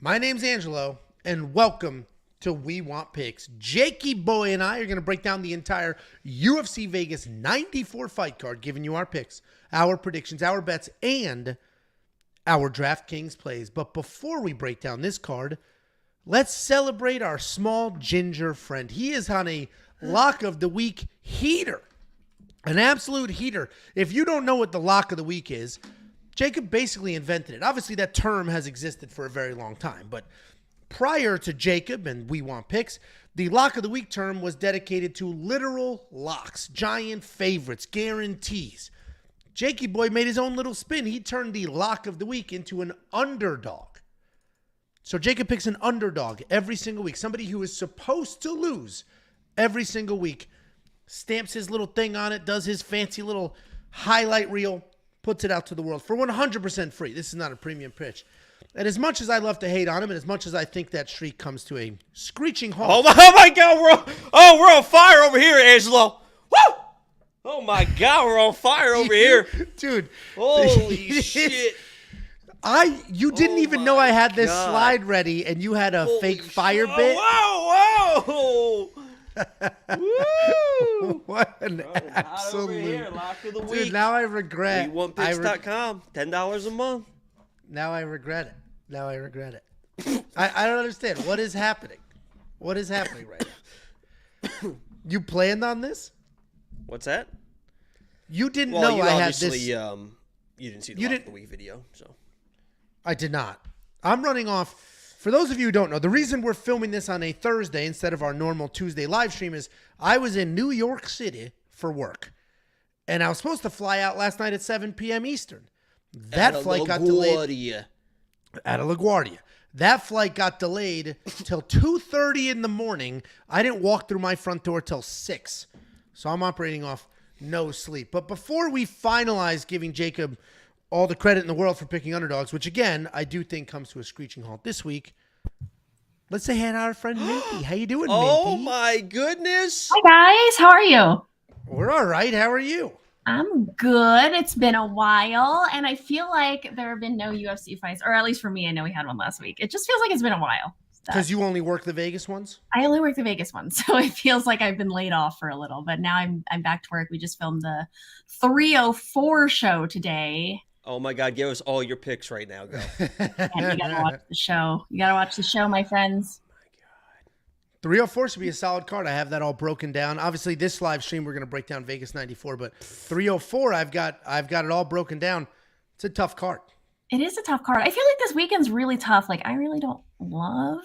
My name's Angelo, and welcome to We Want Picks. Jakey Boy and I are going to break down the entire UFC Vegas 94 fight card, giving you our picks, our predictions, our bets, and our DraftKings plays. But before we break down this card, let's celebrate our small ginger friend. He is on a lock of the week heater, an absolute heater. If you don't know what the lock of the week is, Jacob basically invented it. Obviously, that term has existed for a very long time, but prior to Jacob and We Want Picks, the lock of the week term was dedicated to literal locks, giant favorites, guarantees. Jakey Boy made his own little spin. He turned the lock of the week into an underdog. So Jacob picks an underdog every single week, somebody who is supposed to lose every single week, stamps his little thing on it, does his fancy little highlight reel, puts it out to the world for 100% free. This is not a premium pitch. And as much as I love to hate on him, and as much as I think that streak comes to a screeching halt. Oh my God, we're on fire over here, Angelo. Woo! Oh my God, we're on fire over here. Dude. Holy shit. You didn't even know I had this slide ready, and you had a fake fire bit. Whoa! Woo! What an absolute over here, lock of the week. Dude, now I regret. WeWantPicks.com, $10 a month. Now I regret it. I don't understand. What is happening? What is happening right now? You planned on this? What's that? You didn't know I had this. You didn't see the lock of the week video, so. I did not. I'm running off. For those of you who don't know, the reason we're filming this on a Thursday instead of our normal Tuesday live stream is I was in New York City for work. And I was supposed to fly out last night at 7 p.m. Eastern. That flight got delayed. At LaGuardia. That flight got delayed till 2:30 in the morning. I didn't walk through my front door till 6. So I'm operating off no sleep. But before we finalize giving Jacob all the credit in the world for picking underdogs, which again, I do think comes to a screeching halt this week, let's say hi to our friend Minty. How you doing, Minty? Oh my goodness. Hi guys, how are you? We're all right. How are you? I'm good. It's been a while, and I feel like there have been no UFC fights, or at least for me, I know we had one last week. It just feels like it's been a while. Because you only work the Vegas ones? I only work the Vegas ones, so it feels like I've been laid off for a little, but now I'm back to work. We just filmed the 304 show today. Oh my God, give us all your picks right now. Go. And you gotta watch the show. You gotta watch the show, my friends. 304 should be a solid card. I have that all broken down. Obviously, this live stream we're going to break down Vegas 94, but 304 I've got it all broken down. It's a tough card. It is a tough card. I feel like this weekend's really tough. Like, I really don't love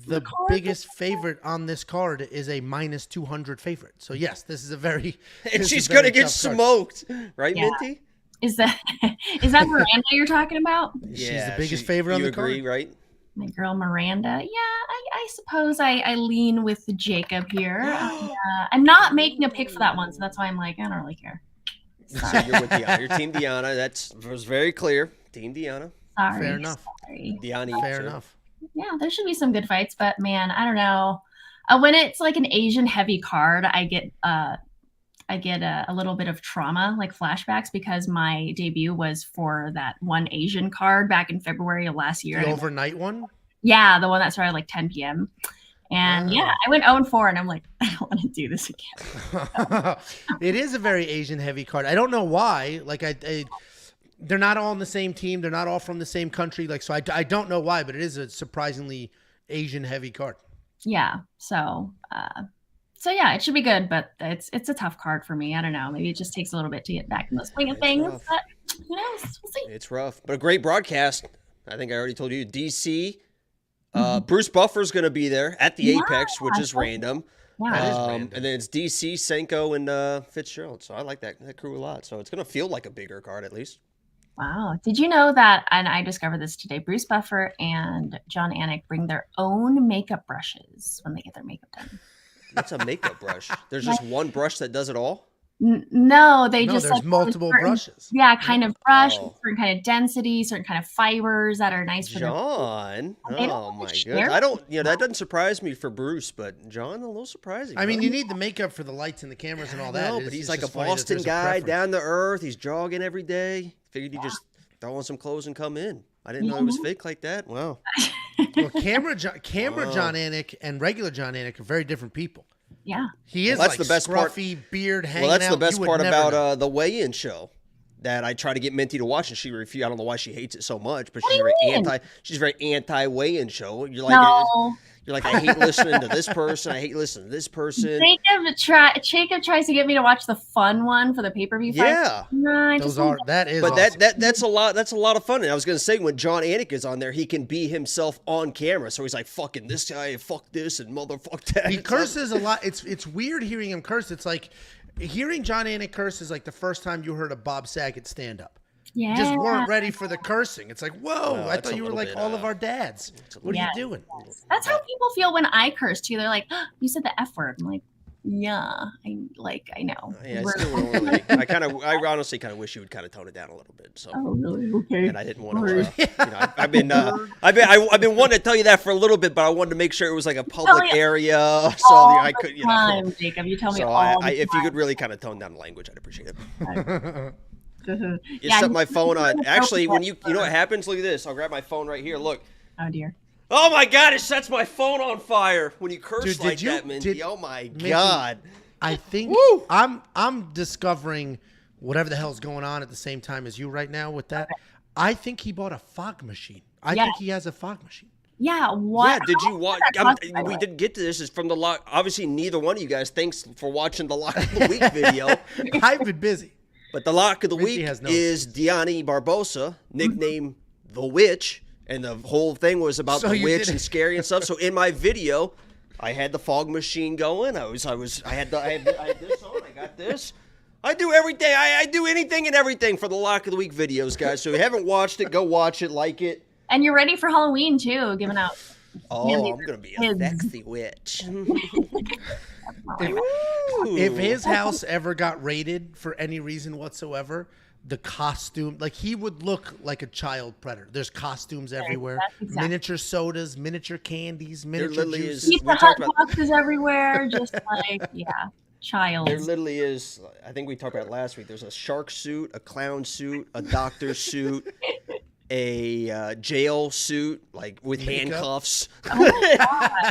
the biggest favorite on this card is a minus 200 favorite. So yes, this is a very and she's going to get smoked, right, yeah. Minty? Is that Miranda you're talking about? She's the biggest favorite on the card. You agree, right? My girl Miranda. Yeah, I suppose I lean with Jacob here. I'm not making a pick for that one, so that's why I'm like, I don't really care. So you're with Dione. You're Team Dione. That was very clear. Team Dione. Sorry. Fair enough. Sorry. Dione. Fair enough. Yeah, there should be some good fights, but man, I don't know. When it's like an Asian heavy card, I get a little bit of trauma, like flashbacks, because my debut was for that one Asian card back in February of last year. The overnight one? Yeah, the one that started like 10 p.m. And yeah, I went 0-4, and I'm like, I don't want to do this again. It is a very Asian heavy card. I don't know why. Like they're not all on the same team. They're not all from the same country. Like, so I don't know why, but it is a surprisingly Asian heavy card. Yeah. So yeah, it should be good, but it's a tough card for me. I don't know. Maybe it just takes a little bit to get back in the swing of things, but who knows? We'll see. It's rough, but a great broadcast. I think I already told you. DC, Bruce Buffer's going to be there at the Apex, which is random. Yeah, that is random. And then it's DC, Senko, and Fitzgerald. So I like that crew a lot. So it's going to feel like a bigger card at least. Wow. Did you know that, and I discovered this today, Bruce Buffer and John Anik bring their own makeup brushes when they get their makeup done? What's a makeup brush? There's just one brush that does it all? No, there's like multiple brushes. Yeah, kind of brush, certain kind of density, certain kind of fibers that are nice for John. Oh my goodness. That doesn't surprise me for Bruce, but John, a little surprising. I mean, you need the makeup for the lights and the cameras and all that. No, but he's like a Boston guy, down to earth. He's jogging every day. Figured he'd just throw on some clothes and come in. I didn't know it was fake like that. Wow. Well, camera John Anik and regular John Anik are very different people. Yeah. He is Well, like that's the best scruffy beard hanging out. Well, that's the best You would part never about know. the weigh-in show that I try to get Minty to watch, and she refused. I don't know why she hates it so much, but What she's do very you mean? She's very anti weigh-in show. You're like, No. I hate listening to this person. I hate listening to this person. Jacob tries to get me to watch the fun one for the pay-per-view fight. Yeah. No, That is But awesome. that's a lot. That's a lot of fun. And I was gonna say, when John Anik is on there, he can be himself on camera. So he's like, "Fucking this guy, fuck this, and motherfuck that." He curses a lot. It's weird hearing him curse. It's like hearing John Anik curse is like the first time you heard a Bob Saget stand up. Yeah. You just weren't ready for the cursing. It's like, whoa, No, I it's thought a you were little like bit, all of our dads. What are you doing? That's how people feel when I curse too. They're like, oh, "You said the F word." I'm like, "Yeah, I know." Yeah, I honestly kind of wish you would kind of tone it down a little bit. So. Oh, really? Okay. And I didn't want to. I've been wanting to tell you that for a little bit, but I wanted to make sure it was like a public area, so I could. Jacob, you tell me So all the if you time. could really kind of tone down the language, I'd appreciate it. You Yeah, set my phone on. really Actually, focused when you know what happens? Look at this. I'll grab my phone right here. Look. Oh dear. Oh my God! It sets my phone on fire when you curse Dude, like that, Minty. Oh my Minty, God! I think Woo! I'm discovering whatever the hell's going on at the same time as you right now with that. I think he bought a fog machine. I think he has a fog machine. Yeah. What? Yeah, did you watch? We did. didn't get to this. Is from the lock. Obviously, neither one of you guys. Thanks for watching the lock of the week video. I've been busy. But the lock of the Minty week has no is Dione Barbosa, nicknamed the Witch, and the whole thing was about So the you witch did and scary and stuff. So in my video, I had the fog machine going. I had this on. I got this. I do everything. I do anything and everything for the lock of the week videos, guys. So if you haven't watched it, go watch it, like it. And you're ready for Halloween too, giving out. Oh, I'm gonna be a sexy witch. If his house ever got raided for any reason whatsoever, the costume, like he would look like a child predator. There's costumes everywhere, exactly. miniature sodas, miniature candies, miniature literally juice. is- Pizza Hut boxes everywhere, just like child. There literally is. I think we talked about it last week. There's a shark suit, a clown suit, a doctor suit, a jail suit, like with handcuffs.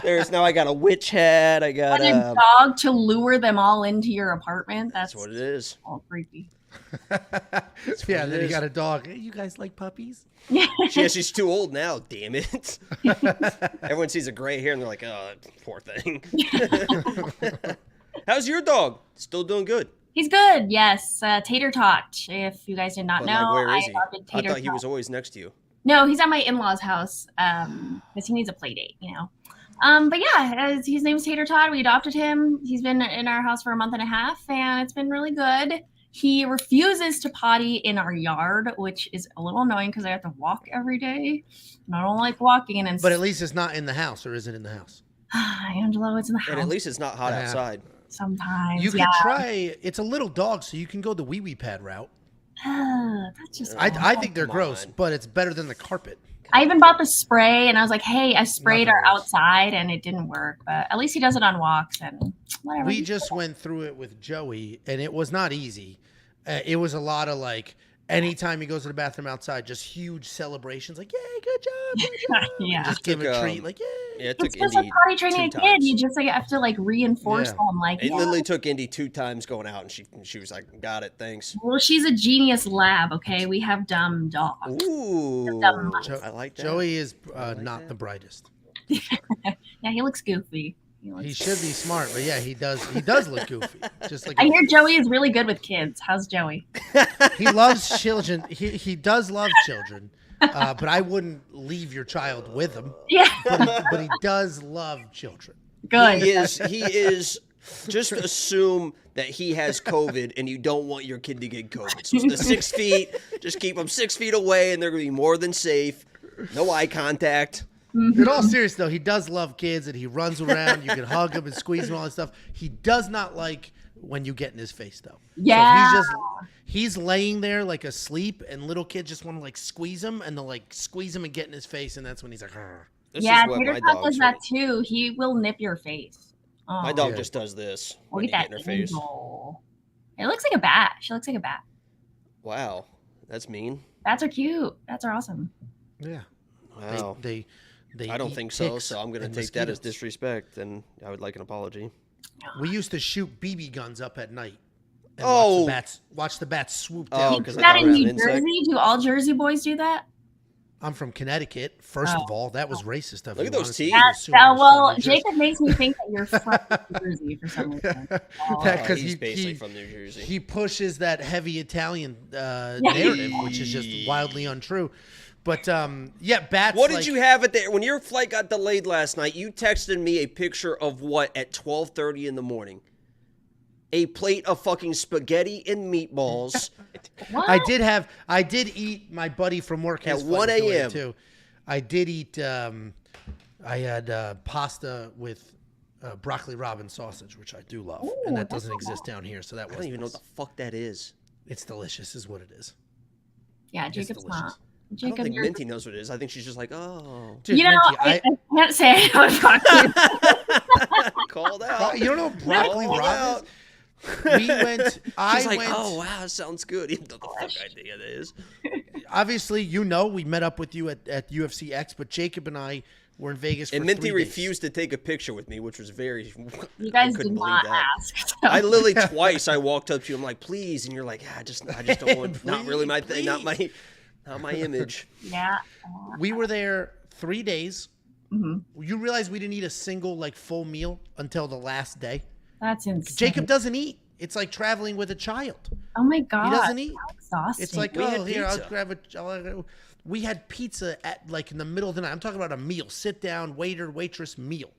There's now. I got a witch hat. I got And a dog to lure them all into your apartment. That's what it is. all creepy. Yeah, then you got a dog. Hey, you guys like puppies? She's too old now. Damn it! Everyone sees a gray hair and they're like, "Oh, poor thing." How's your dog? Still doing good. He's good. Yes, Tater Tot. If you guys did not But know, like, where is he? adopted I Tater thought he Tot. was always next to you. No, he's at my in-laws' house because he needs a play date, But yeah, his name's Tater Tot. We adopted him. He's been in our house for a month and a half, and it's been really good. He refuses to potty in our yard, which is a little annoying because I have to walk every day, and I don't like walking. But at least it's not in the house, or is it in the house? Angelo, it's in the house. And at least it's not hot Yeah. outside. Sometimes You could try. It's a little dog, so you can go the wee wee pad route. That's just. I think they're Come gross, on. but it's better than the carpet. I even bought the spray, and I was like, "Hey, I sprayed Nothing our worse. outside, and it didn't work." But at least he does it on walks and whatever. We just went through it with Joey, and it was not easy. It was a lot of like, anytime he goes to the bathroom outside, just huge celebrations, like, "Yay, good job, good job!" Yeah. Just give a Took, treat, like, "Yay." Yeah, it It's took just like Indy potty training a 2 kid. times. You just have to reinforce Yeah. them. Like, It literally took Indy 2 times going out, and she was like, "Got it, thanks." well, she's a genius lab. Okay, we have dumb dogs. Ooh, Dumb. I like that. Joey is like not that. the brightest. Yeah, he looks goofy. He should be smart, but yeah, he does. He does look goofy, just like I hear Joey is really good with kids. How's Joey? he loves children. He does love children, but I wouldn't leave your child with him. Yeah, But he does love children. good. He is. Just assume that he has COVID, and you don't want your kid to get COVID. So the 6 feet, just keep them 6 feet away, and they're going to be more than safe. No eye contact. In all seriousness, though, he does love kids, and he runs around. You can hug him and squeeze him, all that stuff. He does not like when you get in his face, though. Yeah. So he's laying there like asleep, and little kids just want to like squeeze him, and they'll like squeeze him and get in his face, and that's when he's like, "Arr." This Yeah, is what Tater my Tot dog does that too. He will nip your face. Oh, My dog Yeah. just does this look when at you get that in her face. angel. It looks like a bat. She looks like a bat. Wow, that's mean. Bats are cute. Bats are awesome. Yeah. Wow. They I don't eat think so, ticks so I'm going to and take that as mosquitoes. disrespect, and I would like an apology. We used to shoot BB guns up at night. And Oh. watch the bats swoop Oh, down. You 'cause do I that thought in it was New an insect. Jersey? Do all Jersey boys do that? I'm from Connecticut. First of all, that was racist of Look you. at those honestly, teeth. to That's, assume I was from well, New Jersey. Jacob makes me think that you're from New Jersey for some reason. Oh. Because He's basically from New Jersey. He pushes that heavy Italian narrative, which is just wildly untrue. But yeah, bats. What did you have it there? When your flight got delayed last night, you texted me a picture of what at 12:30 in the morning? A plate of fucking spaghetti and meatballs. What? I did eat my buddy from work At his 1 flight was delayed a.m.. too. I did eat. I had pasta with broccoli robin sausage, which I do love, Ooh, and that that's doesn't not exist down here, so that I was. don't even know what the fuck that is. It's delicious, is what it is. Yeah, It's Jacob's delicious. not. I don't Jacob, think you're. Minty knows what it is. I think she's just like, oh. Dude, You know, Minty, I can't say I know what broccoli. Called out. you don't know broccoli Called robin? out. We went. I She's like, went. oh, wow, that sounds good. You know what the fuck idea it is. Obviously, we met up with you at UFC X, but Jacob and I were in Vegas for And Minty 3 days. refused to take a picture with me, which was very. You guys I couldn't did believe not that. ask. So. I literally twice I walked up to you. I'm like, please, and you're like, I just don't want. Not really my thing. Not my image. Yeah. We were there 3 days. Mhm. You realize we didn't eat a single full meal until the last day. That's insane. Jacob doesn't eat. It's like traveling with a child. Oh my god. He doesn't eat. How exhausting. It's like, We had oh, here, I'll pizza. grab we had pizza at in the middle of the night. I'm talking about a meal. Sit down, waiter, waitress, meal.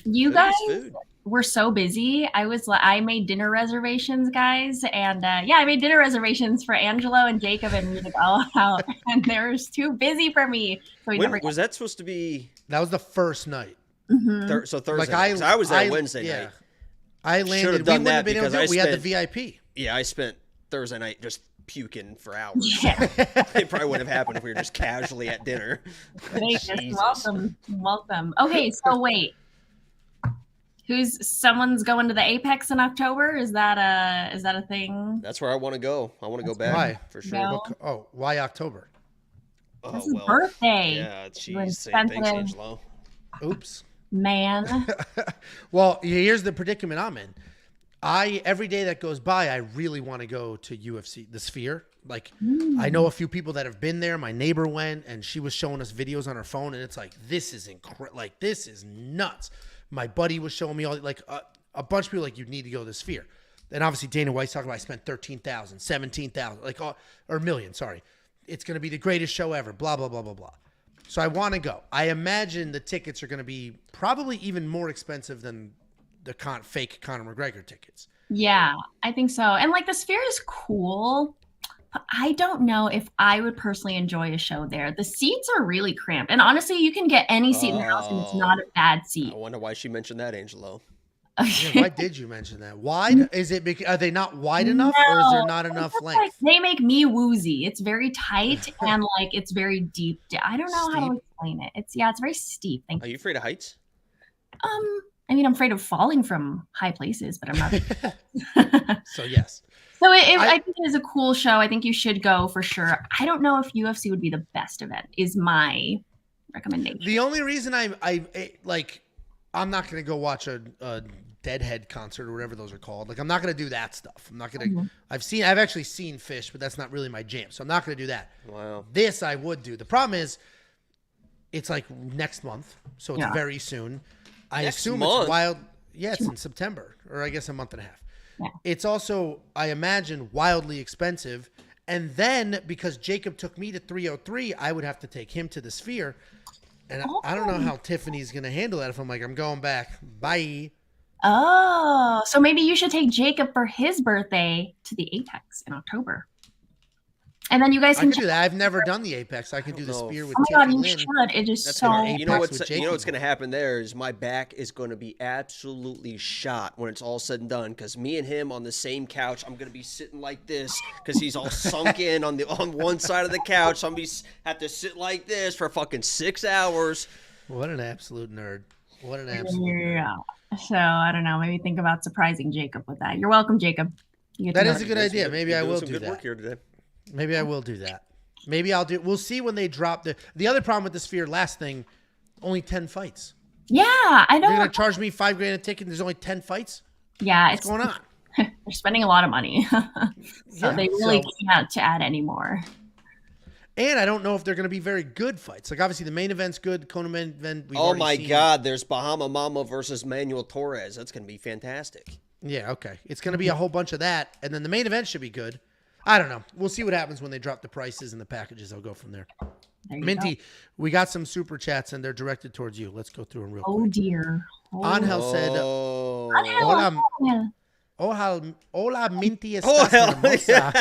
you Food guys is food. were so busy. I made dinner reservations, guys, and I made dinner reservations for Angelo and Jacob, and we were all out, and they were too busy for me. So we When never. was that supposed to be? That was the first night. Mhm. So Thursday. night, 'cause I was there Wednesday yeah. night. I Should've landed. We done wouldn't that have been able to because do it. I We had the spent- VIP. Yeah, I spent Thursday night just puking for hours. Yeah. It probably wouldn't have happened if we were just casually at dinner. Vegas, Jesus. welcome. Okay, so wait. Someone's going to the Apex in October? Is that a thing? That's where I want to go. I want to go back Why? for sure. No. Why October? Oh, That's his birthday. Yeah, You're geez. Thanks, insensitive. Angelo. Oops. Man. Well, here's the predicament I'm in. Every day that goes by, I really want to go to UFC, the Sphere. I know a few people that have been there. My neighbor went, and she was showing us videos on her phone, and it's like, this is this is nuts. My buddy was showing me all a bunch of people you need to go to the Sphere, and obviously Dana White's talking about I spent $13,000, $17,000, or million. Sorry, it's going to be the greatest show ever. Blah blah blah blah blah. So I want to go. I imagine the tickets are going to be probably even more expensive than the fake Conor McGregor tickets. Yeah, I think so. And the Sphere is cool, but I don't know if I would personally enjoy a show there. The seats are really cramped. And honestly, you can get any seat in the house and it's not a bad seat. I wonder why she mentioned that, Angelo. Yeah, why did you mention that? Wide? Is it because are they not wide enough, or is there not enough length? They make me woozy. It's very tight and it's very deep. I don't know how to explain it. It's very steep. Are you afraid of heights? I mean, I'm afraid of falling from high places, but I'm not. So yes. So I think it is a cool show. I think you should go for sure. I don't know if UFC would be the best event. Is my recommendation. The only reason I'm not going to go watch a Deadhead concert or whatever those are called. I'm not going to do that stuff. I'm not going to. I've actually seen Fish, but that's not really my jam. So I'm not going to do that. Wow. This I would do. The problem is, it's next month, so it's very soon. I assume month? it's wild. Yeah, it's in September, or I guess a month and a half. Yeah. It's also, I imagine, wildly expensive. And then because Jacob took me to 303, I would have to take him to the Sphere. And I don't know how Tiffany's going to handle that if I'm going back. Bye. Oh, so maybe you should take Jacob for his birthday to the Apex in October. And then you guys I can can do that. I've never done the Apex. I can do the know. Sphere with Oh my god, Tiffany you Lynn. should. It is That's so gonna, you know Apex what's with you know what's Jacob. gonna happen there is my back is gonna be absolutely shot when it's all said and done because me and him on the same couch, I'm gonna be sitting like this because he's all sunk in on one side of the couch. So I'm gonna have to sit like this for fucking 6 hours. What an absolute nerd. What an absolute nerd. Yeah. So I don't know. Maybe think about surprising Jacob with that. You're welcome, Jacob. You get That to is know a good it. idea. Maybe I You're doing will some do good that. work here today. Maybe I will do that. Maybe I'll do. We'll see when they drop the other problem with the Sphere. Last thing, Only 10 fights. Yeah, I know. You're going to charge me $5,000 a ticket and there's only 10 fights? Yeah. What's going on? They're spending a lot of money. So they really can't add any more. And I don't know if they're going to be very good fights. Like, obviously, the main event's good. Kona main event, we've Oh, already my seen. God. There's Bahama Mama versus Manuel Torres. That's going to be fantastic. Yeah, okay. It's going to be a whole bunch of that. And then the main event should be good. I don't know. We'll see what happens when they drop the prices and the packages. I'll go from there. Minty, we got some super chats, and they're directed towards you. Let's go through them real quick. Oh, dear. Angel said, Hola, Minty, estás hermosa.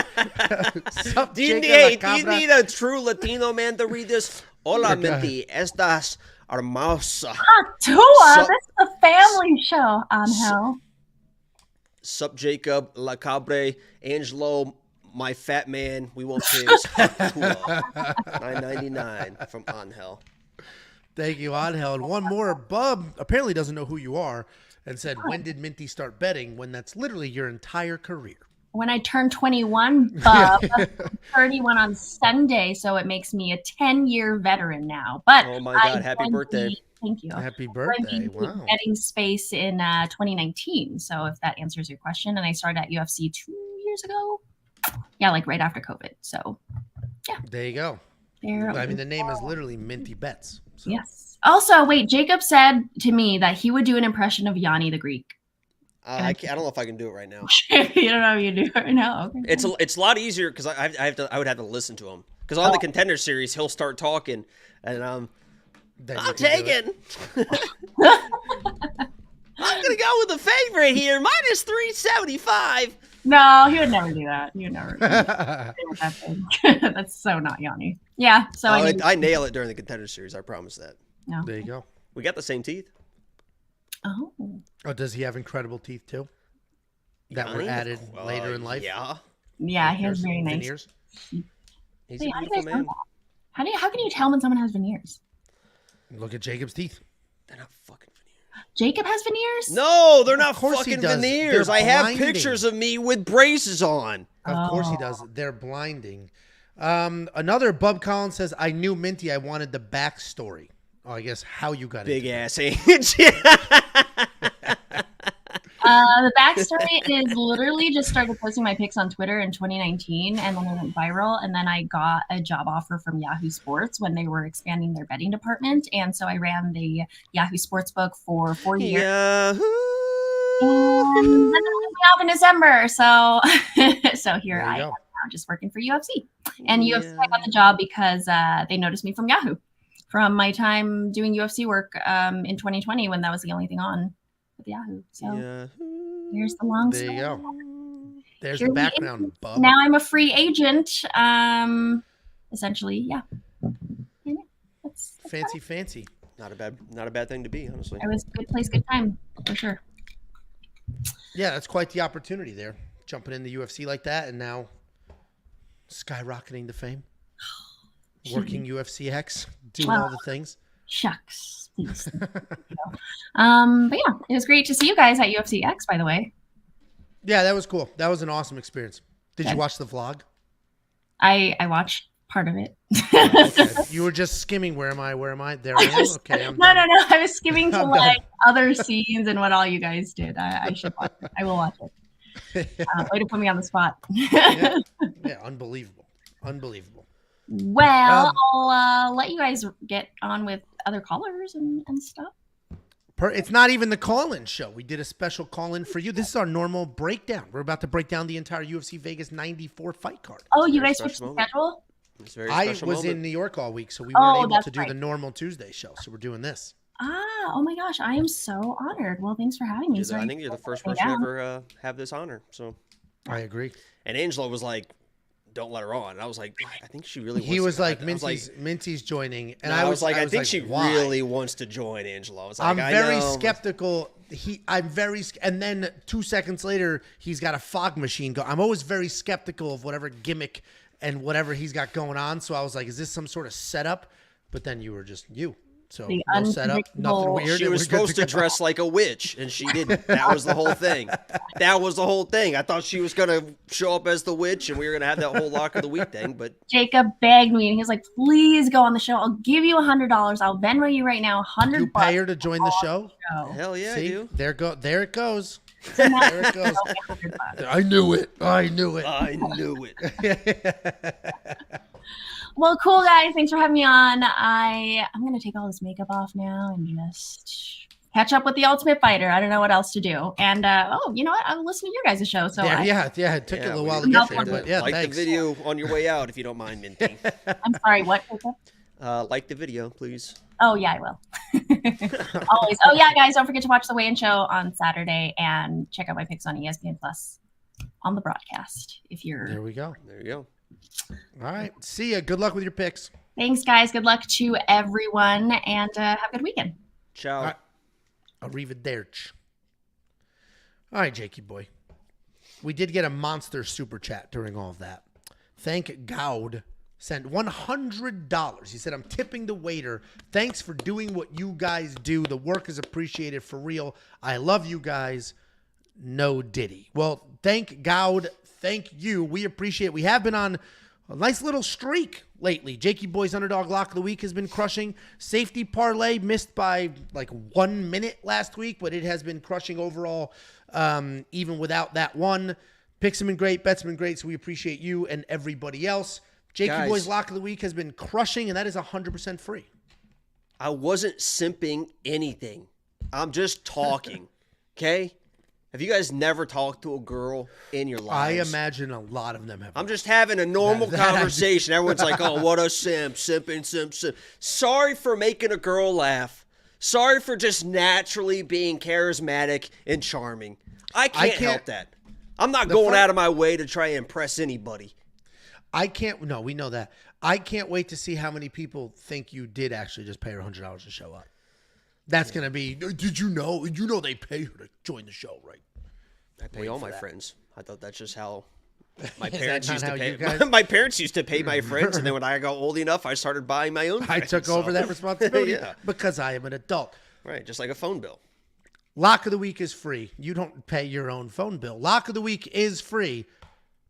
Sup, Do you Chica la need Cabra? a true Latino man to read this? Hola, Minty, estás hermosa. Tua, this is a family show, Angel. Sup, Jacob, La Cabre, Angelo, my fat man, we want pigs. $9.99 from Angel. Thank you, Angel. And one more. Bub apparently doesn't know who you are and said, when did Minty start betting? When that's literally your entire career. When I turned 21, Bub, 31 on Sunday, so it makes me a 10-year veteran now. But oh my God, happy birthday. Thank you. Happy birthday. Wow. Betting space in 2019. So if that answers your question. And I started at UFC 2 years ago. Yeah, like right after COVID. So, yeah. There you go. I mean, the name is literally Minty Bets. So. Yes. Also, wait, Jacob said to me that he would do an impression of Yanni the Greek. I don't know if I can do it right now. You don't know if you do it right now. Okay. It's a lot easier because I would have to listen to him. Because on the Contender Series, he'll start talking, and I'm taking. I'm gonna go with the favorite here, minus 375. No, he would never do that. He would never. Do that. That's so not Yanni. Yeah. So I nail it during the Contender Series. I promise that. No. There you go. We got the same teeth. Oh. Oh, does he have incredible teeth too? That were added later in life? Yeah. Yeah, he has very nice veneers. He's a beautiful man. How can you tell when someone has veneers? Look at Jacob's teeth. They're not fucking veneers. Jacob has veneers? No, they're not course he fucking does. veneers. They're I have blinding. pictures of me with braces on. Of course he does. They're blinding. Another Bub Collins says, I knew Minty. I wanted the backstory. Oh, I guess how you got Big it. ass age. The backstory is literally just started posting my pics on Twitter in 2019, and then it went viral. And then I got a job offer from Yahoo Sports when they were expanding their betting department, and so I ran the Yahoo Sportsbook for 4 years. Yahoo! And then they laid me off in December, so here I am go. now, just working for UFC. And UFC, I got the job because they noticed me from Yahoo, from my time doing UFC work in 2020 when that was the only thing on with Yahoo. So here's the long story. There you go. There's the background, Bub. Now I'm a free agent. Essentially, yeah. That's Fancy. Not a bad thing to be, honestly. it was a good place, good time, for sure. Yeah, that's quite the opportunity there. Jumping in the UFC like that and now skyrocketing to fame. Working UFC X, doing all the things. Shucks. Please. But yeah, it was great to see you guys at UFC X, by the way. Yeah, that was cool. That was an awesome experience. Did you watch the vlog? I watched part of it. Okay. You were just skimming. Where am I? There I am. Okay. No. I was skimming to like other scenes and what all you guys did. I should watch it. I will watch it. Way to put me on the spot. Yeah, unbelievable. Well, I'll let you guys get on with other callers and stuff. It's not even the call-in show. We did a special call-in for you. This is our normal breakdown. We're about to break down the entire UFC Vegas 94 fight card. Oh, you guys switched the schedule? I was in New York all week, so we weren't able to do the normal Tuesday show. So we're doing this. Oh my gosh, I am so honored. Well, thanks for having me. I think you're the first person to ever have this honor. So I agree. And Angelo was like, "Don't let her on." And I was like, "I think she really." He was like, "Minty's joining," and I was like, "I think she really wants to join." Angelo, I was like, "I'm very skeptical." And then 2 seconds later, he's got a fog machine go. I'm always very skeptical of whatever gimmick and whatever he's got going on. So I was like, "Is this some sort of setup?" But then you were just you. So The no setup, nothing weird. She was supposed to dress like a witch, and she didn't. That was the whole thing. That was the whole thing. I thought she was going to show up as the witch, and we were going to have that whole lock of the week thing. But Jacob begged me, and he was like, "Please go on the show. I'll give you $100. I'll Venmo you right now. $100. You pay her to join the show? Hell yeah, See? I do. There it goes. So now There it goes. I knew it. I knew it. Well, cool, guys. Thanks for having me on. I'm going to take all this makeup off now and just catch up with the Ultimate Fighter. I don't know what else to do. And, you know what? I'll listen to your guys' show. So yeah, it took a little while to get there. But yeah, like thanks. the video on your way out if you don't mind, Minty. I'm sorry, what, Jacob? Like the video, please. Oh, yeah, I will. Always. Oh, yeah, guys, don't forget to watch the weigh-in show on Saturday and check out my picks on ESPN Plus on the broadcast. There we go. There you go. All right. See ya. Good luck with your picks. Thanks, guys. Good luck to everyone, and have a good weekend. Ciao. All right. Arrivederci. All right, Jakey boy. We did get a monster super chat during all of that. Thank God. Sent $100. He said, I'm tipping the waiter. Thanks for doing what you guys do. The work is appreciated for real. I love you guys. No Diddy. Well, thank God. Thank you. We appreciate it. We have been on a nice little streak lately. Jakey Boy's Underdog Lock of the Week has been crushing. Safety Parlay missed by like 1 minute last week, but it has been crushing overall even without that one. Picks have been great. Bets have been great, so we appreciate you and everybody else. Jakey Boy's Lock of the Week has been crushing, and that is 100% free. I wasn't simping anything. I'm just talking. Okay? Have you guys never talked to a girl in your lives? I imagine a lot of them have. I'm just having a normal conversation. Everyone's like, oh, what a simp, simping, simp. Sorry for making a girl laugh. Sorry for just naturally being charismatic and charming. I can't help that. I'm not going out of my way to try and impress anybody. No, we know that. I can't wait to see how many people think you did actually just pay her $100 to show up. That's going to be, did you know? You know they pay her to join the show, right? I pay all my friends. I thought that's just how my parents used to pay. My parents used to pay my friends, and then when I got old enough, I started buying my own friends. I took over that responsibility because I am an adult. Right, just like a phone bill. Lock of the Week is free. You don't pay your own phone bill. Lock of the Week is free.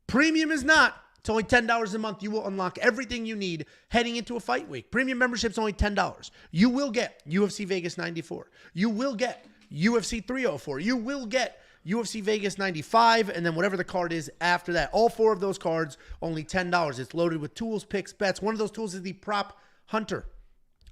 Premium is not. It's only $10 a month. You will unlock everything you need heading into a fight week. Premium membership's only $10. You will get UFC Vegas 94. You will get UFC 304. You will get UFC Vegas 95, and then whatever the card is after that. All four of those cards, only $10. It's loaded with tools, picks, bets. One of those tools is the Prop Hunter.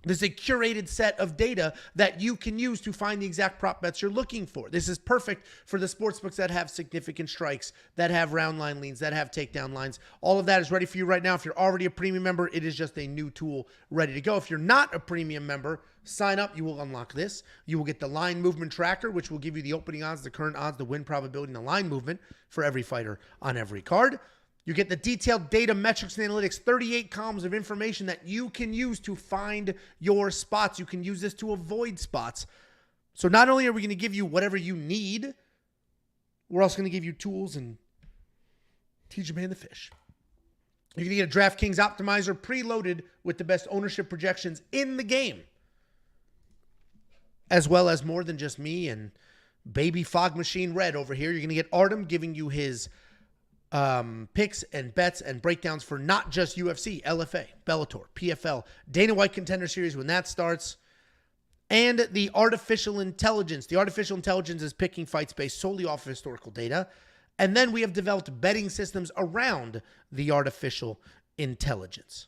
This is a curated set of data that you can use to find the exact prop bets you're looking for. This is perfect for the sportsbooks that have significant strikes, that have round line leans, that have takedown lines. All of that is ready for you right now. If you're already a premium member, it is just a new tool ready to go. If you're not a premium member, sign up. You will unlock this. You will get the line movement tracker, which will give you the opening odds, the current odds, the win probability, and the line movement for every fighter on every card. You get the detailed data, metrics, and analytics, 38 columns of information that you can use to find your spots. You can use this to avoid spots. So not only are we going to give you whatever you need, we're also going to give you tools and teach a man to fish. You're going to get a DraftKings optimizer preloaded with the best ownership projections in the game, as well as more than just me and Baby Fog Machine Red over here. You're going to get Artem giving you his picks and bets and breakdowns for not just UFC, LFA, Bellator, PFL, Dana White Contender Series when that starts, and the artificial intelligence. The artificial intelligence is picking fights based solely off of historical data, and then we have developed betting systems around the artificial intelligence.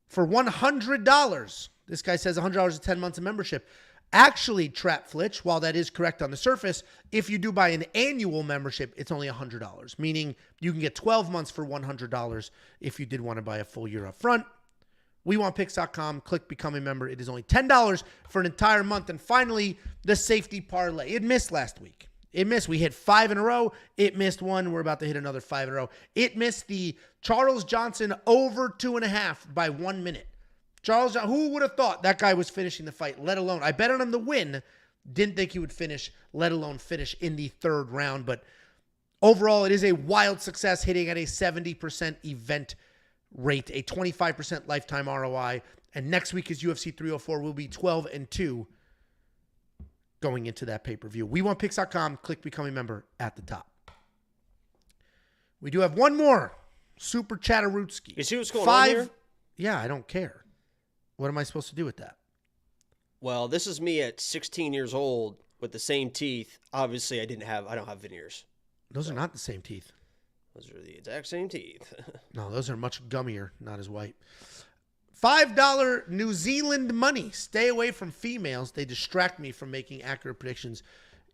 For $100, this guy says $100 is 10 months of membership. Actually, Trap Flitch, while that is correct on the surface, if you do buy an annual membership, it's only $100, meaning you can get 12 months for $100 if you did want to buy a full year up front. WeWantPicks.com, click Become a Member. It is only $10 for an entire month. And finally, the Safety Parlay. It missed last week. It missed. We hit 5 in a row. It missed one. We're about to hit another 5 in a row. It missed the Charles Johnson over 2.5 by 1 minute. Charles, who would have thought that guy was finishing the fight, let alone, I bet on him to win. Didn't think he would finish, let alone finish in the third round. But overall, it is a wild success, hitting at a 70% event rate, a 25% lifetime ROI, And next week is UFC 304. We'll be 12-2 going into that pay-per-view. WeWantPicks.com. Click Become a Member at the top. We do have one more Super Chatterootsky. You see what's going on here? Yeah, I don't care. What am I supposed to do with that? Well, this is me at 16 years old with the same teeth. Obviously, I don't have veneers. Those are not the same teeth. Those are the exact same teeth. No, those are much gummier, not as white. $5 New Zealand money. Stay away from females. They distract me from making accurate predictions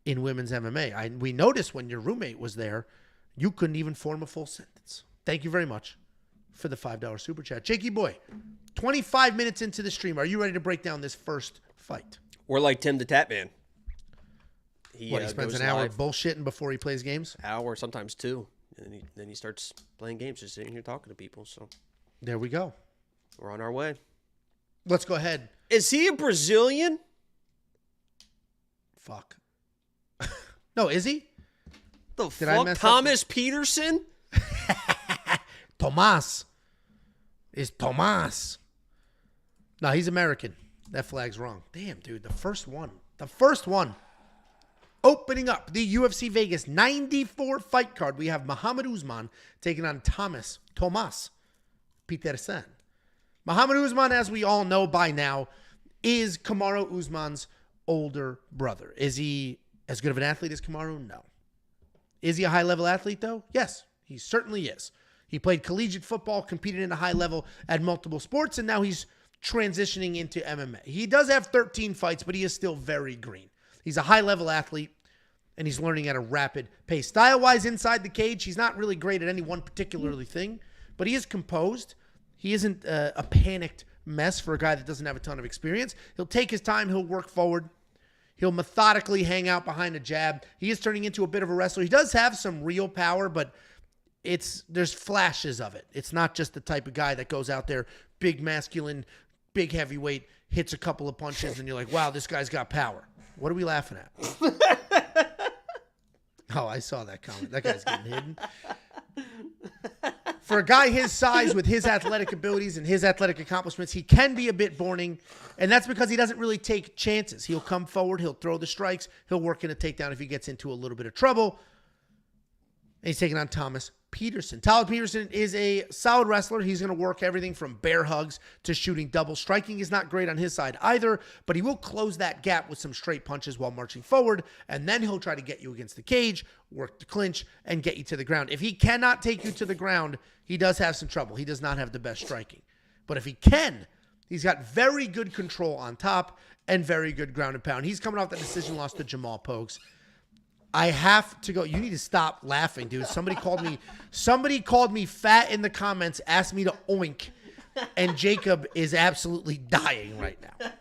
in women's MMA. We noticed when your roommate was there, you couldn't even form a full sentence. Thank you very much for the $5 super chat. Jakey boy, 25 minutes into the stream. Are you ready to break down this first fight? We're like Tim the Tap Man. He spends an hour bullshitting before he plays games? Hour, sometimes two. And then he starts playing games, just sitting here talking to people. So there we go. We're on our way. Let's go ahead. Is he a Brazilian? Fuck. No, is he? The fuck? Thomas Petersen? Tomas. Is Tomas. No, he's American. That flag's wrong. Damn, dude. The first one. Opening up the UFC Vegas 94 fight card, we have Mohammed Usman taking on Tomas Petersen. Mohammed Usman, as we all know by now, is Kamaru Usman's older brother. Is he as good of an athlete as Kamaru? No. Is he a high-level athlete, though? Yes, he certainly is. He played collegiate football, competed in a high level at multiple sports, and now he's transitioning into MMA. He does have 13 fights, but he is still very green. He's a high-level athlete, and he's learning at a rapid pace. Style-wise, inside the cage, he's not really great at any one particular thing, but he is composed. He isn't a panicked mess for a guy that doesn't have a ton of experience. He'll take his time. He'll work forward. He'll methodically hang out behind a jab. He is turning into a bit of a wrestler. He does have some real power, but there's flashes of it. It's not just the type of guy that goes out there, big masculine, big heavyweight, hits a couple of punches, and you're like, wow, this guy's got power. What are we laughing at? Oh, I saw that comment. That guy's getting hidden. For a guy his size with his athletic abilities and his athletic accomplishments, he can be a bit boring, and that's because he doesn't really take chances. He'll come forward, he'll throw the strikes, he'll work in a takedown if he gets into a little bit of trouble. And he's taking on Thomas Petersen. Tyler Petersen is a solid wrestler. He's going to work everything from bear hugs to shooting double. Striking is not great on his side either, but he will close that gap with some straight punches while marching forward, and then he'll try to get you against the cage, work the clinch, and get you to the ground. If he cannot take you to the ground, he does have some trouble. He does not have the best striking. But if he can, he's got very good control on top and very good ground and pound. He's coming off the decision loss to Jamal Pokes. I have to go. You need to stop laughing, dude. Somebody called me fat in the comments, asked me to oink, and Jacob is absolutely dying right now.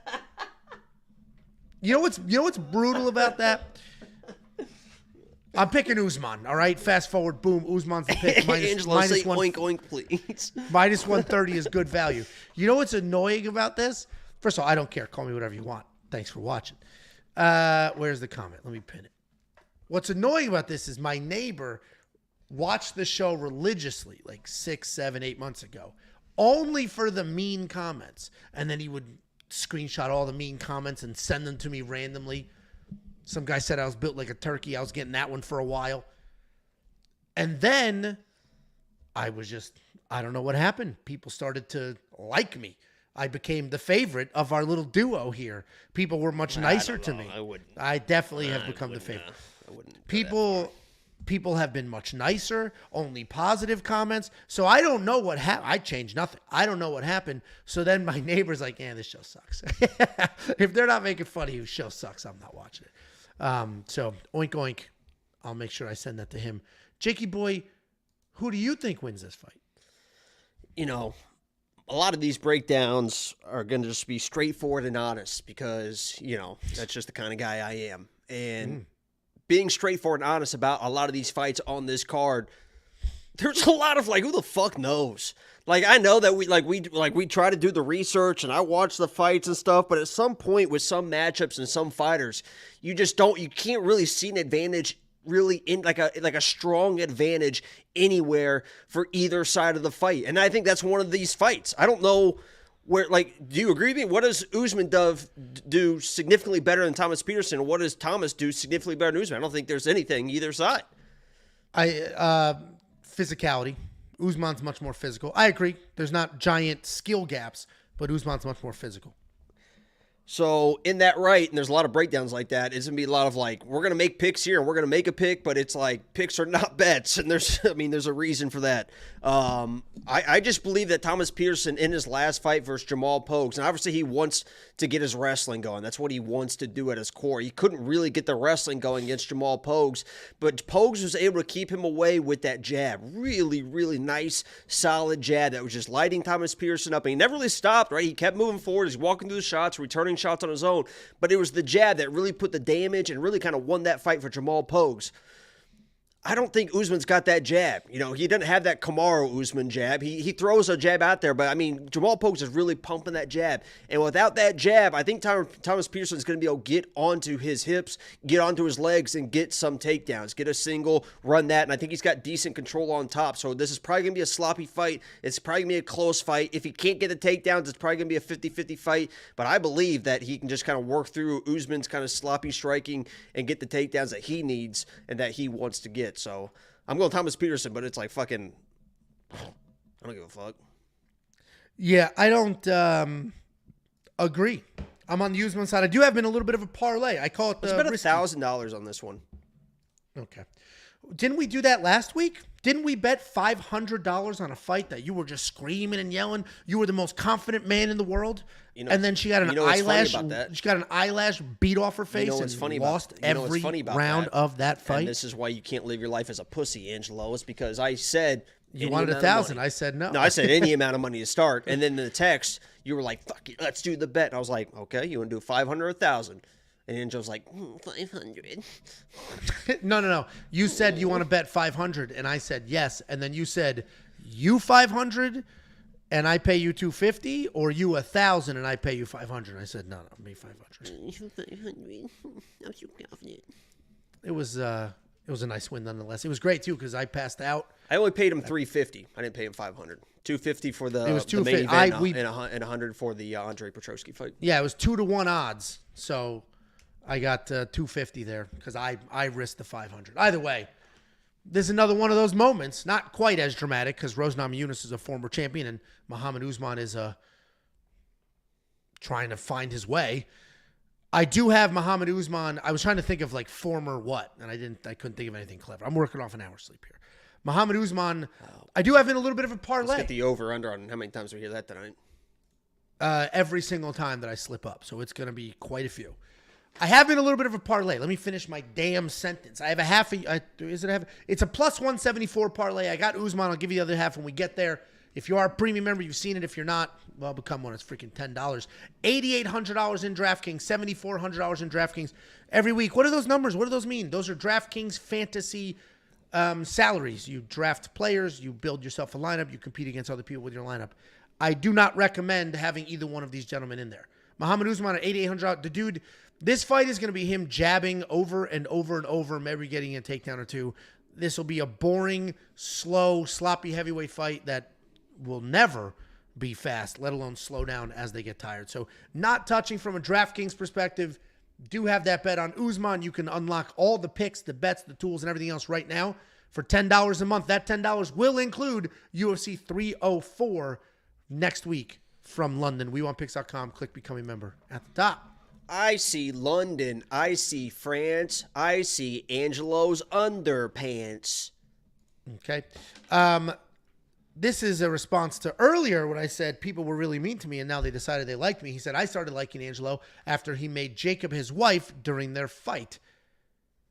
You know what's brutal about that? I'm picking Usman, all right? Fast forward, boom, Usman's the pick. Angela, say oink, oink, please. Minus 130 is good value. You know what's annoying about this? First of all, I don't care. Call me whatever you want. Thanks for watching. Where's the comment? Let me pin it. What's annoying about this is my neighbor watched the show religiously like 6, 7, 8 months ago, only for the mean comments. And then he would screenshot all the mean comments and send them to me randomly. Some guy said I was built like a turkey. I was getting that one for a while. And then I don't know what happened. People started to like me. I became the favorite of our little duo here. People were much nicer to me. I definitely have become the favorite. People have been much nicer, only positive comments. So I don't know what happened. I changed nothing. I don't know what happened. So then my neighbor's like, this show sucks. If they're not making fun of you, show sucks. I'm not watching it. So oink, oink. I'll make sure I send that to him. Jakey boy, who do you think wins this fight? You know, a lot of these breakdowns are going to just be straightforward and honest because, that's just the kind of guy I am. And being straightforward and honest about a lot of these fights on this card, there's a lot of who the fuck knows? I know that we try to do the research and I watch the fights and stuff, but at some point with some matchups and some fighters, you can't really see an advantage really in like a strong advantage anywhere for either side of the fight. And I think that's one of these fights. I don't know Where, like, do you agree with me? What does Usman do significantly better than Thomas Petersen? What does Thomas do significantly better than Usman? I don't think there's anything either side. Physicality. Usman's much more physical. I agree. There's not giant skill gaps, but Usman's much more physical. So in that right, and there's a lot of breakdowns like that, it's going to be a lot of like, we're going to make picks here and we're going to make a pick, but it's like picks are not bets. And there's a reason for that. I just believe that Thomas Petersen in his last fight versus Jamal Pogues, and obviously he wants to get his wrestling going. That's what he wants to do at his core. He couldn't really get the wrestling going against Jamal Pogues, but Pogues was able to keep him away with that jab. Really, really nice, solid jab that was just lighting Thomas Petersen up. And he never really stopped, right? He kept moving forward. He's walking through the shots, returning shots on his own, but it was the jab that really put the damage and really kind of won that fight for Jamal Pogues. I don't think Usman's got that jab. You know, he doesn't have that Kamaru Usman jab. He throws a jab out there, but I mean, Jamal Pogues is really pumping that jab. And without that jab, I think Thomas Petersen is going to be able to get onto his hips, get onto his legs, and get some takedowns, get a single, run that. And I think he's got decent control on top. So this is probably going to be a sloppy fight. It's probably going to be a close fight. If he can't get the takedowns, it's probably going to be a 50-50 fight. But I believe that he can just kind of work through Usman's kind of sloppy striking and get the takedowns that he needs and that he wants to get. So I'm going Thomas Petersen, but it's like fucking, I don't give a fuck. Yeah, I don't agree. I'm on the Usman side. I do have been a little bit of a parlay. I call it the. It's bet $1,000 on this one. Okay. Didn't we do that last week? Didn't we bet $500 on a fight that you were just screaming and yelling? You were the most confident man in the world, and then she got an eyelash. She got an eyelash beat off her face and lost every round of that fight. And this is why you can't live your life as a pussy, Angelo. It's because I said you wanted 1,000. I said no. No, I said any amount of money to start, and then in the text you were like, "Fuck it, let's do the bet." And I was like, "Okay, you want to do 500 or 1,000?" And Angel's like, 500. No. You said you want to bet 500, and I said yes. And then you said, you 500, and I pay you 250, or you 1,000, and I pay you 500. I said, no, me 500. I'm too confident. It was a nice win nonetheless. It was great too because I passed out. I only paid him 350. I didn't pay him 500. 250 for the main event and 100 for the Andre Petrosky fight. Yeah, it was 2-1 odds. So I got 250 there because I risked the 500. Either way, this is another one of those moments. Not quite as dramatic because Rose Namajunas is a former champion and Mohammed Usman is trying to find his way. I do have Mohammed Usman. I was trying to think of like former what, and I couldn't think of anything clever. I'm working off an hour's sleep here. Mohammed Usman, I do have in a little bit of a parlay. Let's get the over-under on how many times we hear that tonight. Every single time that I slip up, so it's going to be quite a few. I have in a little bit of a parlay. Let me finish my damn sentence. I have a half. It's a plus 174 parlay. I got Usman. I'll give you the other half when we get there. If you are a premium member, you've seen it. If you're not, well, become one. It's freaking $10. $8,800 in DraftKings. $7,400 in DraftKings every week. What are those numbers? What do those mean? Those are DraftKings fantasy salaries. You draft players. You build yourself a lineup. You compete against other people with your lineup. I do not recommend having either one of these gentlemen in there. Mohammed Usman at $8,800. The dude, this fight is going to be him jabbing over and over and over, maybe getting a takedown or two. This will be a boring, slow, sloppy heavyweight fight that will never be fast, let alone slow down as they get tired. So not touching from a DraftKings perspective. Do have that bet on Usman. You can unlock all the picks, the bets, the tools, and everything else right now for $10 a month. That $10 will include UFC 304 next week from London. WeWantPicks.com. Click Become a Member at the top. I see London. I see France. I see Angelo's underpants. Okay. This is a response to earlier when I said people were really mean to me and now they decided they liked me. He said, I started liking Angelo after he made Jacob his wife during their fight.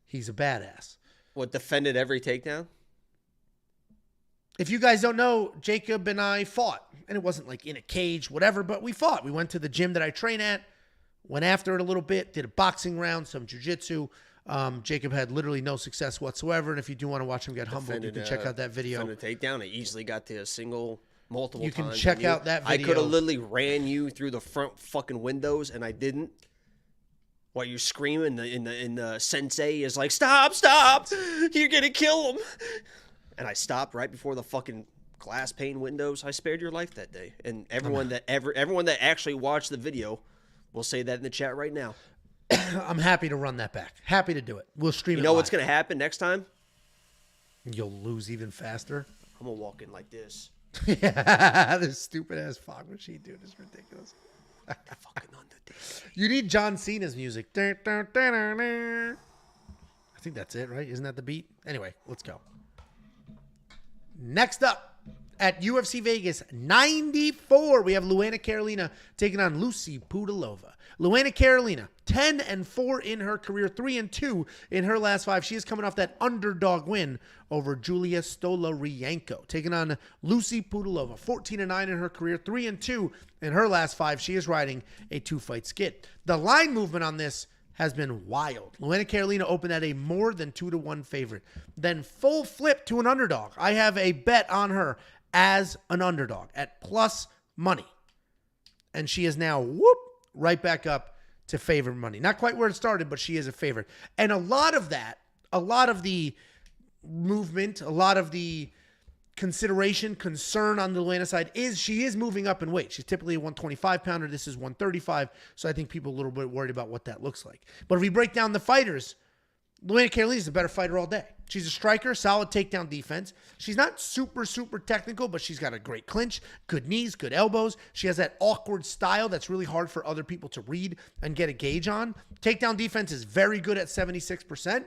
He's a badass. What, defended every takedown? If you guys don't know, Jacob and I fought. And it wasn't like in a cage, whatever, but we fought. We went to the gym that I train at, went after it a little bit, did a boxing round, some jiu-jitsu. Jacob had literally no success whatsoever, and if you do want to watch him get humbled, you can check out that video. Defended a takedown. I easily got to a single multiple times. You can check out that video. I could have literally ran you through the front fucking windows, and I didn't. While you're screaming, in the sensei is like, stop, you're gonna kill him. And I stopped right before the fucking glass pane windows. I spared your life that day, and everyone that actually watched the video will say that in the chat right now. I'm happy to run that back. Happy to do it. We'll stream it. You know live. what's going to happen next time? You'll lose even faster. I'm going to walk in like this. Yeah, this stupid ass fog machine, dude, is ridiculous. Fucking underdog. You need John Cena's music. I think that's it, right? Isn't that the beat? Anyway, let's go. Next up at UFC Vegas 94, we have Luana Carolina taking on Lucie Pudilova. Luana Carolina, 10-4 in her career, 3-2 in her last 5. She is coming off that underdog win over Julia Stolorienko, taking on Lucie Pudilova, 14-9 in her career, 3-2 in her last 5. She is riding a 2-fight skid. The line movement on this has been wild. Luana Carolina opened at a more than 2-1 favorite, then full flip to an underdog. I have a bet on her as an underdog at plus money, and she is now right back up to favorite money. Not quite where it started, but she is a favorite. And a lot of the movement, a lot of the consideration, concern on the Luana side is she is moving up in weight. She's typically a 125 pounder. This is 135. So I think people are a little bit worried about what that looks like. But if we break down the fighters, Luana Carolina is a better fighter all day. She's a striker, solid takedown defense. She's not super technical, but she's got a great clinch, good knees, good elbows. She has that awkward style that's really hard for other people to read and get a gauge on. Takedown defense is very good at 76%.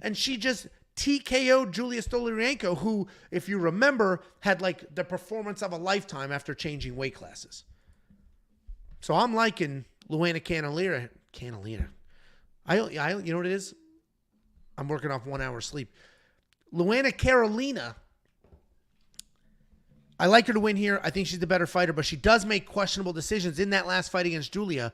And she just TKO'd Julia Stolorienko, who, if you remember, had like the performance of a lifetime after changing weight classes. So I'm liking Luana Carolina. You know what it is? I'm working off 1 hour sleep. Luana Carolina, I like her to win here. I think she's the better fighter, but she does make questionable decisions in that last fight against Julia.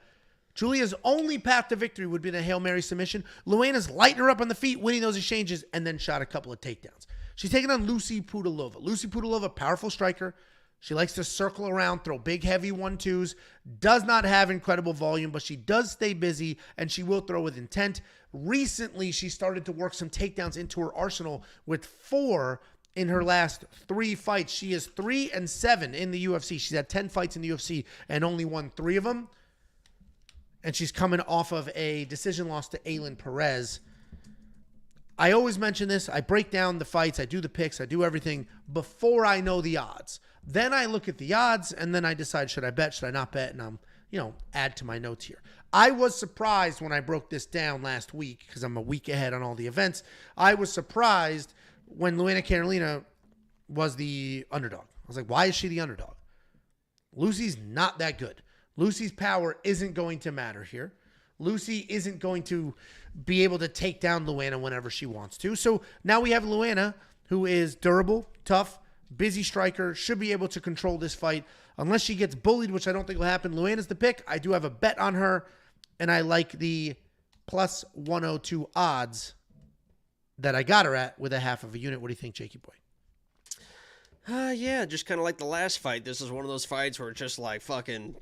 Julia's only path to victory would be the Hail Mary submission. Luana's lighting her up on the feet, winning those exchanges, and then shot a couple of takedowns. She's taking on Lucie Pudilova. Lucie Pudilova, powerful striker. She likes to circle around, throw big, heavy 1-2s. Does not have incredible volume, but she does stay busy, and she will throw with intent. Recently, she started to work some takedowns into her arsenal with 4 in her last 3 fights. She is 3-7 in the UFC. She's had 10 fights in the UFC and only won 3 of them. And she's coming off of a decision loss to Aylin Perez. I always mention this. I break down the fights. I do the picks. I do everything before I know the odds. Then I look at the odds, and then I decide, should I bet, should I not bet? And I'm, add to my notes here. I was surprised when I broke this down last week because I'm a week ahead on all the events. I was surprised when Luana Carolina was the underdog. I was like, why is she the underdog? Lucie's not that good. Lucie's power isn't going to matter here. Lucie isn't going to be able to take down Luana whenever she wants to. So now we have Luana, who is durable, tough, busy striker, should be able to control this fight. Unless she gets bullied, which I don't think will happen. Luana's the pick. I do have a bet on her, and I like the plus 102 odds that I got her at with a half of a unit. What do you think, Jakey boy? Yeah, just kind of like the last fight. This is one of those fights where it's just like fucking...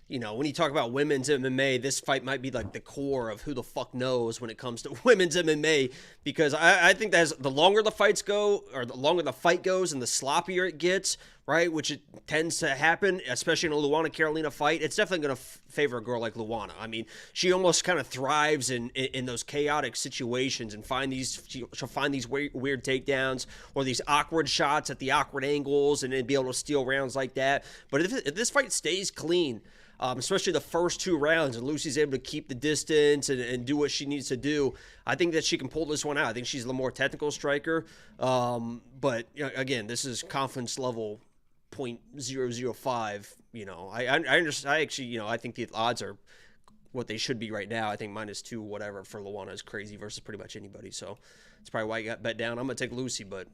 when you talk about women's MMA, this fight might be like the core of who the fuck knows when it comes to women's MMA, because I think that the longer the fights go, or the longer the fight goes and the sloppier it gets, right, which it tends to happen, especially in a Luana Carolina fight, it's definitely going to favor a girl like Luana. I mean, she almost kind of thrives in those chaotic situations and she'll find these weird takedowns or these awkward shots at the awkward angles and then be able to steal rounds like that. But if this fight stays clean, especially the first 2 rounds, and Lucie's able to keep the distance and do what she needs to do, I think that she can pull this one out. I think she's the more technical striker. But again, this is confidence level 0.005. I understand. I think the odds are what they should be right now. I think -2 whatever for Luana is crazy versus pretty much anybody. So that's probably why you got bet down. I'm gonna take Lucie, but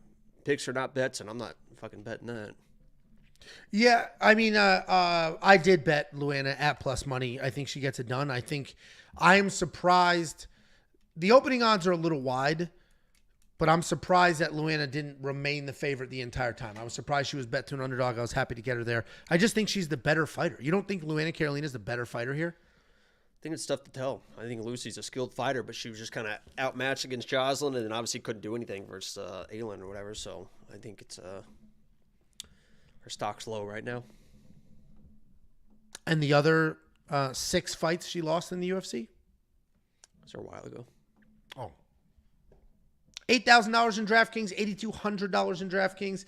picks are not bets, and I'm not fucking betting that. Yeah, I mean, I did bet Luana at plus money. I think she gets it done. I am surprised. The opening odds are a little wide, but I'm surprised that Luana didn't remain the favorite the entire time. I was surprised she was bet to an underdog. I was happy to get her there. I just think she's the better fighter. You don't think Luana Carolina is the better fighter here? I think it's tough to tell. I think Lucie's a skilled fighter, but she was just kind of outmatched against Jocelyn and then obviously couldn't do anything versus Aylin or whatever. So I think it's Her stock's low right now. And the other 6 fights she lost in the UFC? That was a while ago. Oh. $8,000 in DraftKings, $8,200 in DraftKings.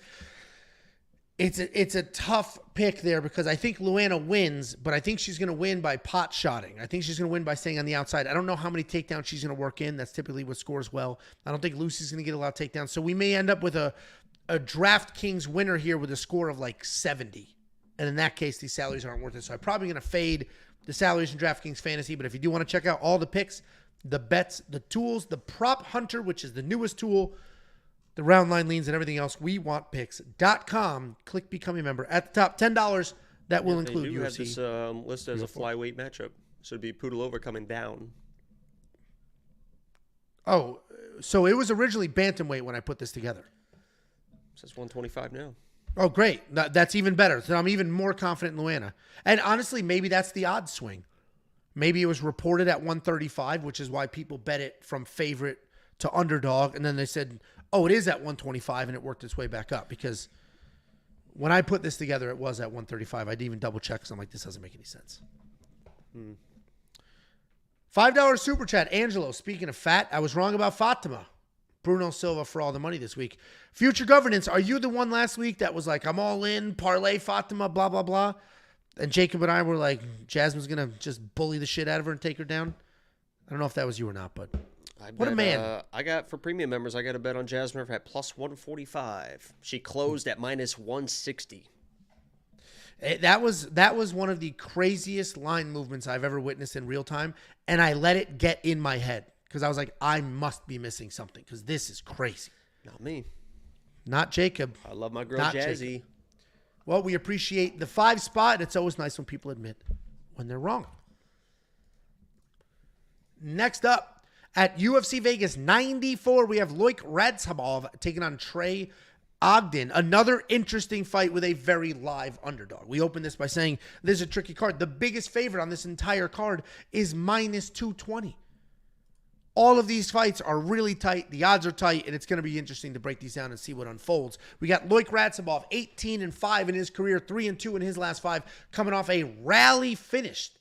It's a tough pick there because I think Luana wins, but I think she's going to win by pot shotting. I think she's going to win by staying on the outside. I don't know how many takedowns she's going to work in. That's typically what scores well. I don't think Lucie's going to get a lot of takedowns. So we may end up with a DraftKings winner here with a score of like 70. And in that case, these salaries aren't worth it. So I'm probably going to fade the salaries in DraftKings Fantasy. But if you do want to check out all the picks, the bets, the tools, the Prop Hunter, which is the newest tool, the round line leans, and everything else, WeWantPicks.com. Click Become a Member. At the top, $10. That will include They do UFC. have this listed as a flyweight matchup. So it'd be Pudilova coming down. Oh, so it was originally bantamweight when I put this together. It says 125 now. Oh, great. That's even better. So I'm even more confident in Luana. And honestly, maybe that's the odds swing. Maybe it was reported at 135, which is why people bet it from favorite to underdog. And then they said, oh, it is at 125, and it worked its way back up. Because when I put this together, it was at 135. I didn't even double check because I'm like, this doesn't make any sense. $5 super chat. Angelo, speaking of fat, I was wrong about Fatima. Bruno Silva for all the money this week. Future Governance, are you the one last week that was like, I'm all in, parlay Fatima, blah, blah, blah? And Jacob and I were like, Jasmine's going to just bully the shit out of her and take her down? I don't know if that was you or not, but what a man. I got, for premium members, I got a bet on Jasmine at plus 145. She closed at minus 160. That was one of the craziest line movements I've ever witnessed in real time, and I let it get in my head because I was like, I must be missing something because this is crazy. Not me. Not Jacob. I love my girl Not Jazzy. Jacob. Well, we appreciate the 5 spot. It's always nice when people admit when they're wrong. Next up, at UFC Vegas 94, we have Loik Radzhabov taking on Trey Ogden. Another interesting fight with a very live underdog. We open this by saying this is a tricky card. The biggest favorite on this entire card is minus 220. All of these fights are really tight. The odds are tight, and it's going to be interesting to break these down and see what unfolds. We got Loik Radzhabov, 18-5 in his career, 3-2 in his last 5, coming off a rally finish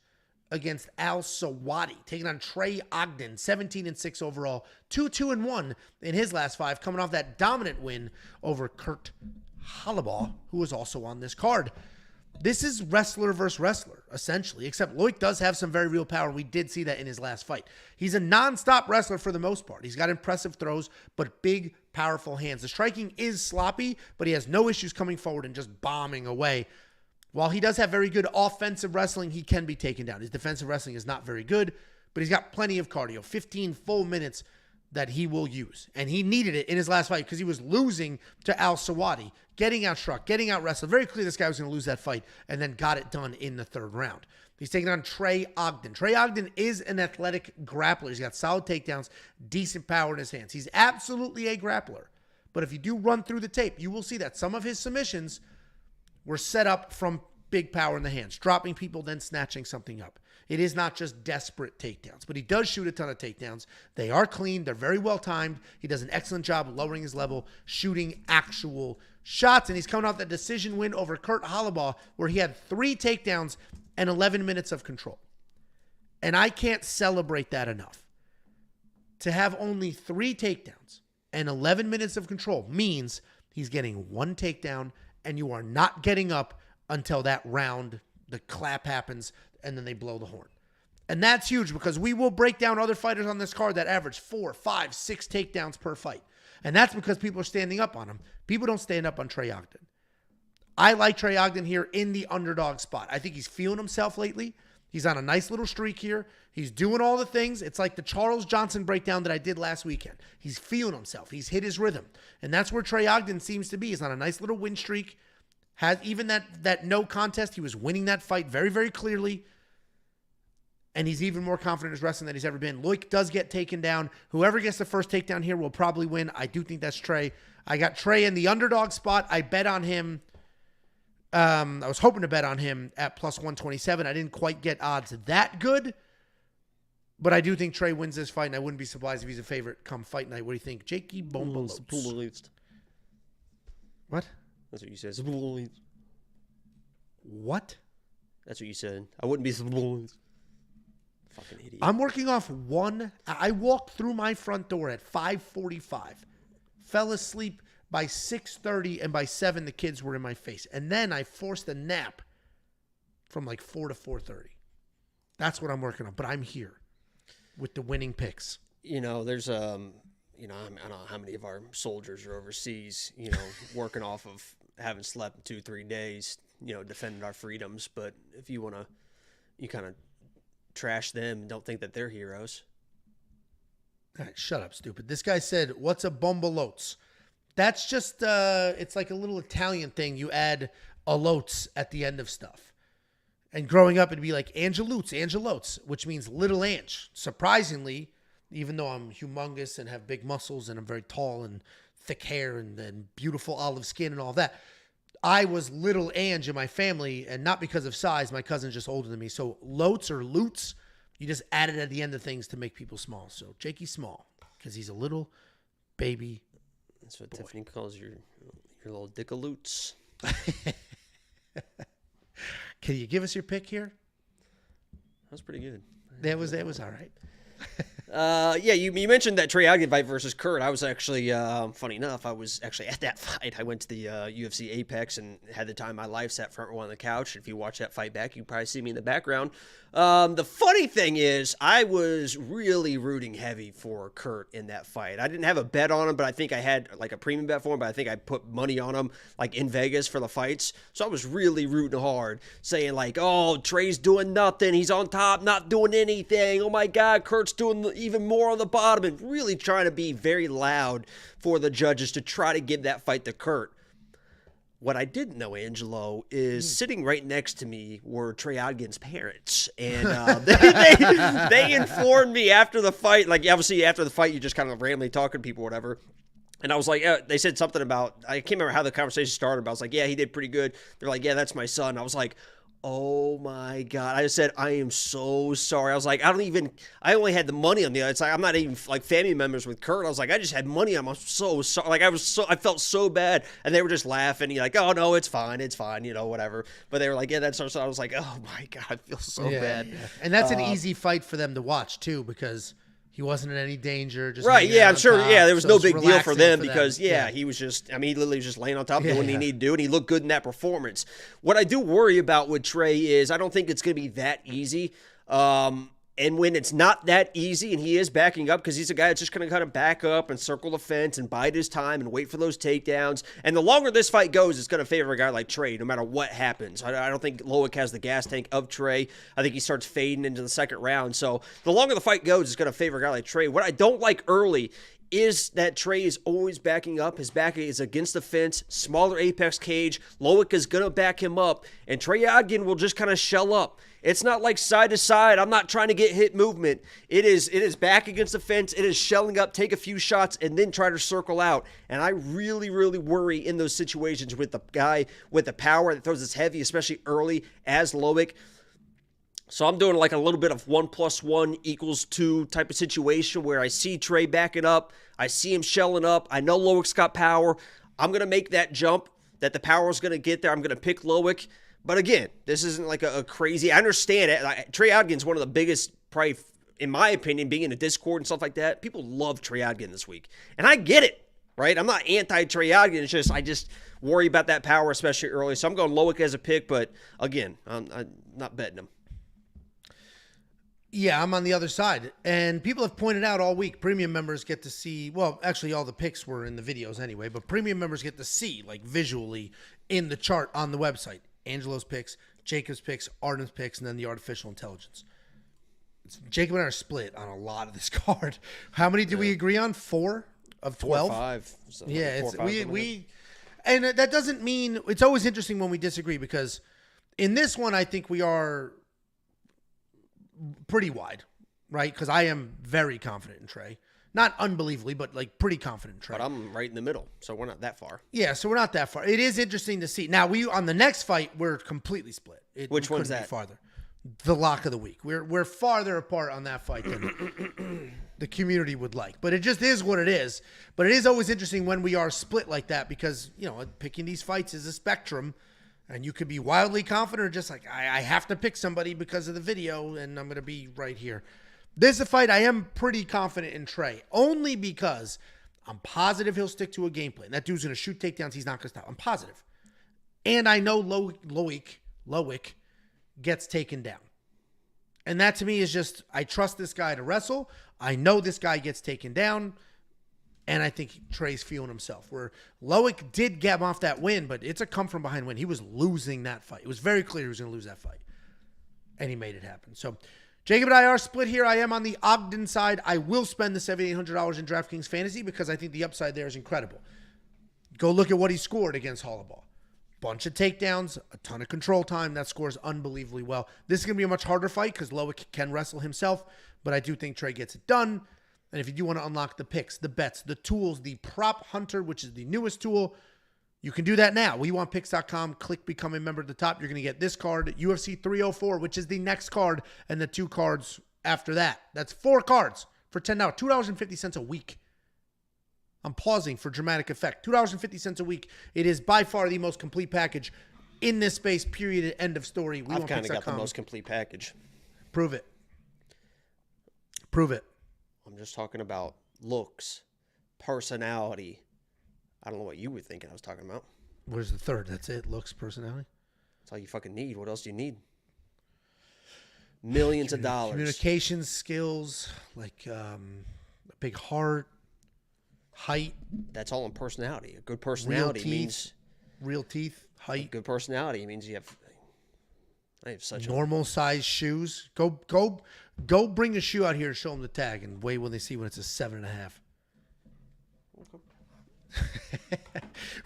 against Al-Sawadi, taking on Trey Ogden, 17-6 overall, 2-1 in his last 5, coming off that dominant win over Kurt Holobaugh, who was also on this card. This is wrestler versus wrestler, essentially, except Loik does have some very real power. We did see that in his last fight. He's a nonstop wrestler for the most part. He's got impressive throws, but big, powerful hands. The striking is sloppy, but he has no issues coming forward and just bombing away. While he does have very good offensive wrestling, he can be taken down. His defensive wrestling is not very good, but he's got plenty of cardio, 15 full minutes that he will use. And he needed it in his last fight because he was losing to Al-Sawadi, getting outstruck, getting out wrestled. Very clear this guy was going to lose that fight and then got it done in the 3rd round. He's taking on Trey Ogden. Trey Ogden is an athletic grappler. He's got solid takedowns, decent power in his hands. He's absolutely a grappler. But if you do run through the tape, you will see that some of his submissions were set up from big power in the hands, dropping people, then snatching something up. It is not just desperate takedowns, but he does shoot a ton of takedowns. They are clean. They're very well timed. He does an excellent job lowering his level, shooting actual shots. And he's coming off that decision win over Kurt Holobaugh, where he had 3 takedowns and 11 minutes of control. And I can't celebrate that enough. To have only 3 takedowns and 11 minutes of control means he's getting 1 takedown and you are not getting up until that round, the clap happens, and then they blow the horn. And that's huge because we will break down other fighters on this card that average 4, 5, 6 takedowns per fight. And that's because people are standing up on him. People don't stand up on Trey Ogden. I like Trey Ogden here in the underdog spot. I think he's feeling himself lately. He's on a nice little streak here. He's doing all the things. It's like the Charles Johnson breakdown that I did last weekend. He's feeling himself. He's hit his rhythm. And that's where Trey Ogden seems to be. He's on a nice little win streak. Has even that no contest, he was winning that fight very, very clearly. And he's even more confident in his wrestling than he's ever been. Loik does get taken down. Whoever gets the first takedown here will probably win. I do think that's Trey. I got Trey in the underdog spot. I bet on him. I was hoping to bet on him at plus 127. I didn't quite get odds that good. But I do think Trey wins this fight, and I wouldn't be surprised if he's a favorite come fight night. What do you think? Jakey Bomba Lopes. What? What? That's what you said. What? That's what you said. I wouldn't be fucking idiot. I'm working off one. I walked through my front door at 5:45, fell asleep by 6:30, and by 7 the kids were in my face. And then I forced a nap from like 4 to 4:30. That's what I'm working on. But I'm here with the winning picks. You know, there's I don't know how many of our soldiers are overseas, working off of having slept 2-3 days, defending our freedoms. But if you kind of trash them, don't think that they're heroes. All right, shut up, stupid. This guy said, what's a bombolotes? That's just, it's like a little Italian thing. You add alotes at the end of stuff. And growing up, it'd be like angelotes, which means little Ange. Surprisingly, even though I'm humongous and have big muscles and I'm very tall and thick hair and beautiful olive skin and all that, I was little Ange in my family, and not because of size. My cousin's just older than me. So lotes or loots, you just add it at the end of things to make people small. So Jakey's small because he's a little baby. That's what Tiffany calls your little dickaloots. Can you give us your pick here? That was pretty good. That was all right. Yeah, you mentioned that Trey Ogden fight versus Kurt. I was actually, funny enough, I was actually at that fight. I went to the UFC Apex and had the time of my life, sat front row on the couch. If you watch that fight back, you probably see me in the background. The funny thing is, I was really rooting heavy for Kurt in that fight. I didn't have a bet on him, but I think I had like a premium bet for him, but I think I put money on him like in Vegas for the fights. So I was really rooting hard, saying like, oh, Trey's doing nothing. He's on top, not doing anything. Oh my God, Kurt's doing even more on the bottom, and really trying to be very loud for the judges to try to give that fight to Kurt. What I didn't know, Angelo, is sitting right next to me were Trey Ogden's parents. And they informed me after the fight, like obviously after the fight, you just kind of randomly talking to people or whatever. And I was like, they said something about, I can't remember how the conversation started, but I was like, yeah, he did pretty good. They're like, yeah, that's my son. I was like, oh my God. I just said, I am so sorry. I was like, I only had the money on the other side. I'm not even like family members with Kurt. I was like, I just had money on him. I'm so sorry. Like I felt so bad. And they were just laughing. You're like, oh no, it's fine. It's fine. Whatever. But they were like, yeah, that's our son. I was like, oh my God, I feel so bad. Yeah. And that's an easy fight for them to watch too, because he wasn't in any danger. Just right, yeah, I'm sure. Top, Yeah, there was so no big deal for them because, he was just, he literally was just laying on top, doing what he needed to do, and he looked good in that performance. What I do worry about with Trey is I don't think it's going to be that easy. And when it's not that easy and he is backing up, because he's a guy that's just going to kind of back up and circle the fence and bide his time and wait for those takedowns. And the longer this fight goes, it's going to favor a guy like Trey no matter what happens. I don't think Loik has the gas tank of Trey. I think he starts fading into the second round. So the longer the fight goes, it's going to favor a guy like Trey. What I don't like early is that Trey is always backing up. His back is against the fence, smaller apex cage. Loik is going to back him up, and Trey Ogden will just kind of shell up. It's not like side to side. I'm not trying to get hit movement. It is back against the fence. It is shelling up, take a few shots, and then try to circle out. And I really, really worry in those situations with the guy with the power that throws this heavy, especially early, as Loik. So I'm doing like a little bit of 1 + 1 = 2 type of situation where I see Trey backing up. I see him shelling up. I know Loik's got power. I'm going to make that jump that the power is going to get there. I'm going to pick Loik. But again, this isn't like a crazy, I understand it. Trey Ogden's one of the biggest, probably in my opinion, being in a Discord and stuff like that. People love Trey Ogden this week. And I get it, right? I'm not anti-Trey Ogden. It's just, I just worry about that power, especially early. So I'm going Loik as a pick, but again, I'm not betting him. Yeah, I'm on the other side. And people have pointed out all week, premium members get to see, well, actually all the picks were in the videos anyway, but premium members get to see, like visually in the chart on the website, Angelo's picks, Jacob's picks, Arden's picks, and then the artificial intelligence. Jacob and I are split on a lot of this card. How many did we agree on? 4 of 12? 4 or 5. Yeah, and that doesn't mean, it's always interesting when we disagree, because in this one, I think we are pretty wide, right? Because I am very confident in Trey. Not unbelievably, but like pretty confident in Trey. But I'm right in the middle, so we're not that far. Yeah, so we're not that far. It is interesting to see. Now, on the next fight, we're completely split. Which one's that? Be farther. The lock of the week. We're farther apart on that fight than the community would like. But it just is what it is. But it is always interesting when we are split like that because, picking these fights is a spectrum. And you could be wildly confident or just like, I have to pick somebody because of the video, and I'm going to be right here. This is a fight I am pretty confident in Trey, only because I'm positive he'll stick to a game plan. That dude's going to shoot takedowns. He's not going to stop. I'm positive. And I know Loik gets taken down. And that to me is just, I trust this guy to wrestle. I know this guy gets taken down. And I think Trey's feeling himself. Where Loik did get him off that win, but it's a come from behind win. He was losing that fight. It was very clear he was going to lose that fight. And he made it happen. So Jacob and I are split here. I am on the Ogden side. I will spend the $7,800 in DraftKings Fantasy because I think the upside there is incredible. Go look at what he scored against Holloway. Bunch of takedowns, a ton of control time. That scores unbelievably well. This is going to be a much harder fight because Loik can wrestle himself, but I do think Trey gets it done. And if you do want to unlock the picks, the bets, the tools, the prop hunter, which is the newest tool, you can do that now. WeWantPicks.com. Click become a member at the top. You're going to get this card, UFC 304, which is the next card, and the 2 cards after that. That's 4 cards for $10. $2.50 a week. I'm pausing for dramatic effect. $2.50 a week. It is by far the most complete package in this space, period, end of story. I've kind of got the most complete package. Prove it. Prove it. I'm just talking about looks, personality. I don't know what you were thinking I was talking about. Where's the third? That's it? Looks, personality? That's all you fucking need. What else do you need? Millions of dollars. Communication skills, like a big heart, height. That's all in personality. A good personality means... Real teeth, height. Good personality means you have... I have such normal size shoes. Go bring a shoe out here and show them the tag and wait when they see when it's a 7.5. Okay.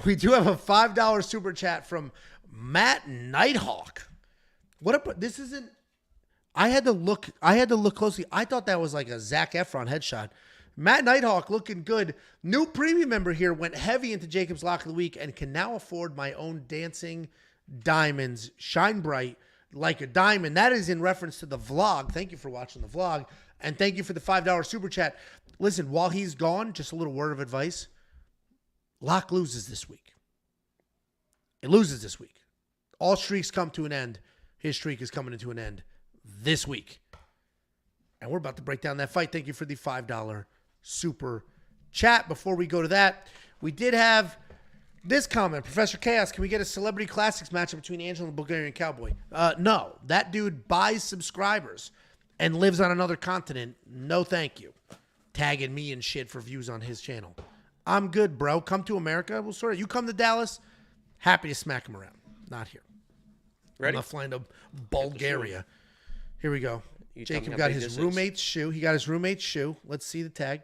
We do have a $5 super chat from Matt Nighthawk. This isn't. I had to look closely. I thought that was like a Zac Efron headshot. Matt Nighthawk looking good. New premium member here went heavy into Jacob's Lock of the Week and can now afford my own dancing diamonds. Shine bright like a diamond. That is in reference to the vlog. Thank you for watching the vlog. And thank you for the $5 super chat. Listen, while he's gone, just a little word of advice. Lock loses this week. It loses this week. All streaks come to an end. His streak is coming into an end this week. And we're about to break down that fight. Thank you for the $5 super chat. Before we go to that, we did have this comment. Professor Chaos, can we get a Celebrity Classics matchup between Angel and the Bulgarian Cowboy? No. That dude buys subscribers and lives on another continent. No thank you. Tagging me and shit for views on his channel. I'm good, bro. Come to America. We'll sort it. You come to Dallas, happy to smack him around. Not here. Ready? I'm not flying to Bulgaria. Here we go. You Jacob got his roommate's shoe. He got his roommate's shoe. Let's see the tag.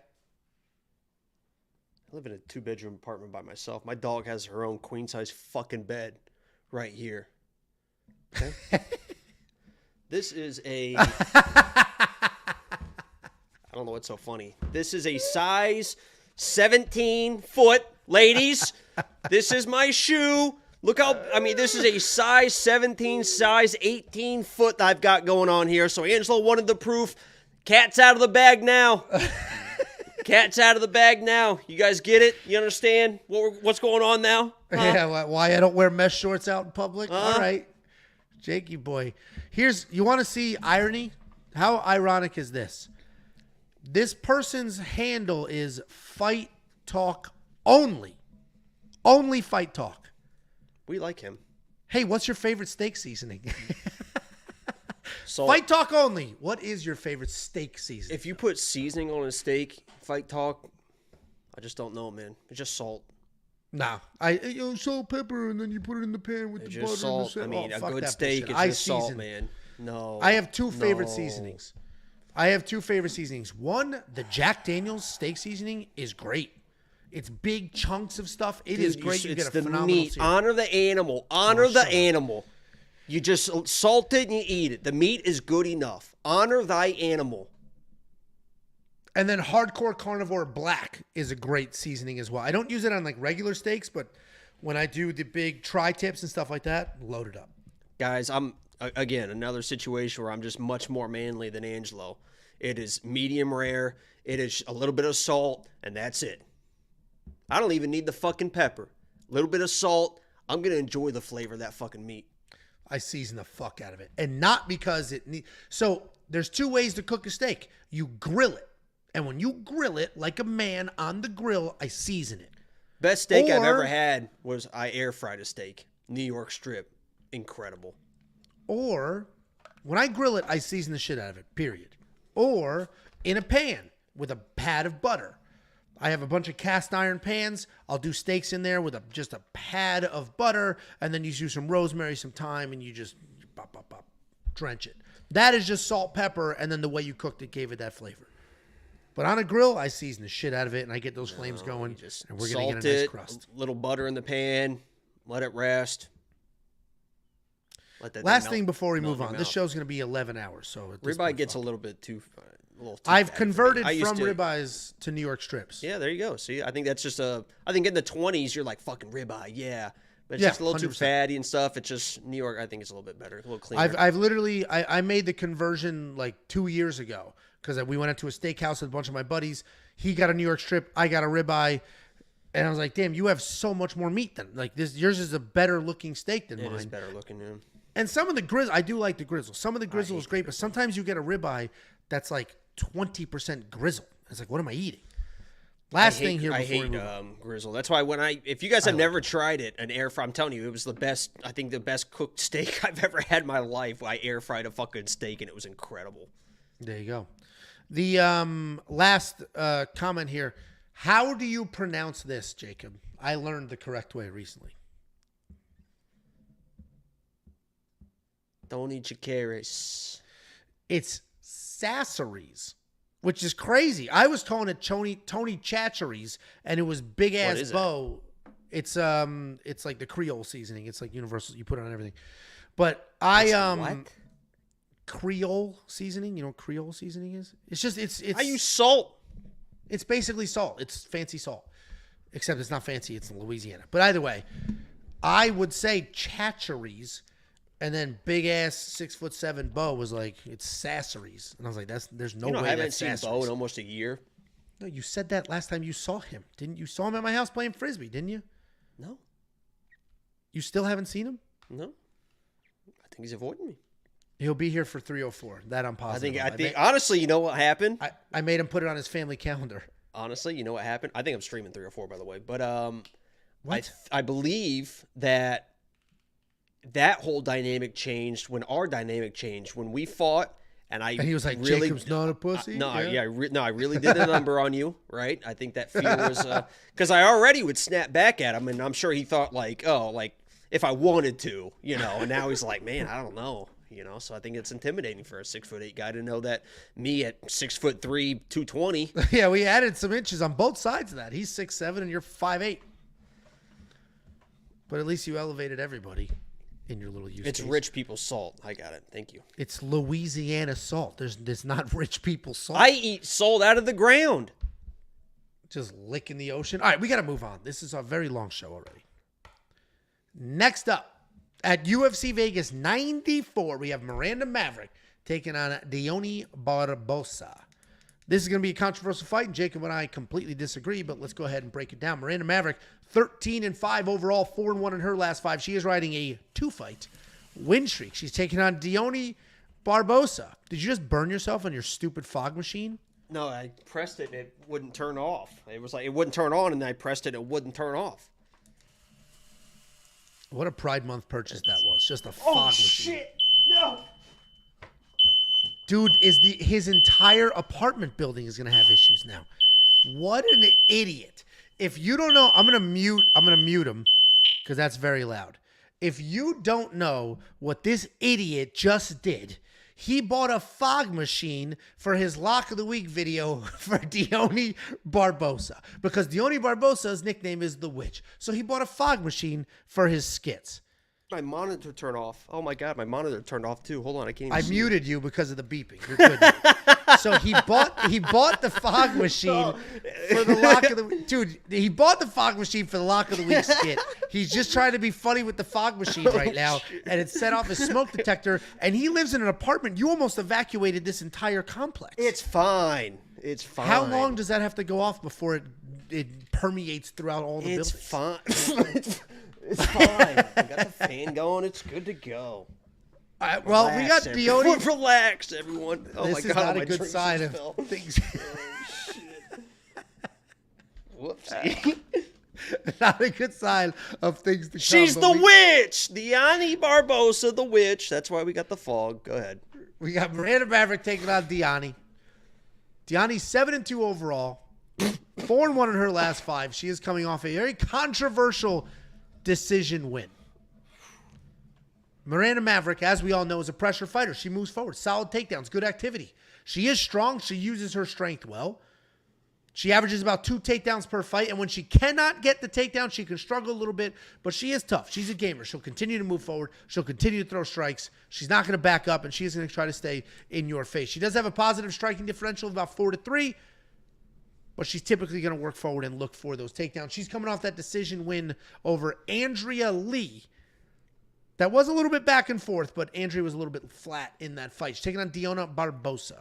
I live in a 2-bedroom apartment by myself. My dog has her own queen-size fucking bed right here. Okay? This is a... I don't know what's so funny. This is a size 17 foot, ladies. This is my shoe. Look how, this is a size 17, size 18 foot I've got going on here. So Angelo wanted the proof. Cat's out of the bag now. Cat's out of the bag now. You guys get it? You understand what's going on now? Huh? Yeah, why I don't wear mesh shorts out in public? All right. Jakey boy. You want to see irony? How ironic is this? This person's handle is Fight Talk only. Only Fight Talk. We like him. Hey, what's your favorite steak seasoning? Salt. Fight Talk only. What is your favorite steak seasoning? If you put seasoning on a steak, Fight Talk, I just don't know, man. It's just salt. Nah. Salt, pepper, and then you put it in the pan with it's the just butter. Salt. And the A good steak is just salt, man. No. I have two favorite seasonings. One, the Jack Daniel's steak seasoning is great. It's big chunks of stuff. It is great. You get a phenomenal meat. seasoning. Honor the animal. Honor the animal. You just salt it and you eat it. The meat is good enough. Honor thy animal. And then Hardcore Carnivore Black is a great seasoning as well. I don't use it on like regular steaks, but when I do the big tri-tips and stuff like that, load it up. Guys, I'm, again, another situation where I'm just much more manly than Angelo. It is medium rare. It is a little bit of salt, and that's it. I don't even need the fucking pepper. A little bit of salt. I'm going to enjoy the flavor of that fucking meat. I season the fuck out of it. And not because it needs... So there's 2 ways to cook a steak. You grill it. And when you grill it like a man on the grill, I season it. Best steak I've ever had was I air fried a steak. New York strip. Incredible. Or when I grill it, I season the shit out of it, period. Or in a pan with a pad of butter. I have a bunch of cast iron pans. I'll do steaks in there with just a pad of butter, and then you do some rosemary, some thyme, and you just drench it. That is just salt, pepper, and then the way you cooked it gave it that flavor. But on a grill, I season the shit out of it, and I get those flames going, and we're going to get a nice crust. A little butter in the pan, let it rest. Last thing before we move on, this show's going to be 11 hours. So ribeye gets a little too I've converted from ribeyes to New York strips. Yeah, there you go. See, I think that's just I think in the 20s, you're like, fucking ribeye, yeah. But it's just a little 100%. Too fatty and stuff. It's just New York, I think it's a little bit better, a little cleaner. I've literally, I made the conversion like 2 years ago because we went into a steakhouse with a bunch of my buddies. He got a New York strip. I got a ribeye. And I was like, damn, you have so much more meat than, like, this. Yours is a better looking steak than mine. It is better looking, yeah. And some of the grizzle, I do like the grizzle. Some of the grizzle is great, but sometimes you get a ribeye that's like 20% grizzle. It's like, what am I eating? Last thing here before we move on. Grizzle. That's why if you guys have never tried it, an air fry, I'm telling you, it was the best. I think the best cooked steak I've ever had in my life. I air fried a fucking steak and it was incredible. There you go. The last comment here. How do you pronounce this, Jacob? I learned the correct way recently. Tony Chacaris. It's Sasseries, which is crazy. I was calling it Tony Chacheries, and it was big ass bow. It's like the Creole seasoning. It's like universal. You put it on everything. But what? Creole seasoning. You know what Creole seasoning is? It's just it's. I use salt. It's basically salt. It's fancy salt, except it's not fancy. It's in Louisiana. But either way, I would say Chacheries. And then big ass 6'7" Bo was like, it's Sasseries. And I was like, there's no way I haven't that's seen Sasseries. Bo in almost a year. No, you said that last time you saw him. Didn't you? Saw him at my house playing Frisbee, didn't you? No. You still haven't seen him? No. I think he's avoiding me. He'll be here for 3:04. That I'm positive. I think honestly, you know what happened? I made him put it on his family calendar. Honestly, you know what happened? I think I'm streaming 3:04, by the way. But what? I believe that whole dynamic changed when our dynamic changed when we fought, and he was like, really, Jacob's not a pussy. I really did a number on you, right? I think that fear was because I already would snap back at him, and I'm sure he thought like, oh, like if I wanted to, and now he's like, man, I don't know, So I think it's intimidating for a 6'8" guy to know that me at 6'3", 220. Yeah, we added some inches on both sides of that. He's 6'7" and you're 5'8". But at least you elevated everybody. In your little use It's case. Rich people salt. I got it. Thank you. It's Louisiana salt. There's not rich people salt. I eat salt out of the ground. Just licking the ocean. All right, we got to move on. This is a very long show already. Next up, at UFC Vegas 94, we have Miranda Maverick taking on Dione Barbosa. This is going to be a controversial fight, and Jacob and I completely disagree, but let's go ahead and break it down. Miranda Maverick, 13-5 overall, 4-1 in her last 5. She is riding a 2-fight win streak. She's taking on Dione Barbosa. Did you just burn yourself on your stupid fog machine? No, I pressed it and it wouldn't turn off. It was like it wouldn't turn on, and then I pressed it and it wouldn't turn off. What a Pride Month purchase that was. Just a fog machine. Oh, shit. No. Dude, his entire apartment building is going to have issues now. What an idiot. If you don't know, I'm going to mute him because that's very loud. If you don't know what this idiot just did, he bought a fog machine for his Lock of the Week video for Dione Barbosa because Dione Barbosa's nickname is The Witch. So he bought a fog machine for his skits. My monitor turned off. Oh my God, my monitor turned off too. Hold on, I can't even I muted you because of the beeping. You're good now. So he bought the fog machine for the Lock of the Week. Dude, he bought the fog machine for the Lock of the Week skit. He's just trying to be funny with the fog machine right now, and it set off his smoke detector, and he lives in an apartment. You almost evacuated this entire complex. It's fine. It's fine. How long does that have to go off before it permeates throughout all the buildings? It's fine. It's fine. We got the fan going. It's good to go. All right, well, we got Dione. Relax, everyone. Oh, this my is God. not a good sign of things. Oh, shit. Whoopsie. Not a good sign of things to come. She's the witch! Dione Barbosa, the witch. That's why we got the fog. Go ahead. We got Miranda Maverick taking on Dione. Dione's 7-2 overall. 4-1 in her last 5. She is coming off a very controversial decision win. Miranda Maverick, as we all know, is a pressure fighter. She moves forward. Solid takedowns. Good activity. She is strong. She uses her strength well. She averages about 2 takedowns per fight, and when she cannot get the takedown, she can struggle a little bit, but she is tough. She's a gamer. She'll continue to move forward. She'll continue to throw strikes. She's not going to back up, and she is going to try to stay in your face. She does have a positive striking differential of about 4-3, but she's typically going to work forward and look for those takedowns. She's coming off that decision win over Andrea Lee. That was a little bit back and forth, but Andrea was a little bit flat in that fight. She's taking on Dione Barbosa.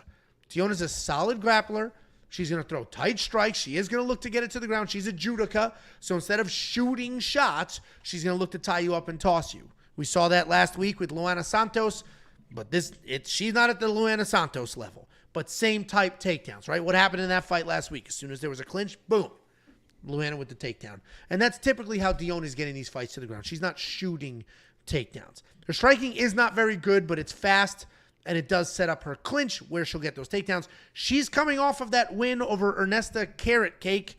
Dione is a solid grappler. She's going to throw tight strikes. She is going to look to get it to the ground. She's a judoka. So instead of shooting shots, she's going to look to tie you up and toss you. We saw that last week with Luana Santos, but she's not at the Luana Santos level. But same type takedowns, right? What happened in that fight last week? As soon as there was a clinch, boom, Luana with the takedown. And that's typically how Dione is getting these fights to the ground. She's not shooting takedowns. Her striking is not very good, but it's fast. And it does set up her clinch where she'll get those takedowns. She's coming off of that win over Ernesta Carrot Cake,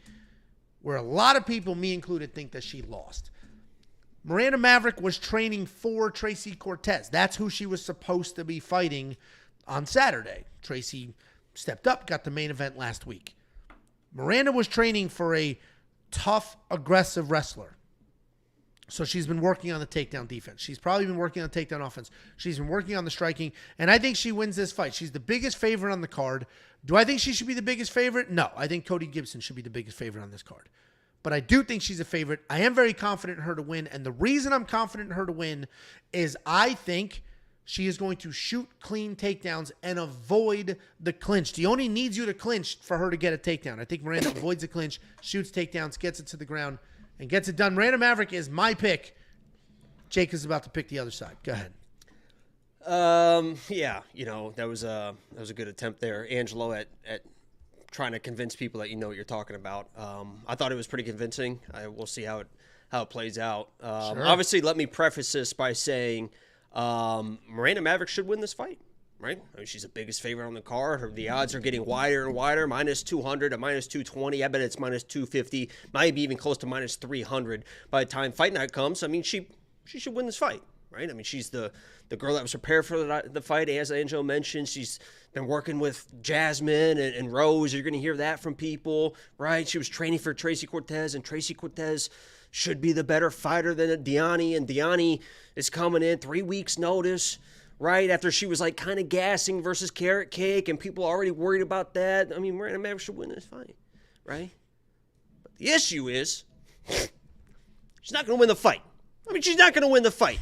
where a lot of people, me included, think that she lost. Miranda Maverick was training for Tracy Cortez. That's who she was supposed to be fighting on Saturday. Tracy stepped up, got the main event last week. Miranda was training for a tough, aggressive wrestler. So she's been working on the takedown defense. She's probably been working on takedown offense. She's been working on the striking. And I think she wins this fight. She's the biggest favorite on the card. Do I think she should be the biggest favorite? No. I think Cody Gibson should be the biggest favorite on this card. But I do think she's a favorite. I am very confident in her to win. And the reason I'm confident in her to win is I think she is going to shoot clean takedowns and avoid the clinch. Dione needs you to clinch for her to get a takedown. I think Miranda avoids the clinch, shoots takedowns, gets it to the ground, and gets it done. Miranda Maverick is my pick. Jake is about to pick the other side. Go ahead. Yeah, that was a good attempt there, Angelo, at trying to convince people that you know what you're talking about. I thought it was pretty convincing. We'll see how it plays out. Sure. Obviously, let me preface this by saying Miranda Maverick should win this fight. Right? I mean, she's the biggest favorite on the card. The odds are getting wider and wider, minus 200 to minus 220. I bet it's minus 250, might be even close to minus 300 by the time fight night comes. I mean, she should win this fight, right? I mean, she's the girl that was prepared for the fight, as Angelo mentioned. She's been working with Jasmine and Rose. You're going to hear that from people, right? She was training for Tracy Cortez, and Tracy Cortez should be the better fighter than Dione, and Dione is coming in 3 weeks' notice, right after she was like kind of gassing versus Carrot Cake, and people are already worried about that. I mean, Miranda Maverick should win this fight, right? But the issue is she's not going to win the fight. I mean, she's not going to win the fight.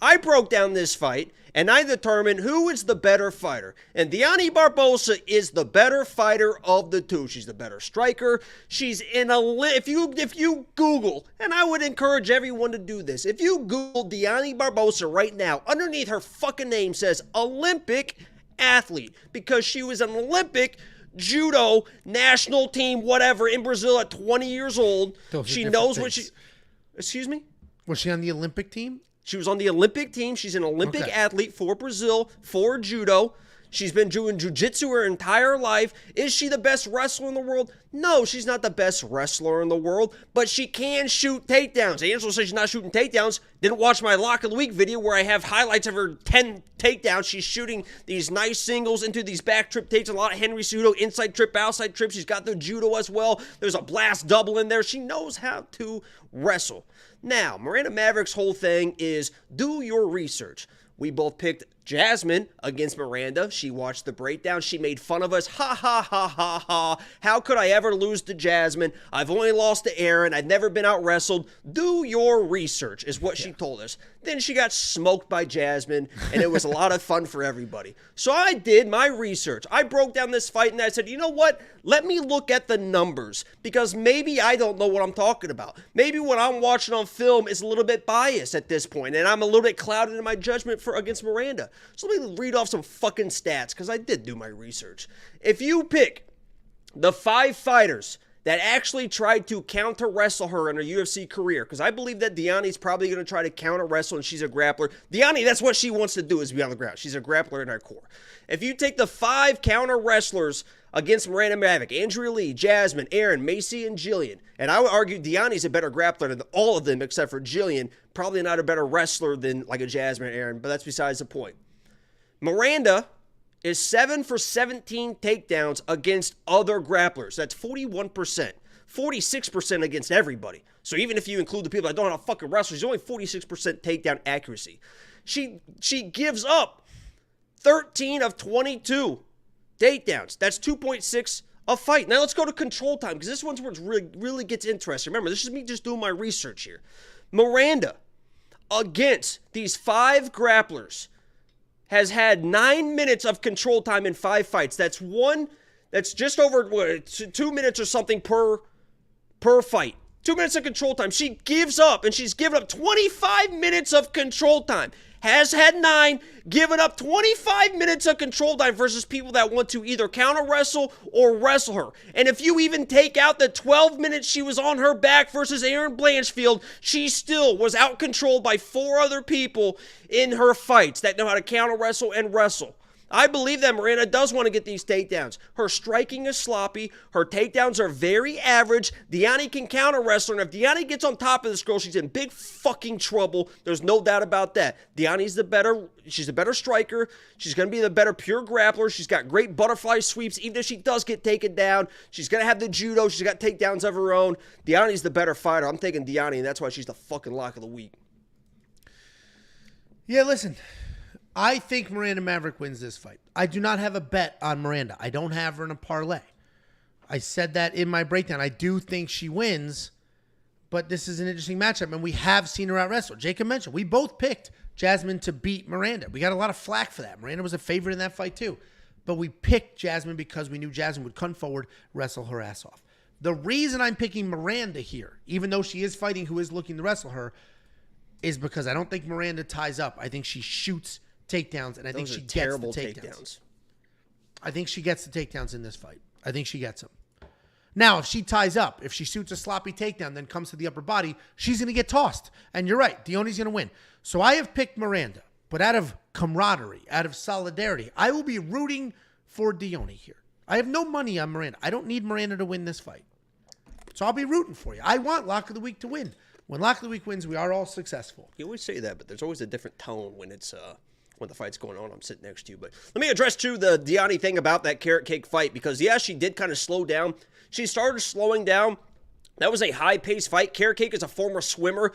I broke down this fight, and I determined who is the better fighter. And Dione Barbosa is the better fighter of the two. She's the better striker. She's in if you Google, and I would encourage everyone to do this. If you Google Dione Barbosa right now, underneath her fucking name says Olympic athlete, because she was an Olympic judo national team, whatever, in Brazil at 20 years old. She knows what she... Excuse me? Was she on the Olympic team? She was on the Olympic team. She's an Olympic athlete for Brazil, for judo. She's been doing jiu-jitsu her entire life. Is she the best wrestler in the world? No, she's not the best wrestler in the world, but she can shoot takedowns. Angelo says she's not shooting takedowns. Didn't watch my Lock of the Week video where I have highlights of her 10 takedowns. She's shooting these nice singles into these back trip takes, a lot of Henry Cejudo, inside trip, outside trip. She's got the judo as well. There's a blast double in there. She knows how to wrestle. Now, Miranda Maverick's whole thing is do your research. We both picked Jasmine against Miranda, she watched the breakdown. She made fun of us. Ha, ha, ha, ha, ha. How could I ever lose to Jasmine? I've only lost to Aaron. I've never been out wrestled. Do your research is what she told us. Then she got smoked by Jasmine, and it was a lot of fun for everybody. So I did my research. I broke down this fight, and I said, you know what? Let me look at the numbers, because maybe I don't know what I'm talking about. Maybe what I'm watching on film is a little bit biased at this point, and I'm a little bit clouded in my judgment against Miranda. So let me read off some fucking stats, because I did do my research. If you pick the 5 fighters that actually tried to counter-wrestle her in her UFC career, because I believe that Dione's probably going to try to counter-wrestle, and she's a grappler. Dione, that's what she wants to do, is be on the ground. She's a grappler in her core. If you take the 5 counter-wrestlers against Miranda Maverick, Andrea Lee, Jasmine, Aaron, Macy, and Jillian, and I would argue Dione's a better grappler than all of them except for Jillian, probably not a better wrestler than like a Jasmine or Aaron, but that's besides the point. Miranda is 7 for 17 takedowns against other grapplers. That's 41%. 46% against everybody. So even if you include the people that don't know how to fucking wrestle, she's only 46% takedown accuracy. She gives up 13 of 22 takedowns. That's 2.6 a fight. Now let's go to control time, because this one's where it really gets interesting. Remember, this is me just doing my research here. Miranda, against these 5 grapplers, has had 9 minutes of control time in 5 fights. That's just over 2 minutes or something per fight. 2 minutes of control time. She gives up, and she's given up 25 minutes of control time. Has had 9, given up 25 minutes of control time versus people that want to either counter wrestle or wrestle her. And if you even take out the 12 minutes she was on her back versus Aaron Blanchfield, she still was out controlled by 4 other people in her fights that know how to counter wrestle and wrestle. I believe that Miranda does want to get these takedowns. Her striking is sloppy. Her takedowns are very average. Dione can counter wrestle, and if Dione gets on top of this girl, she's in big fucking trouble. There's no doubt about that. Dione's she's a better striker. She's going to be the better pure grappler. She's got great butterfly sweeps. Even if she does get taken down, she's going to have the judo. She's got takedowns of her own. Dione's the better fighter. I'm taking Dione, and that's why she's the fucking lock of the week. Yeah, listen. I think Miranda Maverick wins this fight. I do not have a bet on Miranda. I don't have her in a parlay. I said that in my breakdown. I do think she wins, but this is an interesting matchup, and we have seen her out wrestle. Jacob mentioned we both picked Jasmine to beat Miranda. We got a lot of flack for that. Miranda was a favorite in that fight too, but we picked Jasmine because we knew Jasmine would come forward, wrestle her ass off. The reason I'm picking Miranda here, even though she is fighting who is looking to wrestle her, is because I don't think Miranda ties up. I think she shoots takedowns, and I think she gets the takedowns. I think she gets the takedowns in this fight. I think she gets them. Now, if she ties up, if she shoots a sloppy takedown, then comes to the upper body, she's going to get tossed. And you're right, Dione's going to win. So I have picked Miranda, but out of camaraderie, out of solidarity, I will be rooting for Dione here. I have no money on Miranda. I don't need Miranda to win this fight. So I'll be rooting for you. I want Lock of the Week to win. When Lock of the Week wins, we are all successful. You always say that, but there's always a different tone when it's when the fight's going on. I'm sitting next to you. But let me address too the Dione thing about that carrot cake fight, because yeah, she did kind of slow down. She started slowing down. That was a high-paced fight. Carrot cake is a former swimmer,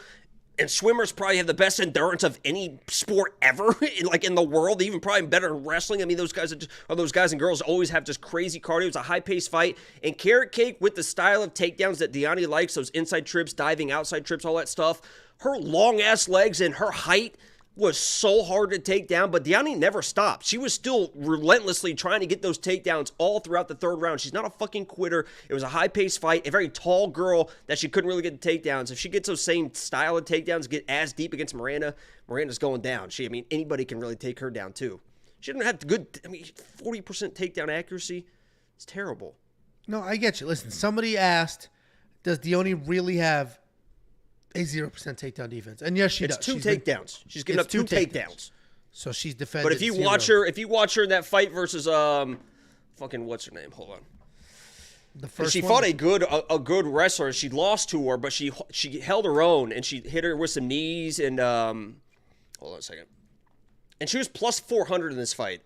and swimmers probably have the best endurance of any sport ever, like in the world, even probably better in wrestling. I mean, those guys and girls always have just crazy cardio. It's a high-paced fight, and carrot cake with the style of takedowns that Dione likes, those inside trips, diving, outside trips, all that stuff, her long-ass legs and her height was so hard to take down, but Dione never stopped. She was still relentlessly trying to get those takedowns all throughout the 3rd round. She's not a fucking quitter. It was a high-paced fight, a very tall girl that she couldn't really get the takedowns. If she gets those same style of takedowns, get as deep against Miranda, Miranda's going down. Anybody can really take her down too. She didn't have 40% takedown accuracy. It's terrible. No, I get you. Listen, somebody asked, does Dione really have a 0% takedown defense? And yes, she does. It's 2 takedowns. She's given up 2 takedowns. So she's defended. But if you watch her in that fight versus what's her name? Hold on. The first she one fought a good wrestler. She lost to her, but she held her own, and she hit her with some knees and hold on a second. And she was plus 400 in this fight.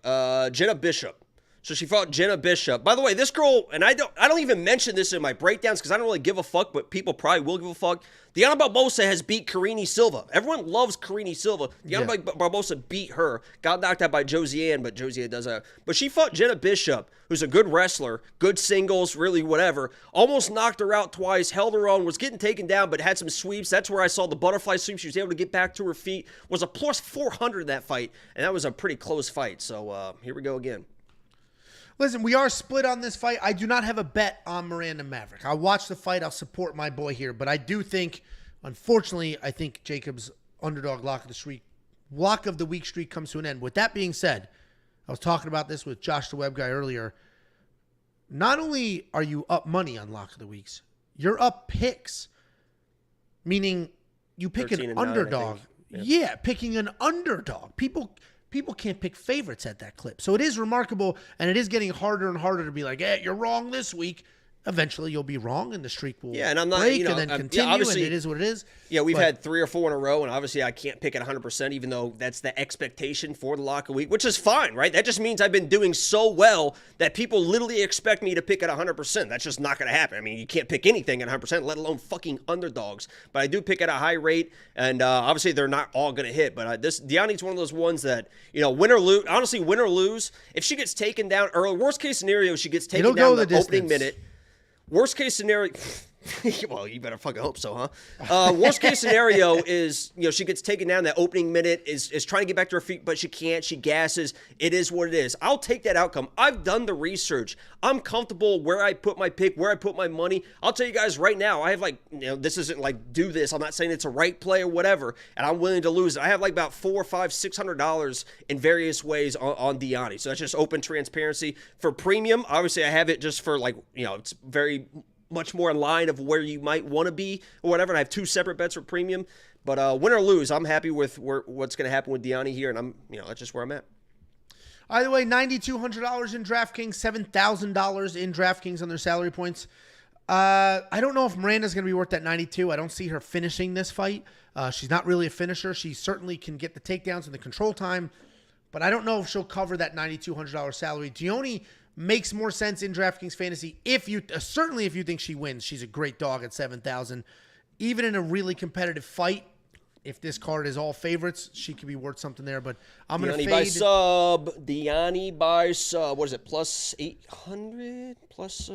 Jenna Bishop. So she fought Jenna Bishop. By the way, this girl, and I don't even mention this in my breakdowns because I don't really give a fuck, but people probably will give a fuck. Dione Barbosa has beat Karine Silva. Everyone loves Karine Silva. Dione Barbosa beat her. Got knocked out by Josiane, but Josiane does that. But she fought Jenna Bishop, who's a good wrestler, good singles, really whatever. Almost knocked her out twice, held her on, was getting taken down, but had some sweeps. That's where I saw the butterfly sweep. She was able to get back to her feet. Was a plus 400 in that fight, and that was a pretty close fight. So here we go again. Listen, we are split on this fight. I do not have a bet on Miranda Maverick. I'll watch the fight. I'll support my boy here. But I do think, unfortunately, I think Jacob's underdog lock of the week streak comes to an end. With that being said, I was talking about this with Josh the Web Guy earlier. Not only are you up money on lock of the weeks, you're up picks. Meaning you pick an underdog. Yeah, picking an underdog. People can't pick favorites at that clip. So it is remarkable, and it is getting harder and harder to be like, hey, you're wrong this week. Eventually you'll be wrong, and the streak will and I'm not, break and then continue, and it is what it is. Yeah, we've had 3 or 4 in a row, and obviously I can't pick it 100%, even though that's the expectation for the lock of the week, which is fine, right? That just means I've been doing so well that people literally expect me to pick it 100%. That's just not going to happen. I mean, you can't pick anything at 100%, let alone fucking underdogs. But I do pick at a high rate, and obviously they're not all going to hit. But Dione's one of those ones that, win or lose, honestly, win or lose, if she gets taken down early, worst case scenario, she gets taken down in the opening minute. Worst case scenario, well, you better fucking hope so, huh? Worst case scenario is, she gets taken down that opening minute, is trying to get back to her feet, but she can't. She gasses. It is what it is. I'll take that outcome. I've done the research. I'm comfortable where I put my pick, where I put my money. I'll tell you guys right now, I have this isn't like do this. I'm not saying it's a right play or whatever, and I'm willing to lose it. I have like about $400, $500, $600 in various ways on Dione. So that's just open transparency. For premium, obviously I have it just for it's very much more in line of where you might want to be or whatever. And I have 2 separate bets for premium, but win or lose, I'm happy with what's going to happen with Dione here. And I'm, that's just where I'm at. Either way, $9,200 in DraftKings, $7,000 in DraftKings on their salary points. I don't know if Miranda's going to be worth that 92. I don't see her finishing this fight. She's not really a finisher. She certainly can get the takedowns and the control time, but I don't know if she'll cover that $9,200 salary. Dione makes more sense in DraftKings Fantasy certainly if you think she wins. She's a great dog at 7,000. Even in a really competitive fight, if this card is all favorites, she could be worth something there. But I'm going to fade. Dione by sub. What is it? Plus 800? Plus.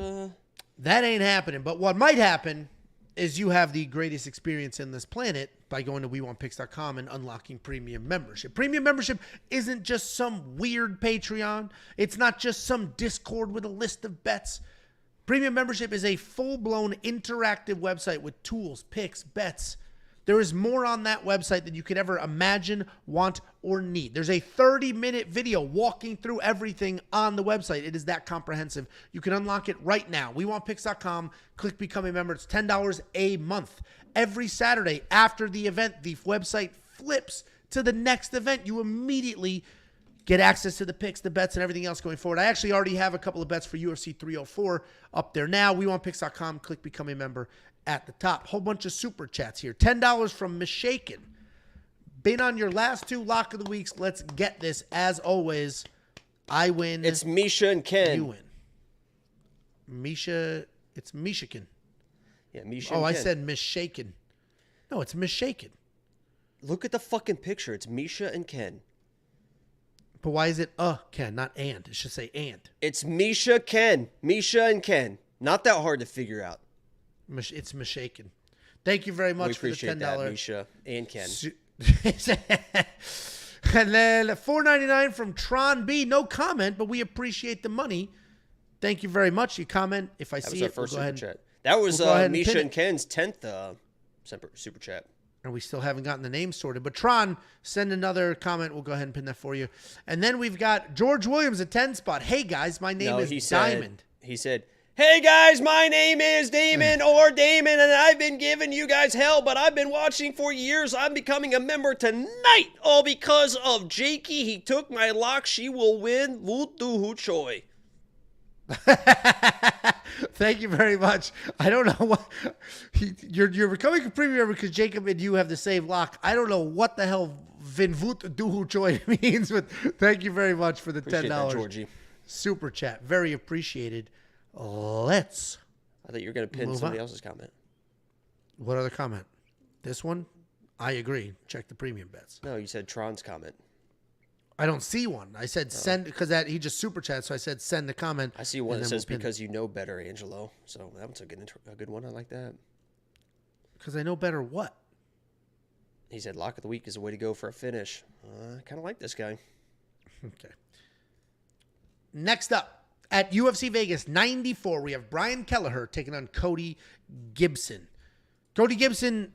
That ain't happening. But what might happen is you have the greatest experience in this planet by going to WeWantPicks.com and unlocking premium membership. Premium membership isn't just some weird Patreon. It's not just some Discord with a list of bets. Premium membership is a full-blown interactive website with tools, picks, bets. There is more on that website than you could ever imagine, want, or need. There's a 30-minute video walking through everything on the website. It is that comprehensive. You can unlock it right now. WeWantPicks.com. Click Become a Member. It's $10 a month. Every Saturday after the event, the website flips to the next event. You immediately get access to the picks, the bets, and everything else going forward. I actually already have a couple of bets for UFC 304 up there now. WeWantPicks.com. Click Become a Member at the top. Whole bunch of super chats here. $10 from Mishaken. Been on your last 2 lock of the weeks. Let's get this. As always, I win. It's Misha and Ken. You win. Misha. It's Mishaken. Yeah, Misha. Oh, and I Ken. said Mishaken. No, it's Mishaken. Look at the fucking picture. It's Misha and Ken. But why is it Ken, not and? It should say and. It's Misha, Ken. Misha and Ken. Not that hard to figure out. It's Mishaken. Thank you very much for the $10. That, Misha and Ken. And then $4.99 from Tron B. No comment, but we appreciate the money. Thank you very much. You comment. If I see it, we'll go ahead. Chat. That was Misha and Ken's 10th super chat. And we still haven't gotten the names sorted. But Tron, send another comment. We'll go ahead and pin that for you. And then we've got George Williams at 10 spot. Hey, guys, my name is Diamond. He said, hey, guys, my name is Damon or Damon, and I've been giving you guys hell, but I've been watching for years. I'm becoming a member tonight, all because of Jakey. He took my lock. She will win. Wutu Choi. Thank you very much. I don't know what you're becoming a premium member because Jacob and you have the same lock. I don't know what the hell Vinvut Duhu Choi means, but thank you very much for the $10. Georgie. super chat. Very appreciated. Let's. I thought you were going to pin somebody else's comment. What other comment? This one? I agree. Check the premium bets. No, you said Tron's comment. I don't see one. I said send because that he just super chat, so I said send the comment. I see one that says because you know better, Angelo. So that one's a good one. I like that. Because I know better what? He said lock of the week is a way to go for a finish. I kind of like this guy. Okay. Next up, at UFC Vegas 94, we have Brian Kelleher taking on Cody Gibson. Cody Gibson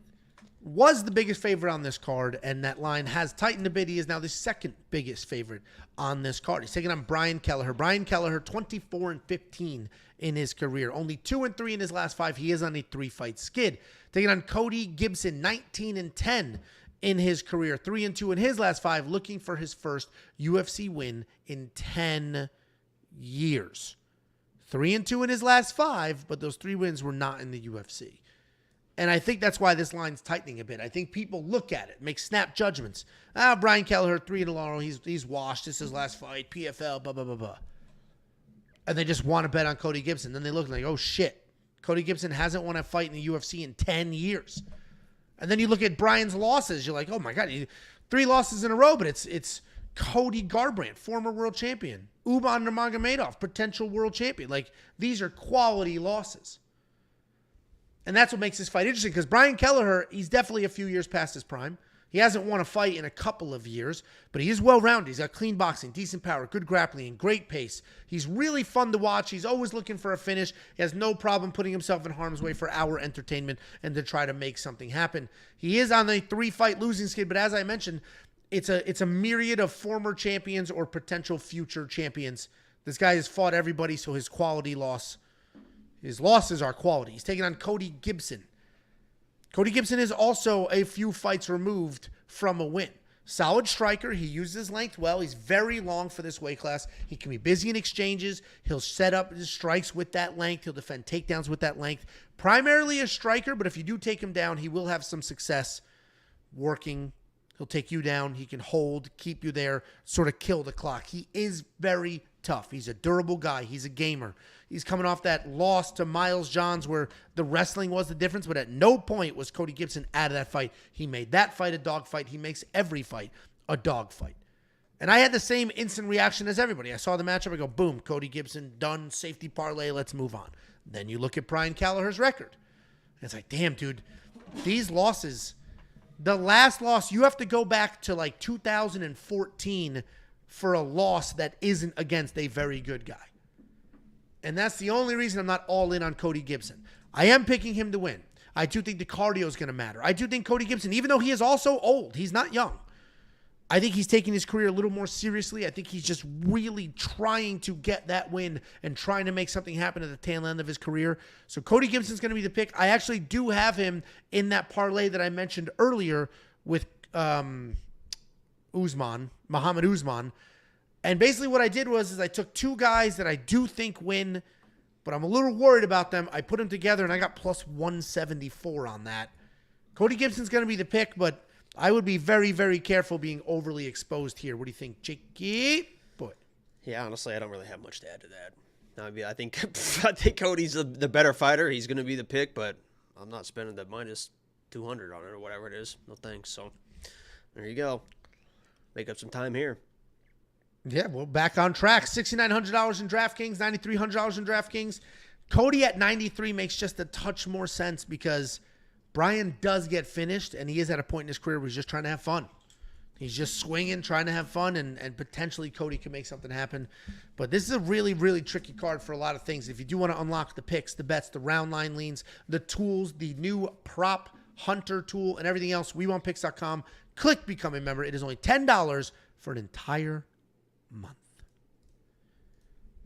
was the biggest favorite on this card, and that line has tightened a bit. He is now the second biggest favorite on this card. He's taking on Brian Kelleher. Brian Kelleher, 24-15 in his career. Only 2-3 in his last 5. He is on a 3-fight skid. Taking on Cody Gibson, 19-10 in his career. 3-2 in his last 5, looking for his first UFC win in 10 years. 3-2 in his last 5, but those 3 wins were not in the UFC. And I think that's why this line's tightening a bit. I think people look at it, make snap judgments. Brian Kelleher, 3-0. He's washed. This is his last fight. PFL, blah, blah, blah, blah. And they just want to bet on Cody Gibson. Then they look like, oh, shit. Cody Gibson hasn't won a fight in the UFC in 10 years. And then you look at Brian's losses. You're like, oh, my God. 3 losses in a row, but it's Cody Garbrandt, former world champion. Usman Nurmagomedov, potential world champion. Like, these are quality losses. And that's what makes this fight interesting because Brian Kelleher, he's definitely a few years past his prime. He hasn't won a fight in a couple of years, but he is well-rounded. He's got clean boxing, decent power, good grappling, and great pace. He's really fun to watch. He's always looking for a finish. He has no problem putting himself in harm's way for our entertainment and to try to make something happen. He is on a 3-fight losing skid, but as I mentioned, it's a myriad of former champions or potential future champions. This guy has fought everybody, so his losses are quality. He's taking on Cody Gibson. Cody Gibson is also a few fights removed from a win. Solid striker. He uses his length well. He's very long for this weight class. He can be busy in exchanges. He'll set up his strikes with that length. He'll defend takedowns with that length. Primarily a striker, but if you do take him down, he will have some success working. He'll take you down. He can hold, keep you there, sort of kill the clock. He is very tough. He's a durable guy. He's a gamer. He's coming off that loss to Miles Johns where the wrestling was the difference, but at no point was Cody Gibson out of that fight. He made that fight a dog fight. He makes every fight a dog fight. And I had the same instant reaction as everybody. I saw the matchup. I go, boom, Cody Gibson, done, safety parlay, let's move on. Then you look at Brian Kelleher's record. And it's like, damn, dude, these losses, the last loss, you have to go back to like 2014 for a loss that isn't against a very good guy. And that's the only reason I'm not all in on Cody Gibson. I am picking him to win. I do think the cardio is going to matter. I do think Cody Gibson, even though he is also old, he's not young. I think he's taking his career a little more seriously. I think he's just really trying to get that win and trying to make something happen at the tail end of his career. So Cody Gibson's going to be the pick. I actually do have him in that parlay that I mentioned earlier with Mohammed Usman. And basically what I did was I took 2 guys that I do think win, but I'm a little worried about them. I put them together, and I got plus 174 on that. Cody Gibson's going to be the pick, but I would be very, very careful being overly exposed here. What do you think, Jakey? Boy. Yeah, honestly, I don't really have much to add to that. I think Cody's the better fighter. He's going to be the pick, but I'm not spending the minus 200 on it or whatever it is. No thanks. So there you go. Make up some time here. Yeah, well, back on track. $6,900 in DraftKings, $9,300 in DraftKings. Cody at 93 makes just a touch more sense because Brian does get finished, and he is at a point in his career where he's just trying to have fun. He's just swinging, trying to have fun, and potentially Cody can make something happen. But this is a really, really tricky card for a lot of things. If you do want to unlock the picks, the bets, the round line leans, the tools, the new prop hunter tool, and everything else, WeWantPicks.com. Click Become a Member. It is only $10 for an entire month.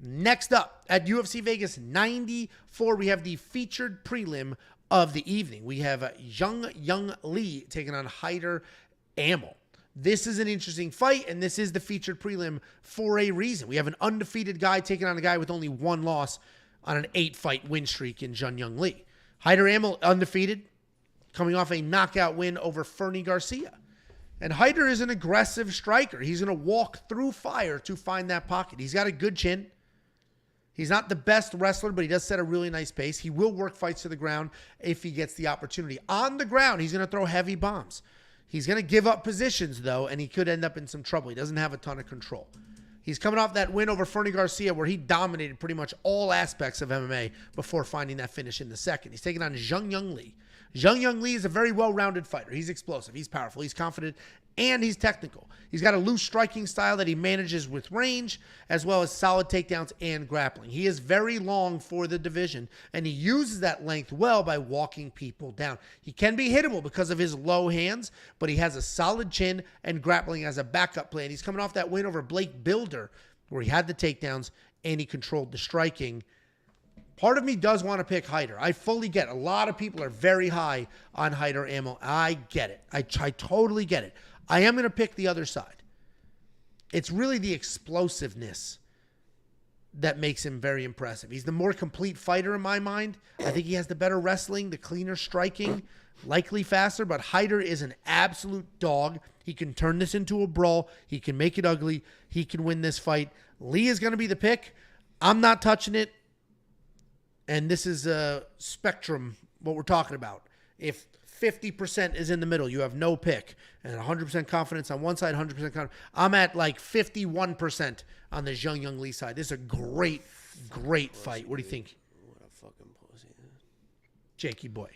Next up, at UFC Vegas 94, we have the featured prelim of the evening. We have Jeong Lee taking on Hyder Amil. This is an interesting fight, and this is the featured prelim for a reason. We have an undefeated guy taking on a guy with only 1 loss on an 8-fight win streak in Jeong Lee. Hyder Amil undefeated, coming off a knockout win over Fernie Garcia. And Hyder is an aggressive striker. He's going to walk through fire to find that pocket. He's got a good chin. He's not the best wrestler, but he does set a really nice pace. He will work fights to the ground if he gets the opportunity. On the ground, he's going to throw heavy bombs. He's going to give up positions, though, and he could end up in some trouble. He doesn't have a ton of control. He's coming off that win over Fernie Garcia where he dominated pretty much all aspects of MMA before finding that finish in the second. He's taking on Jeong Lee. Jeong Lee is a very well-rounded fighter. He's explosive. He's powerful. He's confident. And he's technical. He's got a loose striking style that he manages with range, as well as solid takedowns and grappling. He is very long for the division, and he uses that length well by walking people down. He can be hittable because of his low hands, but he has a solid chin and grappling as a backup plan. He's coming off that win over Blake Builder, where he had the takedowns and he controlled the striking. Part of me does want to pick Hyder. I fully get it. A lot of people are very high on Hyder Amil. I get it. I totally get it. I am going to pick the other side. It's really the explosiveness that makes him very impressive. He's the more complete fighter in my mind. I think he has the better wrestling, the cleaner striking, likely faster, but Hyder is an absolute dog. He can turn this into a brawl. He can make it ugly. He can win this fight. Lee is going to be the pick. I'm not touching it. And this is a spectrum, what we're talking about. If 50% is in the middle, you have no pick, and 100% confidence on one side, 100% confidence. I'm at like 51% on the Jeong Lee side. This is a great fight. What do you think? What a fucking pussy. Jakey boy.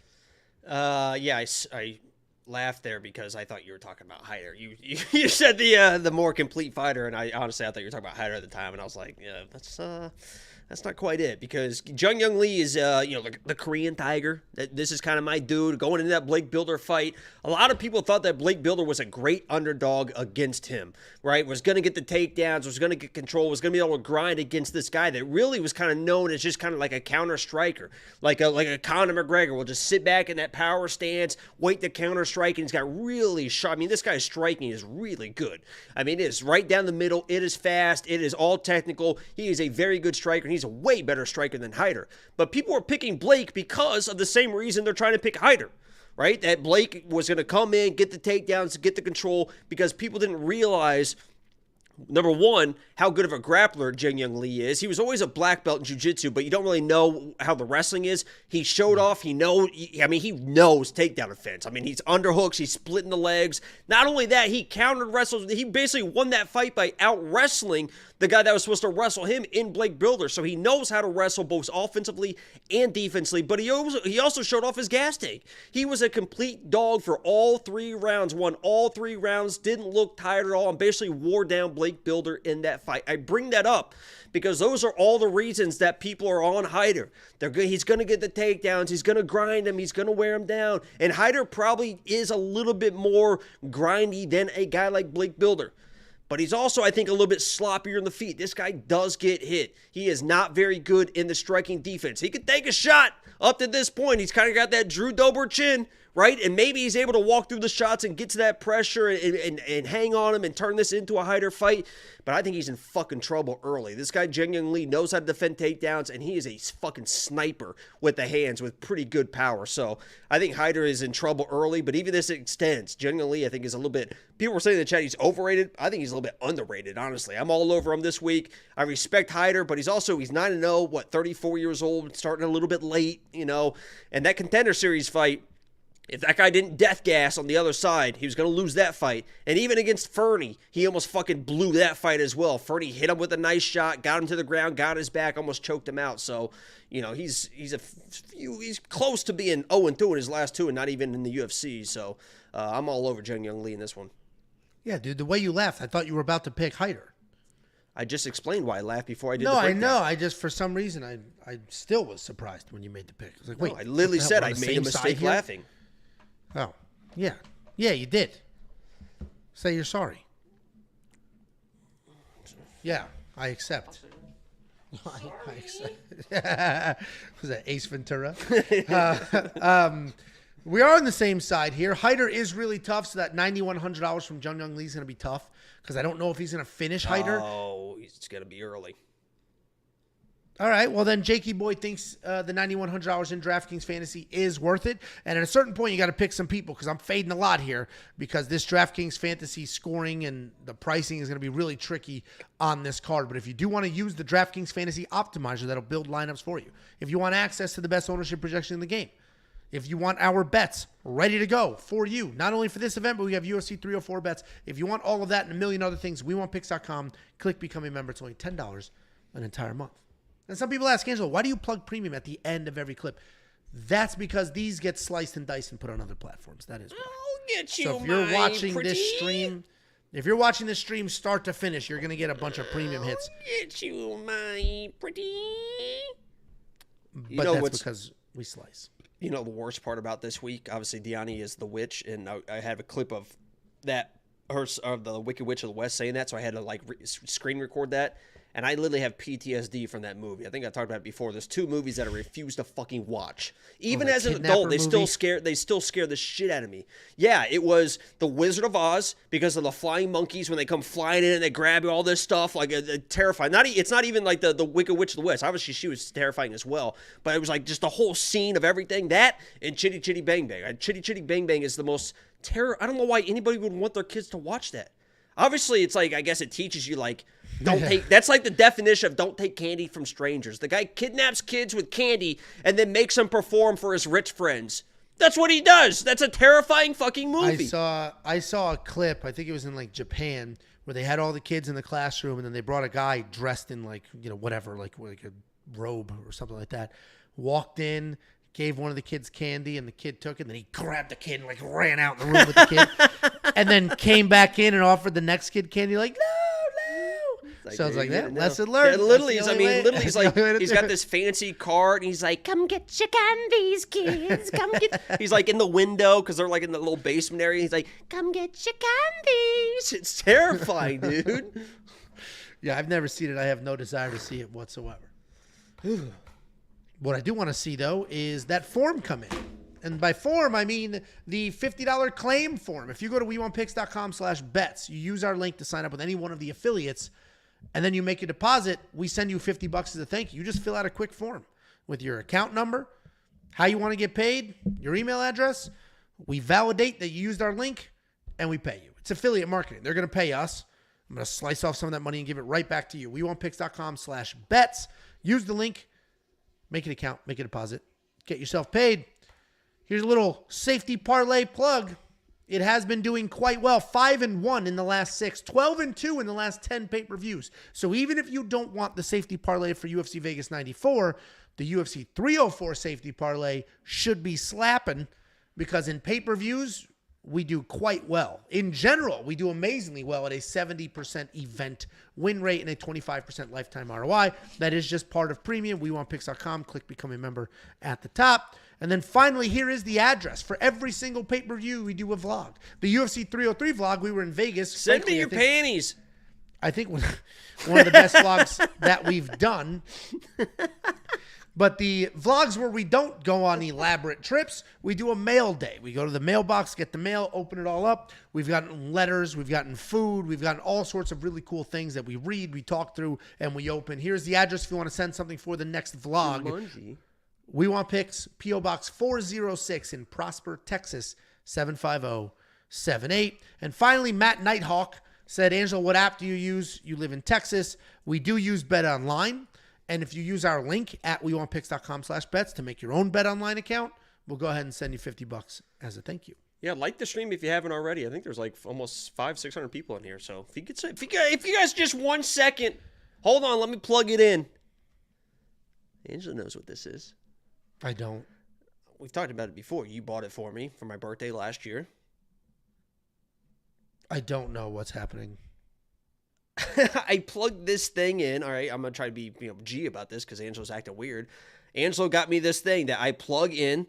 Yeah, I laughed there because I thought you were talking about Hyder. You said the more complete fighter, and I honestly thought you were talking about Hyder at the time, and I was like, yeah, that's not quite it, because Jeong Lee is, the Korean Tiger. This is kind of my dude. Going into that Blake Builder fight, a lot of people thought that Blake Builder was a great underdog against him, right? Was going to get the takedowns, was going to get control, was going to be able to grind against this guy that really was kind of known as just kind of like a counter striker, like a Conor McGregor will just sit back in that power stance, wait to counter strike, and he's got really sharp. I mean, this guy's striking is really good. I mean, it is right down the middle. It is fast. It is all technical. He is a very good striker, and he's a way better striker than Hyder. But people are picking Blake because of the same reason they're trying to pick Hyder, right? That Blake was going to come in, get the takedowns, get the control, because people didn't realize, number one, how good of a grappler Jeong Lee is. He was always a black belt in jiu-jitsu, but you don't really know how the wrestling is. He showed off. He knows takedown offense. I mean, he's underhooks. He's splitting the legs. Not only that, he countered wrestles. He basically won that fight by out-wrestling the guy that was supposed to wrestle him in Blake Builder. So he knows how to wrestle both offensively and defensively, but he also showed off his gas tank. He was a complete dog for all 3 rounds, won all 3 rounds, didn't look tired at all, and basically wore down Blake Builder in that fight. I bring that up because those are all the reasons that people are on Hyder. He's going to get the takedowns. He's going to grind him. He's going to wear him down. And Hyder probably is a little bit more grindy than a guy like Blake Builder. But he's also, I think, a little bit sloppier in the feet. This guy does get hit. He is not very good in the striking defense. He could take a shot up to this point. He's kind of got that Drew Dober chin, right? And maybe he's able to walk through the shots and get to that pressure and hang on him and turn this into a Hyder fight. But I think he's in fucking trouble early. This guy, Jeong Lee, knows how to defend takedowns, and he is a fucking sniper with the hands with pretty good power. So I think Hyder is in trouble early, but even this extends. Jeong Lee, I think, is a little bit, people were saying in the chat he's overrated. I think he's a little bit underrated, honestly. I'm all over him this week. I respect Hyder, but he's 9-0, 34 years old, starting a little bit late, and that Contender Series fight, if that guy didn't death gas on the other side, he was going to lose that fight. And even against Fernie, he almost fucking blew that fight as well. Fernie hit him with a nice shot, got him to the ground, got his back, almost choked him out. So, he's close to being 0-2 in his last 2 and not even in the UFC. So, I'm all over Jeong Lee in this one. Yeah, dude, the way you laughed, I thought you were about to pick Hyder. I just explained why I laughed before I did the breakdown. breakdown. I know. I just, for some reason, I still was surprised when you made the pick. I was like, wait. I literally said I made a mistake laughing. Oh, yeah. Yeah, you did. Say you're sorry. Yeah, I accept. I accept. Was that Ace Ventura? We are on the same side here. Hyder is really tough, so that $9,100 from Jeong Lee is going to be tough because I don't know if he's going to finish Hyder. Oh, it's going to be early. All right, well then Jakey Boy thinks the $9,100 in DraftKings Fantasy is worth it. And at a certain point, you got to pick some people because I'm fading a lot here because this DraftKings Fantasy scoring and the pricing is going to be really tricky on this card. But if you do want to use the DraftKings Fantasy Optimizer, that'll build lineups for you. If you want access to the best ownership projection in the game, if you want our bets ready to go for you, not only for this event, but we have UFC 304 bets. If you want all of that and a million other things, WeWantPicks.com, click Become a Member. It's only $10 an entire month. And some people ask, Angelo, why do you plug premium at the end of every clip? That's because these get sliced and diced and put on other platforms. That is why. I'll get you, so if you're watching pretty. this stream, start to finish, you're going to get a bunch of premium hits. I'll get you, my pretty. But that's because we slice. You know the worst part about this week? Obviously, Dione is the witch, and I have a clip of that, of the Wicked Witch of the West saying that, so I had to screen record that. And I literally have PTSD from that movie. I think I talked about it before. There's 2 movies that I refuse to fucking watch. Even as an adult, they still scare the shit out of me. Yeah, it was The Wizard of Oz because of the flying monkeys when they come flying in and they grab all this stuff. Like, terrifying. It's not even like the Wicked Witch of the West. Obviously, she was terrifying as well. But it was like just the whole scene of everything. That and Chitty Chitty Bang Bang. Chitty Chitty Bang Bang is the most terror. I don't know why anybody would want their kids to watch that. Obviously, it's like, I guess it teaches you, like, that's like the definition of don't take candy from strangers. The guy kidnaps kids with candy and then makes them perform for his rich friends. That's what he does. That's a terrifying fucking movie. I saw a clip, I think it was in like Japan, where they had all the kids in the classroom and then they brought a guy dressed in like, whatever, like a robe or something like that. Walked in, gave one of the kids candy and the kid took it and then he grabbed the kid and like ran out in the room with the kid and then came back in and offered the next kid candy like, no. So it's like that. Lesson learned. Yeah, literally, he's like, he's got this fancy cart, and he's like, "Come get your candies, kids. Come get." He's like in the window because they're like in the little basement area. He's like, "Come get your candies." It's terrifying, dude. Yeah, I've never seen it. I have no desire to see it whatsoever. What I do want to see though is that form come in. And by form, I mean the $50 claim form. If you go to WeWantPicks.com/bets, you use our link to sign up with any one of the affiliates, and then you make a deposit, we send you $50 as a thank you. You just fill out a quick form with your account number, how you want to get paid, your email address. We validate that you used our link, and we pay you. It's affiliate marketing. They're going to pay us. I'm going to slice off some of that money and give it right back to you. WeWantPicks.com/bets. Use the link, make an account, make a deposit, get yourself paid. Here's a little safety parlay plug. It has been doing quite well. 5-1 in the last 6, 12-2 in the last 10 pay-per-views. So even if you don't want the safety parlay for UFC Vegas 94, the UFC 304 safety parlay should be slapping because in pay-per-views, we do quite well. In general, we do amazingly well at a 70% event win rate and a 25% lifetime ROI. That is just part of premium. WeWantPicks.com. Click Become a Member at the top. And then finally, here is the address. For every single pay-per-view, we do a vlog. The UFC 303 vlog, we were in Vegas. Send me your panties. I think one of the best vlogs that we've done. But the vlogs where we don't go on elaborate trips, we do a mail day. We go to the mailbox, get the mail, open it all up. We've gotten letters, we've gotten food, we've gotten all sorts of really cool things that we read, we talk through, and we open. Here's the address if you want to send something for the next vlog. We Want Picks, P.O. Box 406 in Prosper, Texas, 75078. And finally, Matt Nighthawk said, Angela, what app do you use? You live in Texas. We do use Bet Online. And if you use our link at WeWantPicks.com/bets to make your own Bet Online account, we'll go ahead and send you $50 as a thank you. Yeah, like the stream if you haven't already. I think there's like almost 500-600 people in here. So if you guys just 1 second, hold on, let me plug it in. Angela knows what this is. I don't. We've talked about it before. You bought it for me for my birthday last year. I don't know what's happening. I plugged this thing in. All right, I'm going to try to be G about this because Angela's acting weird. Angela got me this thing that I plug in,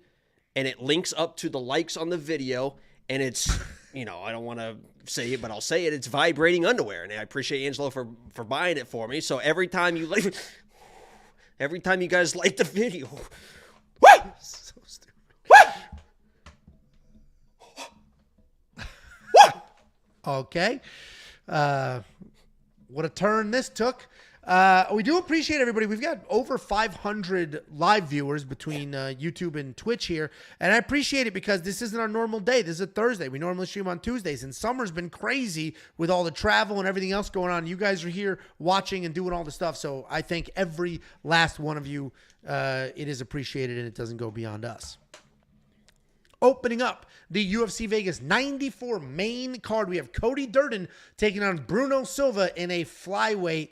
and it links up to the likes on the video, and it's, I don't want to say it, but I'll say it. It's vibrating underwear, and I appreciate Angela for buying it for me. So every time you guys like the video, So stupid. Okay. What a turn this took. We do appreciate everybody. We've got over 500 live viewers between YouTube and Twitch here. And I appreciate it because this isn't our normal day. This is a Thursday. We normally stream on Tuesdays. And summer's been crazy with all the travel and everything else going on. You guys are here watching and doing all the stuff. So I thank every last one of you. It is appreciated and it doesn't go beyond us. Opening up the UFC Vegas 94 main card, we have Cody Durden taking on Bruno Silva in a flyweight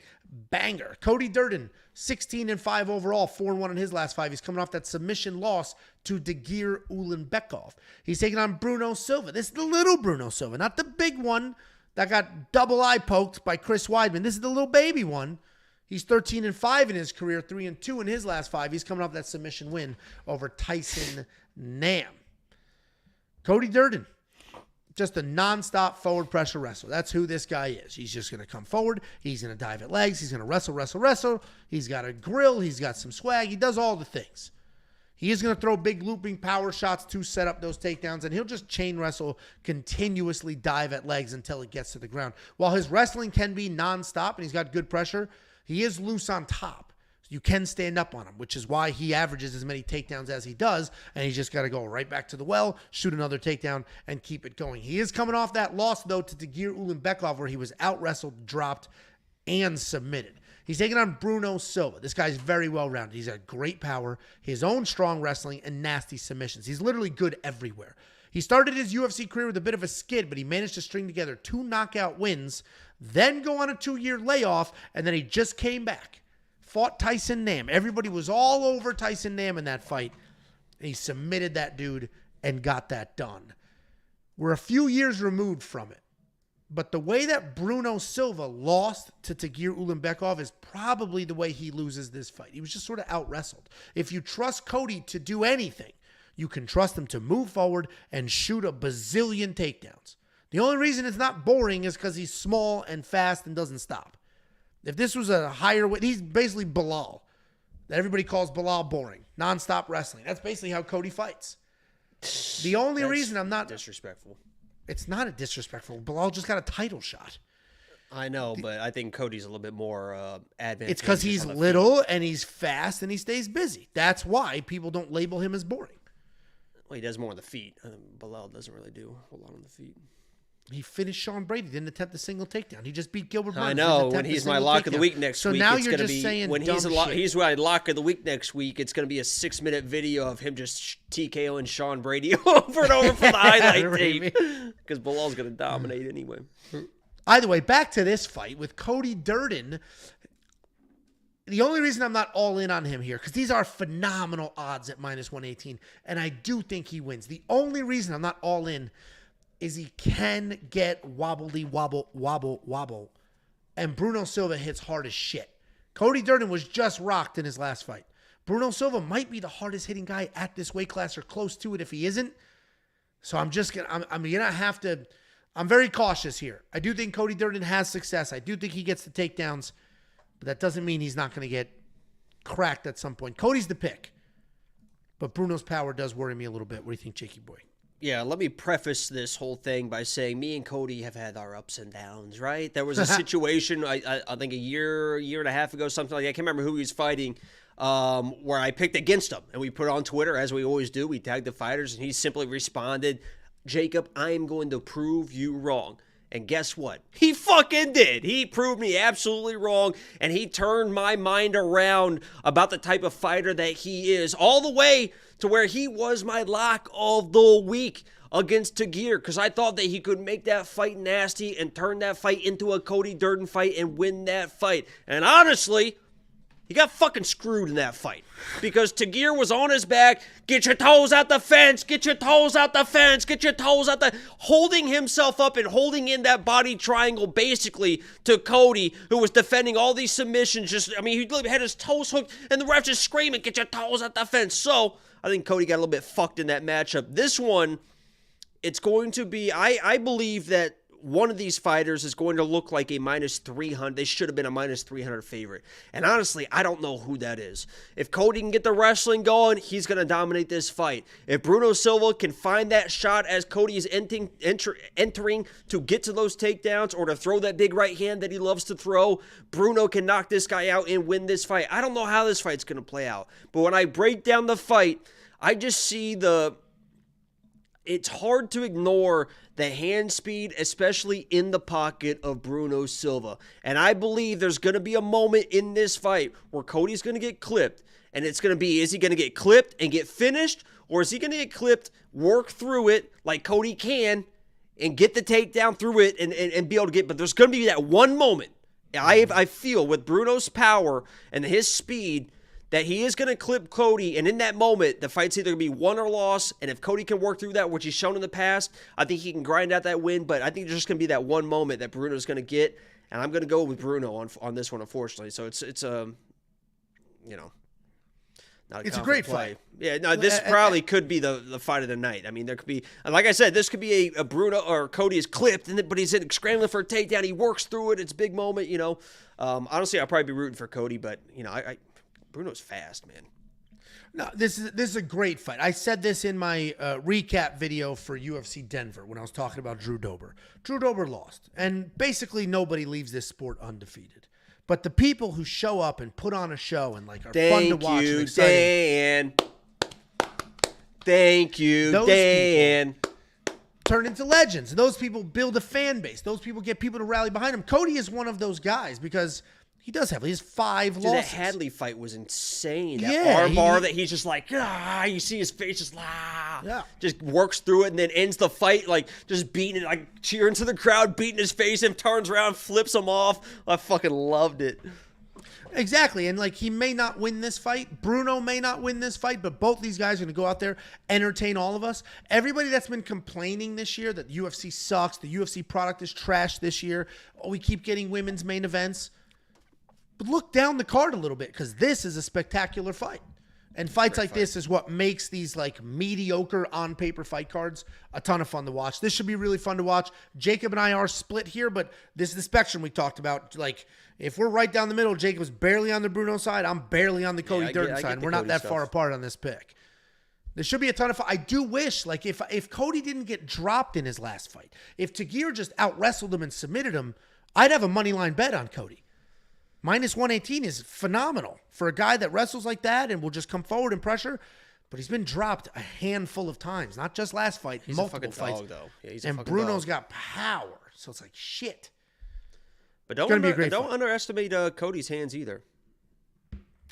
banger. Cody Durden, 16-5 overall, 4-1 in his last 5. He's coming off that submission loss to Tagir Ulanbekov. He's taking on Bruno Silva. This is the little Bruno Silva, not the big one that got double eye poked by Chris Weidman. This is the little baby one. He's 13-5 in his career, 3-2 in his last 5. He's coming off that submission win over Tyson Nam. Cody Durden, just a nonstop forward pressure wrestler. That's who this guy is. He's just going to come forward. He's going to dive at legs. He's going to wrestle. He's got a grill. He's got some swag. He does all the things. He is going to throw big looping power shots to set up those takedowns, and he'll just chain wrestle, continuously dive at legs until it gets to the ground. While his wrestling can be nonstop and he's got good pressure, he is loose on top. You can stand up on him, which is why he averages as many takedowns as he does, and he's just got to go right back to the well, shoot another takedown, and keep it going. He is coming off that loss, though, to Tagir Ulanbekov, where he was out-wrestled, dropped, and submitted. He's taking on Bruno Silva. This guy's very well-rounded. He's got great power, his own strong wrestling, and nasty submissions. He's literally good everywhere. He started his UFC career with a bit of a skid, but he managed to string together 2 knockout wins, then go on a 2-year layoff, and then he just came back. Fought Tyson Nam. Everybody was all over Tyson Nam in that fight. And he submitted that dude and got that done. We're a few years removed from it. But the way that Bruno Silva lost to Tagir Ulanbekov is probably the way he loses this fight. He was just sort of out-wrestled. If you trust Cody to do anything, you can trust him to move forward and shoot a bazillion takedowns. The only reason it's not boring is because he's small and fast and doesn't stop. If this was a higher weight, he's basically Bilal. Everybody calls Bilal boring. Non-stop wrestling. That's basically how Cody fights. The only reason I'm not... disrespectful. It's not a disrespectful. Bilal just got a title shot. I know, but I think Cody's a little bit more advantageous. It's because he's little and he's fast and he stays busy. That's why people don't label him as boring. Well, he does more on the feet. Bilal doesn't really do a whole lot on the feet. He finished Sean Brady, didn't attempt a single takedown. He just beat Gilbert Burns. I know. When he's my lock of the week next week, now it's you're going to just be saying when dumb he's my lock of the week next week. It's going to be a 6-minute video of him just TKOing Sean Brady over and over for the highlight tape because Bilal's going to dominate anyway. Either way, back to this fight with Cody Durden. The only reason I'm not all in on him here, because these are phenomenal odds at -118, and I do think he wins. The only reason I'm not all in is he can get wobbly, wobble. And Bruno Silva hits hard as shit. Cody Durden was just rocked in his last fight. Bruno Silva might be the hardest hitting guy at this weight class or close to it if he isn't. So I'm gonna have to, I'm very cautious here. I do think Cody Durden has success. I do think he gets the takedowns, but that doesn't mean he's not going to get cracked at some point. Cody's the pick, but Bruno's power does worry me a little bit. What do you think, Jakey boy? Yeah, let me preface this whole thing by saying me and Cody have had our ups and downs, right? There was a situation, I think a year and a half ago, something like that. I can't remember who he was fighting, where I picked against him. And we put on Twitter, as we always do. We tagged the fighters, and he simply responded, "Jacob, I am going to prove you wrong." And guess what? He fucking did. He proved me absolutely wrong, and he turned my mind around about the type of fighter that he is, all the way to where he was my lock of the week against Tagir, because I thought that he could make that fight nasty and turn that fight into a Cody Durden fight and win that fight. And honestly, he got fucking screwed in that fight because Tagir was on his back. Get your toes out the fence. Get your toes out the fence. Get your toes out the... Holding himself up and holding in that body triangle basically to Cody, who was defending all these submissions. He had his toes hooked and the ref just screaming, get your toes out the fence. So I think Cody got a little bit fucked in that matchup. This one, it's going to be... I believe that one of these fighters is going to look like a minus 300. They should have been a minus 300 favorite. And honestly, I don't know who that is. If Cody can get the wrestling going, he's going to dominate this fight. If Bruno Silva can find that shot as Cody is entering to get to those takedowns or to throw that big right hand that he loves to throw, Bruno can knock this guy out and win this fight. I don't know how this fight's going to play out. But when I break down the fight, I just see it's hard to ignore the hand speed, especially in the pocket of Bruno Silva. And I believe there's going to be a moment in this fight where Cody's going to get clipped. And it's going to be, is he going to get clipped and get finished? Or is he going to get clipped, work through it like Cody can, and get the takedown through it and be able to get, but there's going to be that one moment. I feel with Bruno's power and his speed, that he is going to clip Cody, and in that moment, the fight's either going to be won or lost, and if Cody can work through that, which he's shown in the past, I think he can grind out that win, but I think there's just going to be that one moment that Bruno's going to get, and I'm going to go with Bruno on this one, unfortunately. So it's not a great play. fight. Yeah, no, this probably could be the fight of the night. I mean, there could be, like I said, this could be a Bruno or Cody is clipped, but he's scrambling for a takedown. He works through it. It's a big moment, Honestly, I'll probably be rooting for Cody, but, Bruno's fast, man. No, this is a great fight. I said this in my recap video for UFC Denver when I was talking about Drew Dober. Drew Dober lost, and basically nobody leaves this sport undefeated. But the people who show up and put on a show and are fun to watch and exciting. Thank you, Dan. Turn into legends. Those people build a fan base. Those people get people to rally behind him. Cody is one of those guys because he has 5 losses. That Hadley fight was insane. That armbar that he's just you see his face just works through it and then ends the fight just beating it, cheering to the crowd, beating his face and turns around, flips him off. I fucking loved it. Exactly. And he may not win this fight. Bruno may not win this fight, but both these guys are going to go out there, entertain all of us. Everybody that's been complaining this year that UFC sucks, the UFC product is trash this year, we keep getting women's main events. But look down the card a little bit because this is a spectacular fight. And fights like this is what makes these mediocre on-paper fight cards a ton of fun to watch. This should be really fun to watch. Jacob and I are split here, but this is the spectrum we talked about. If we're right down the middle, Jacob's barely on the Bruno side. I'm barely on the Cody Durden side. We're not that far apart on this pick. There should be a ton of fun. I do wish, if Cody didn't get dropped in his last fight, if Tagir just out-wrestled him and submitted him, I'd have a money line bet on Cody. Minus 118 is phenomenal for a guy that wrestles like that and will just come forward and pressure. But he's been dropped a handful of times, not just last fight, he's multiple a fucking fights. Dog, though. Yeah, he's and a fucking Bruno's dog. got power, so it's shit. But don't underestimate Cody's hands either.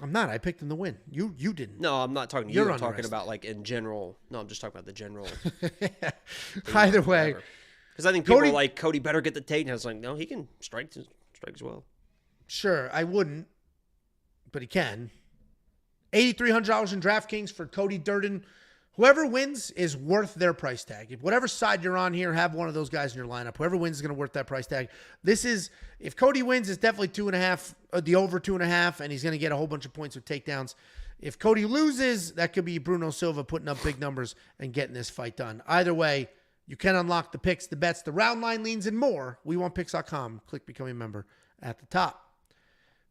I'm not. I picked him to win. You didn't. No, I'm not talking to you. I'm talking about in general. No, I'm just talking about the general. Either way, because I think people are Cody better get the takedown. It's no, he can strike as well. Sure, I wouldn't, but he can. $8,300 in DraftKings for Cody Durden. Whoever wins is worth their price tag. If whatever side you're on here, have one of those guys in your lineup. Whoever wins is going to worth that price tag. If Cody wins, it's definitely 2.5, the over 2.5, and he's going to get a whole bunch of points with takedowns. If Cody loses, that could be Bruno Silva putting up big numbers and getting this fight done. Either way, you can unlock the picks, the bets, the round line leans, and more. WeWantPicks.com. Click Become a Member at the top.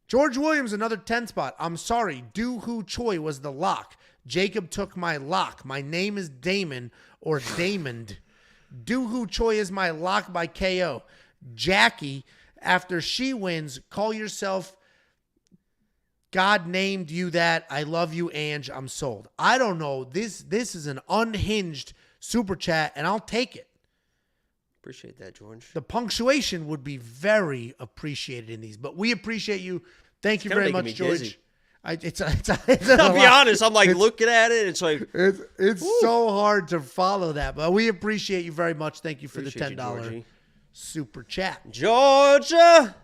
George Williams, another 10 spot. I'm sorry. Choi was the lock. Jacob took my lock. My name is Damon or Damond. Choi is my lock by KO. Jackie, after she wins, call yourself God named you that. I love you, Ange. I'm sold. I don't know. This is an unhinged super chat, and I'll take it. Appreciate that, George. The punctuation would be very appreciated in these, but we appreciate you. Thank you very much, George. I'll be honest. I'm looking at it. It's so hard to follow that, but we appreciate you very much. Thank you for the $10 super chat. Georgia.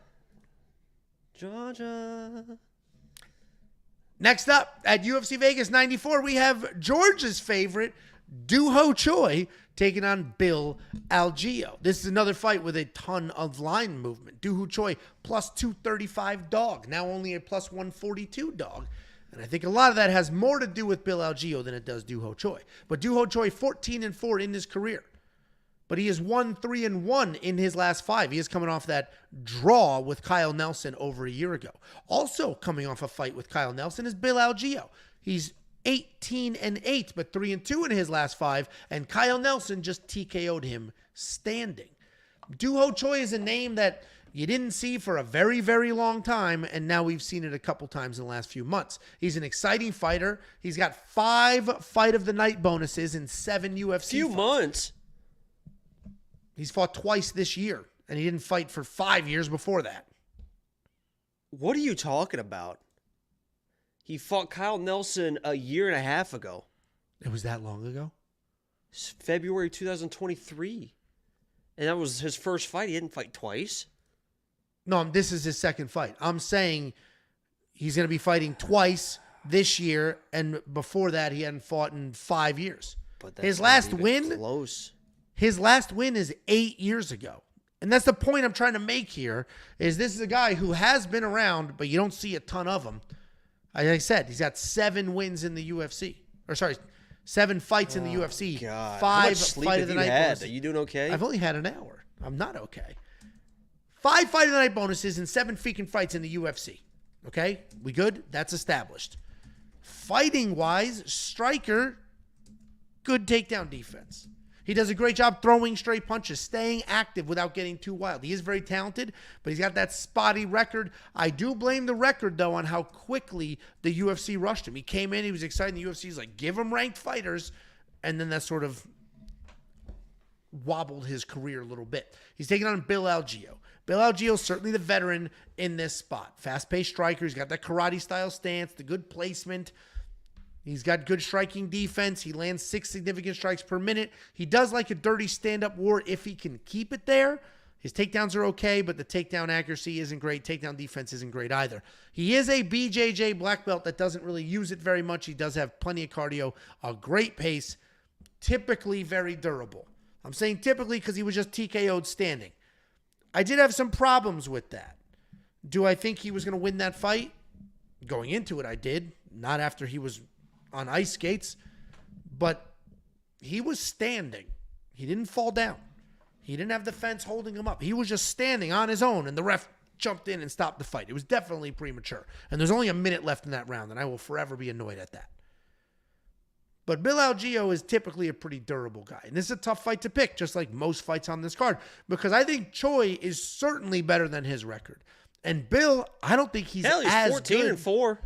Next up at UFC Vegas 94, we have George's favorite, Choi, taking on Bill Algeo. This is another fight with a ton of line movement. Choi plus 235 dog, now only a plus 142 dog. And I think a lot of that has more to do with Bill Algeo than it does Choi. But Choi 14-4 in his career. but he has won 3-1 in his last 5. He is coming off that draw with Kyle Nelson over a year ago. Also coming off a fight with Kyle Nelson is Bill Algeo. He's 18-8, but 3-2 in his last 5, and Kyle Nelson just TKO'd him standing. Doo-Ho Choi is a name that you didn't see for a very, very long time, and now we've seen it a couple times in the last few months. He's an exciting fighter. He's got 5 Fight of the Night bonuses in 7 UFC few fights. Months. He's fought twice this year, and he didn't fight for 5 years before that. What are you talking about? He fought Kyle Nelson a year and a half ago. It was that long ago? It's February 2023. And that was his first fight. He didn't fight twice. No, this is his second fight. I'm saying he's going to be fighting twice this year, and before that, he hadn't fought in 5 years. But His last not even win, close. his last win is 8 years ago. And that's the point I'm trying to make here, is this is a guy who has been around, but you don't see a ton of him. Like I said, he's got 7 wins in the UFC. Or sorry, 7 fights in the UFC. God. 5 How much sleep Fight have of the you Night had? bonuses. Are you doing okay? I've only had an hour. I'm not okay. 5 Fight of the Night bonuses and 7 freaking fights in the UFC. Okay? We good? That's established. Fighting-wise, striker, good takedown defense. He does a great job throwing straight punches, staying active without getting too wild. He is very talented, but he's got that spotty record. I do blame the record, though, on how quickly the UFC rushed him. He came in, he was excited. The UFC's like, give him ranked fighters. And then that sort of wobbled his career a little bit. He's taking on Bill Algeo. Bill Algeo is certainly the veteran in this spot. Fast-paced striker. He's got that karate-style stance, the good placement. He's got good striking defense. He lands 6 significant strikes per minute. He does like a dirty stand-up war if he can keep it there. His takedowns are okay, but the takedown accuracy isn't great. Takedown defense isn't great either. He is a BJJ black belt that doesn't really use it very much. He does have plenty of cardio, a great pace, typically very durable. I'm saying typically because he was just TKO'd standing. I did have some problems with that. Do I think he was going to win that fight? Going into it, I did. Not after he was on ice skates, but he was standing. He didn't fall down. He didn't have the fence holding him up. He was just standing on his own, and the ref jumped in and stopped the fight. It was definitely premature. And there's only a minute left in that round, and I will forever be annoyed at that. But Bill Algeo is typically a pretty durable guy. And this is a tough fight to pick, just like most fights on this card, because I think Choi is certainly better than his record. And Bill, I don't think he's as 14-4.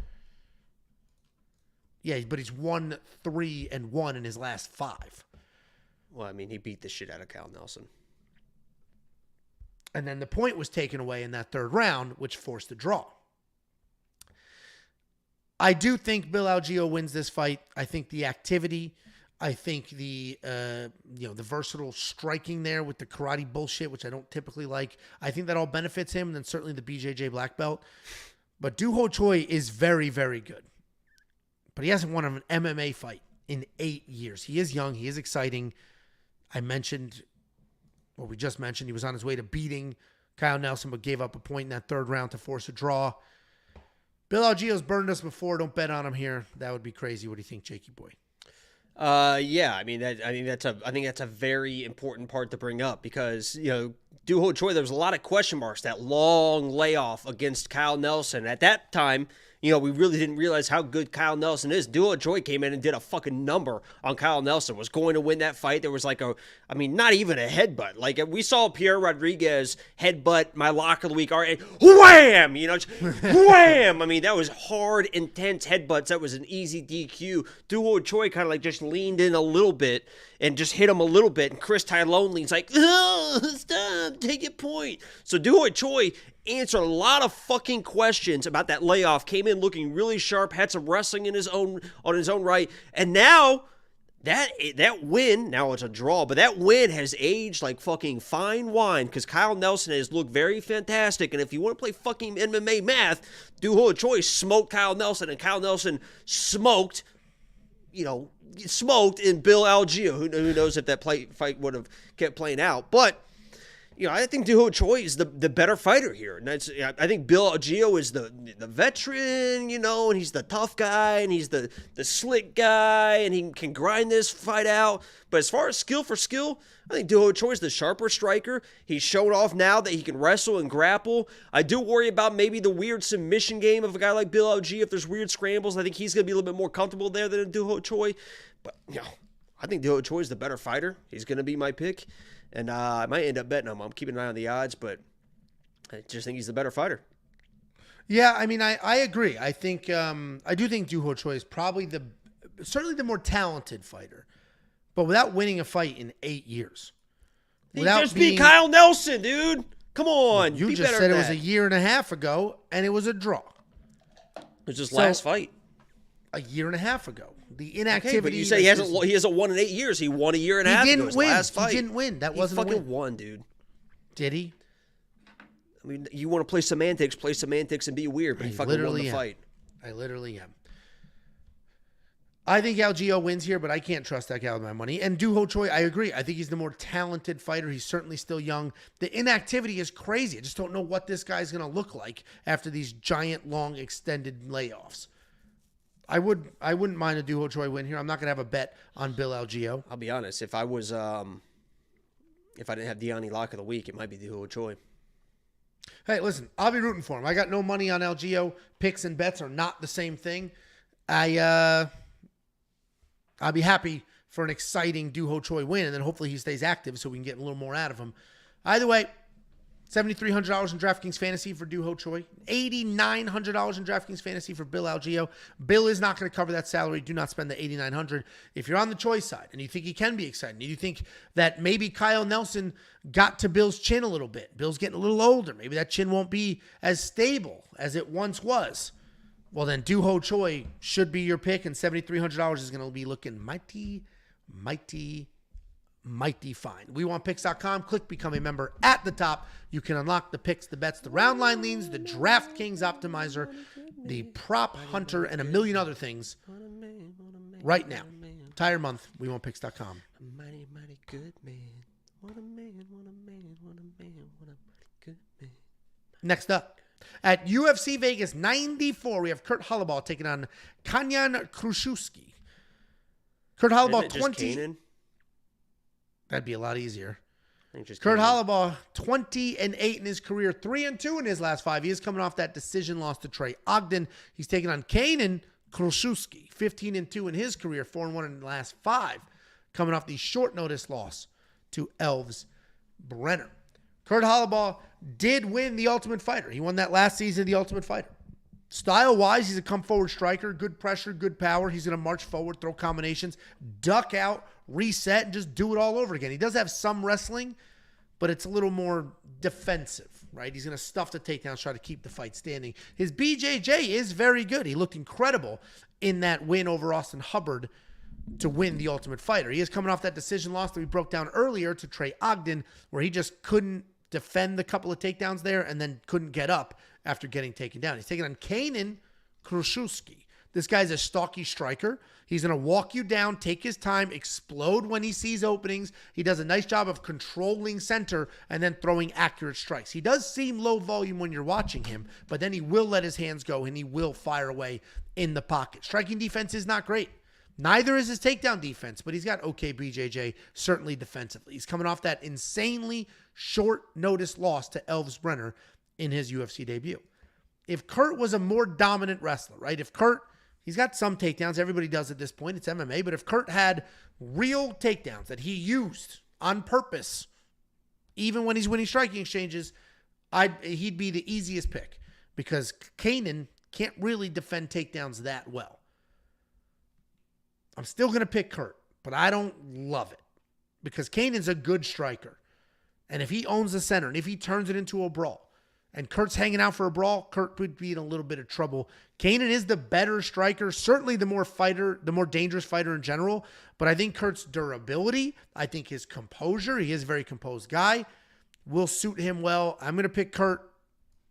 Yeah, but he's 1-3-1 in his last 5. Well, I mean, he beat the shit out of Kyle Nelson. And then the point was taken away in that 3rd round, which forced a draw. I do think Bill Algeo wins this fight. I think the activity, I think the versatile striking there with the karate bullshit, which I don't typically like, I think that all benefits him, and then certainly the BJJ black belt. But Doo-Ho Choi is very, very good. But he hasn't won an MMA fight in 8 years. He is young. He is exciting. We just mentioned, he was on his way to beating Kyle Nelson, but gave up a point in that 3rd round to force a draw. Bill Algeo's burned us before. Don't bet on him here. That would be crazy. What do you think, Jakey boy? Yeah, I think that's a very important part to bring up because, Doo-Ho Choi, there was a lot of question marks, that long layoff against Kyle Nelson. At that time, we really didn't realize how good Kyle Nelson is. Doo-Ho Choi came in and did a fucking number on Kyle Nelson, was going to win that fight. There was not even a headbutt. Like, we saw Pierre Rodriguez headbutt my lock of the week. Wham! Wham! I mean, that was hard, intense headbutts. That was an easy DQ. Doo-Ho Choi kind of just leaned in a little bit and just hit him a little bit. And Chris Tylone's like, oh, stop, take a point. So Doo-Ho Choi answered a lot of fucking questions about that layoff, came in looking really sharp, had some wrestling on his own right, and now that win, now it's a draw, but that win has aged like fucking fine wine because Kyle Nelson has looked very fantastic, and if you want to play fucking MMA math, Doo-Ho Choi smoked Kyle Nelson, and Kyle Nelson smoked in Bill Algeo. Who knows if that fight would have kept playing out, but I think Duho Choi is the better fighter here. And I think Bill Algeo is the veteran, and he's the tough guy, and he's the slick guy, and he can grind this fight out. But as far as skill for skill, I think Duho Choi is the sharper striker. He's shown off now that he can wrestle and grapple. I do worry about maybe the weird submission game of a guy like Bill Algeo. If there's weird scrambles, I think he's going to be a little bit more comfortable there than Duho Choi. But, I think Duho Choi is the better fighter. He's going to be my pick. And I might end up betting him. I'm keeping an eye on the odds, but I just think he's the better fighter. Yeah, I mean, I agree. I think I do think Duho Choi is probably certainly the more talented fighter, but without winning a fight in 8 years. He just beat Kyle Nelson, dude. Come on. You just said it was a year and a half ago, and it was a draw. It was his last fight. A year and a half ago. The inactivity. Okay, but you say he hasn't won in 8 years. He won a year and a half ago. His last fight. He didn't win. That wasn't a win. He fucking won, dude. Did he? I mean, you want to play semantics and be weird, but he fucking won the fight. I literally am. I think Algeo wins here, but I can't trust that guy with my money. And Duho Choi, I agree. I think he's the more talented fighter. He's certainly still young. The inactivity is crazy. I just don't know what this guy's going to look like after these giant, long, extended layoffs. I wouldn't mind a Duho Choi win here. I'm not going to have a bet on Bill Algeo. I'll be honest. If I didn't have Dione lock of the week, it might be Duho Choi. Hey, listen, I'll be rooting for him. I got no money on Algeo. Picks and bets are not the same thing. I'll be happy for an exciting Duho Choi win, and then hopefully he stays active so we can get a little more out of him. Either way, $7,300 in DraftKings Fantasy for Duho Choi. $8,900 in DraftKings Fantasy for Bill Algeo. Bill is not going to cover that salary. Do not spend the $8,900. If you're on the Choi side and you think he can be exciting, and you think that maybe Kyle Nelson got to Bill's chin a little bit. Bill's getting a little older. Maybe that chin won't be as stable as it once was. Well, then Duho Choi should be your pick, and $7,300 is going to be looking mighty fine. WeWantPicks.com. Click Become a Member at the top. You can unlock the picks, the bets, the round line leans, the DraftKings Optimizer, the Prop Hunter, and a million other things right now. Entire month, WeWantPicks.com. Mighty good man. What a man, what a man, what a man, what a good man. Next up. At UFC Vegas 94, we have Kurt Holobaugh taking on Kanyan Kruszuski. Kurt Holobaugh 20. That'd be a lot easier. Kurt Holobaugh 20-8 in his career, 3-2 in his last 5. He is coming off that decision loss to Trey Ogden. He's taking on Kanyan Kruszuski, 15-2 in his career, 4-1 in the last 5, coming off the short notice loss to Elves Brenner. Kurt Holobaugh did win the Ultimate Fighter. He won that last season of the Ultimate Fighter. Style-wise, he's a come-forward striker, good pressure, good power. He's going to march forward, throw combinations, duck out, reset, and just do it all over again. He does have some wrestling, but it's a little more defensive, right? He's going to stuff the takedowns, try to keep the fight standing. His BJJ is very good. He looked incredible in that win over Austin Hubbard to win the Ultimate Fighter. He is coming off that decision loss that we broke down earlier to Trey Ogden, where he just couldn't defend the couple of takedowns there and then couldn't get up after getting taken down. He's taking on Kanyan Kruszuski. This guy's a stocky striker. He's going to walk you down, take his time, explode when he sees openings. He does a nice job of controlling center and then throwing accurate strikes. He does seem low volume when you're watching him, but then he will let his hands go and he will fire away in the pocket. Striking defense is not great. Neither is his takedown defense, but he's got okay BJJ, certainly defensively. He's coming off that insanely short notice loss to Elves Brenner in his UFC debut. If Kurt was a more dominant wrestler, right? If Kurt, he's got some takedowns. Everybody does at this point. It's MMA. But if Kurt had real takedowns that he used on purpose, even when he's winning striking exchanges, he'd be the easiest pick because Kanyan can't really defend takedowns that well. I'm still going to pick Kurt, but I don't love it because Kanyan's a good striker. And if he owns the center and if he turns it into a brawl and Kurt's hanging out for a brawl, Kurt would be in a little bit of trouble. Kanyan is the better striker, certainly the more dangerous fighter in general. But I think Kurt's durability, I think his composure, he is a very composed guy, will suit him well. I'm going to pick Kurt.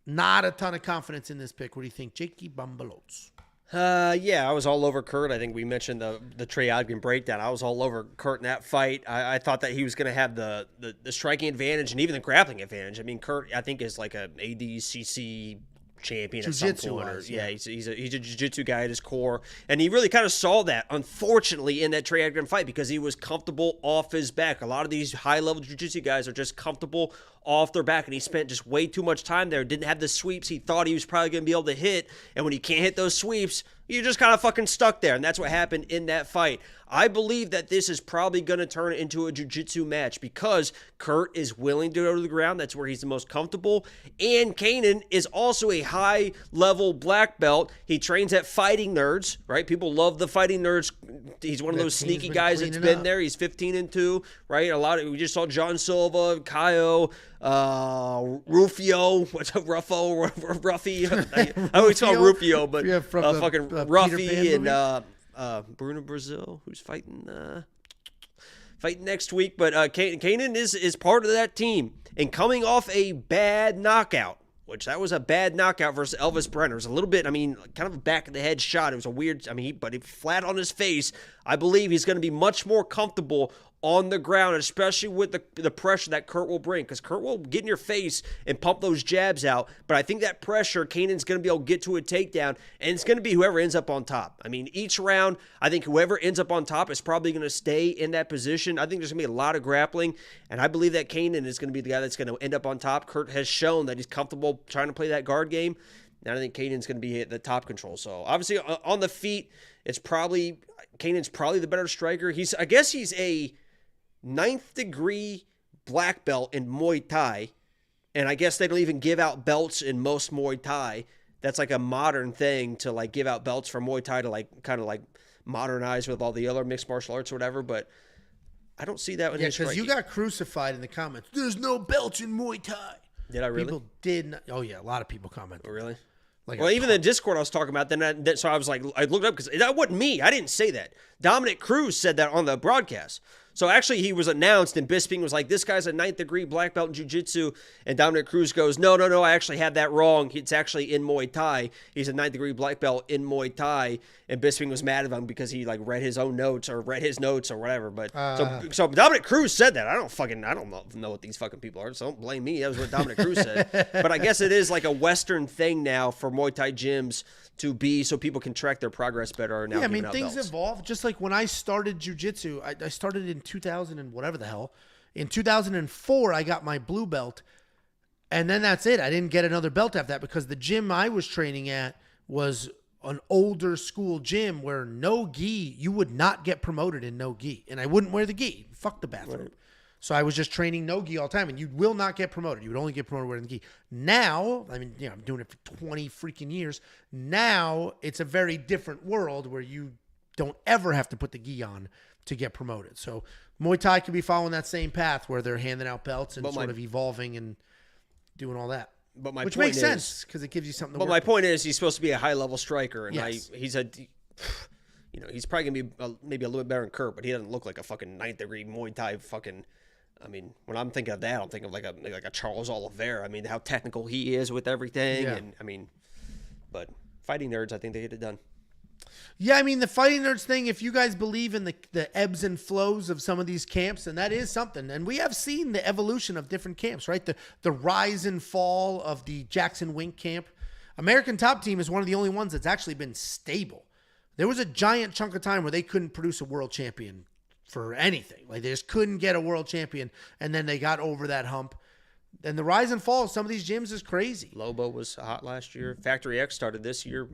Not a ton of confidence in this pick. What do you think, Jakey Bambalots? Yeah, I was all over Kurt. I think we mentioned the Trey Ogden breakdown. I was all over Kurt in that fight. I thought that he was going to have the striking advantage and even the grappling advantage. I mean, Kurt, I think, is like a ADCC champion at some point. Yeah, he's a jiu-jitsu guy at his core, and he really kind of saw that, unfortunately, in that Trey Ogden fight because he was comfortable off his back. A lot of these high-level jiu-jitsu guys are just comfortable off their back, and he spent just way too much time there. Didn't have the sweeps he thought he was probably going to be able to hit, and when he can't hit those sweeps, you're just kind of fucking stuck there, and that's what happened in that fight. I believe that this is probably going to turn into a jiu-jitsu match because Kurt is willing to go to the ground. That's where he's the most comfortable. And Kanan is also a high-level black belt. He trains at Fighting Nerds, right? People love the Fighting Nerds. He's one of those sneaky guys that's been there. He's 15-2, right? We just saw John Silva, Kaio, Rufio, what's up, Ruffy? I always call Rufio, but fucking Ruffy and Bruno Brazil, who's fighting next week. But Kanan is part of that team. And coming off a bad knockout, which that was a bad knockout versus Elvis Brenner. It was a little bit, kind of a back-of-the-head shot. It was a weird, but he flat on his face. I believe he's going to be much more comfortable on the ground, especially with the pressure that Kurt will bring, because Kurt will get in your face and pump those jabs out, but I think that pressure, Kanan's going to be able to get to a takedown, and it's going to be whoever ends up on top. Each round, I think whoever ends up on top is probably going to stay in that position. I think there's going to be a lot of grappling, and I believe that Kanan is going to be the guy that's going to end up on top. Kurt has shown that he's comfortable trying to play that guard game, and I think Kanan's going to be at the top control. So, obviously, on the feet, Kanan's probably the better striker. I guess he's a 9th degree black belt in Muay Thai, and I guess they don't even give out belts in most Muay Thai. That's like a modern thing to like give out belts for Muay Thai to like kind of like modernize with all the other mixed martial arts or whatever, but I don't see that in his striking. Because you got crucified in the comments. There's no belts in Muay Thai. Did I really? People did not. Oh yeah, a lot of people commented. Oh, really? Well, even the Discord I was talking about, so I was like, I looked up because that wasn't me. I didn't say that. Dominic Cruz said that on the broadcast. So actually, he was announced, and Bisping was like, this guy's a 9th degree black belt in jiu-jitsu. And Dominic Cruz goes, no, I actually had that wrong. It's actually in Muay Thai. He's a 9th degree black belt in Muay Thai. And Bisping was mad at him because he like read his notes or whatever. But so Dominic Cruz said that. I don't know what these fucking people are. So don't blame me. That was what Dominic Cruz said. But I guess it is like a Western thing now for Muay Thai gyms to be so people can track their progress better. Now, things evolve. Just like when I started jiu-jitsu, I started in 2000 and whatever the hell. In 2004, I got my blue belt, and then that's it. I didn't get another belt after that because the gym I was training at was an older school gym where no gi, you would not get promoted in no gi, and I wouldn't wear the gi. Fuck the bathroom. Right. So I was just training no gi all the time, and you will not get promoted. You would only get promoted wearing the gi. Now, I'm doing it for 20 freaking years. Now it's a very different world where you don't ever have to put the gi on to get promoted. So Muay Thai could be following that same path where they're handing out belts and sort of evolving and doing all that. Which makes sense because it gives you something to work my point is he's supposed to be a high-level striker, and yes. He's probably going to be maybe a little bit better than Kurt, but he doesn't look like a fucking 9th degree Muay Thai fucking... when I'm thinking of that, I'm thinking of like a Charles Oliveira. How technical he is with everything. Yeah. And but Fighting Nerds, I think they get it done. Yeah, the Fighting Nerds thing, if you guys believe in the ebbs and flows of some of these camps, and that is something. And we have seen the evolution of different camps, right? The rise and fall of the Jackson Wink camp. American Top Team is one of the only ones that's actually been stable. There was a giant chunk of time where they couldn't produce a world champion for anything. Like they just couldn't get a world champion, and then they got over that hump. And the rise and fall of some of these gyms is crazy. Lobo was hot last year. Factory X started this year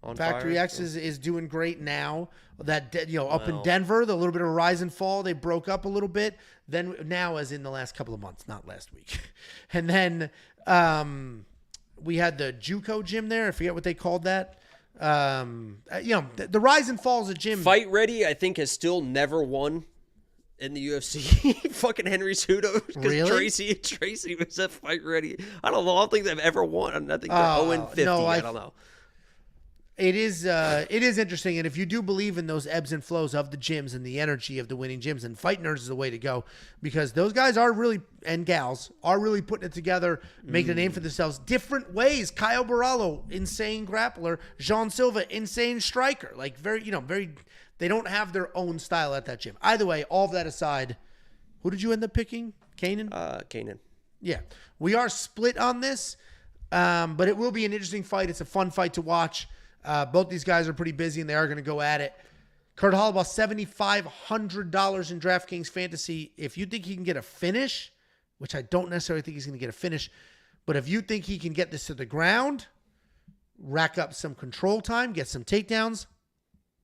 on Factory fire. X is doing great now. That up in Denver, the little bit of a rise and fall, they broke up a little bit. Then now, as in the last couple of months, not last week. And then we had the JUCO gym there. I forget what they called that. The rise and falls of gym. Fight Ready, I think, has still never won in the UFC. Fucking Henry Cejudo. Really? Tracy was at Fight Ready. I don't know. I don't think they've ever won. I think they're 0-50. No, I don't know. It is interesting, and if you do believe in those ebbs and flows of the gyms and the energy of the winning gyms, and Fight Nerds is the way to go, because those guys are really, and gals, are really putting it together, making a name for themselves different ways. Kyle Barallo, insane grappler. Jean Silva, insane striker. Like very, they don't have their own style at that gym. Either way, all of that aside, who did you end up picking? Kanan? Kanan. Yeah. We are split on this, but it will be an interesting fight. It's a fun fight to watch. Both these guys are pretty busy, and they are going to go at it. Kurt Hall, about $7,500 in DraftKings Fantasy. If you think he can get a finish, which I don't necessarily think he's going to get a finish, but if you think he can get this to the ground, rack up some control time, get some takedowns,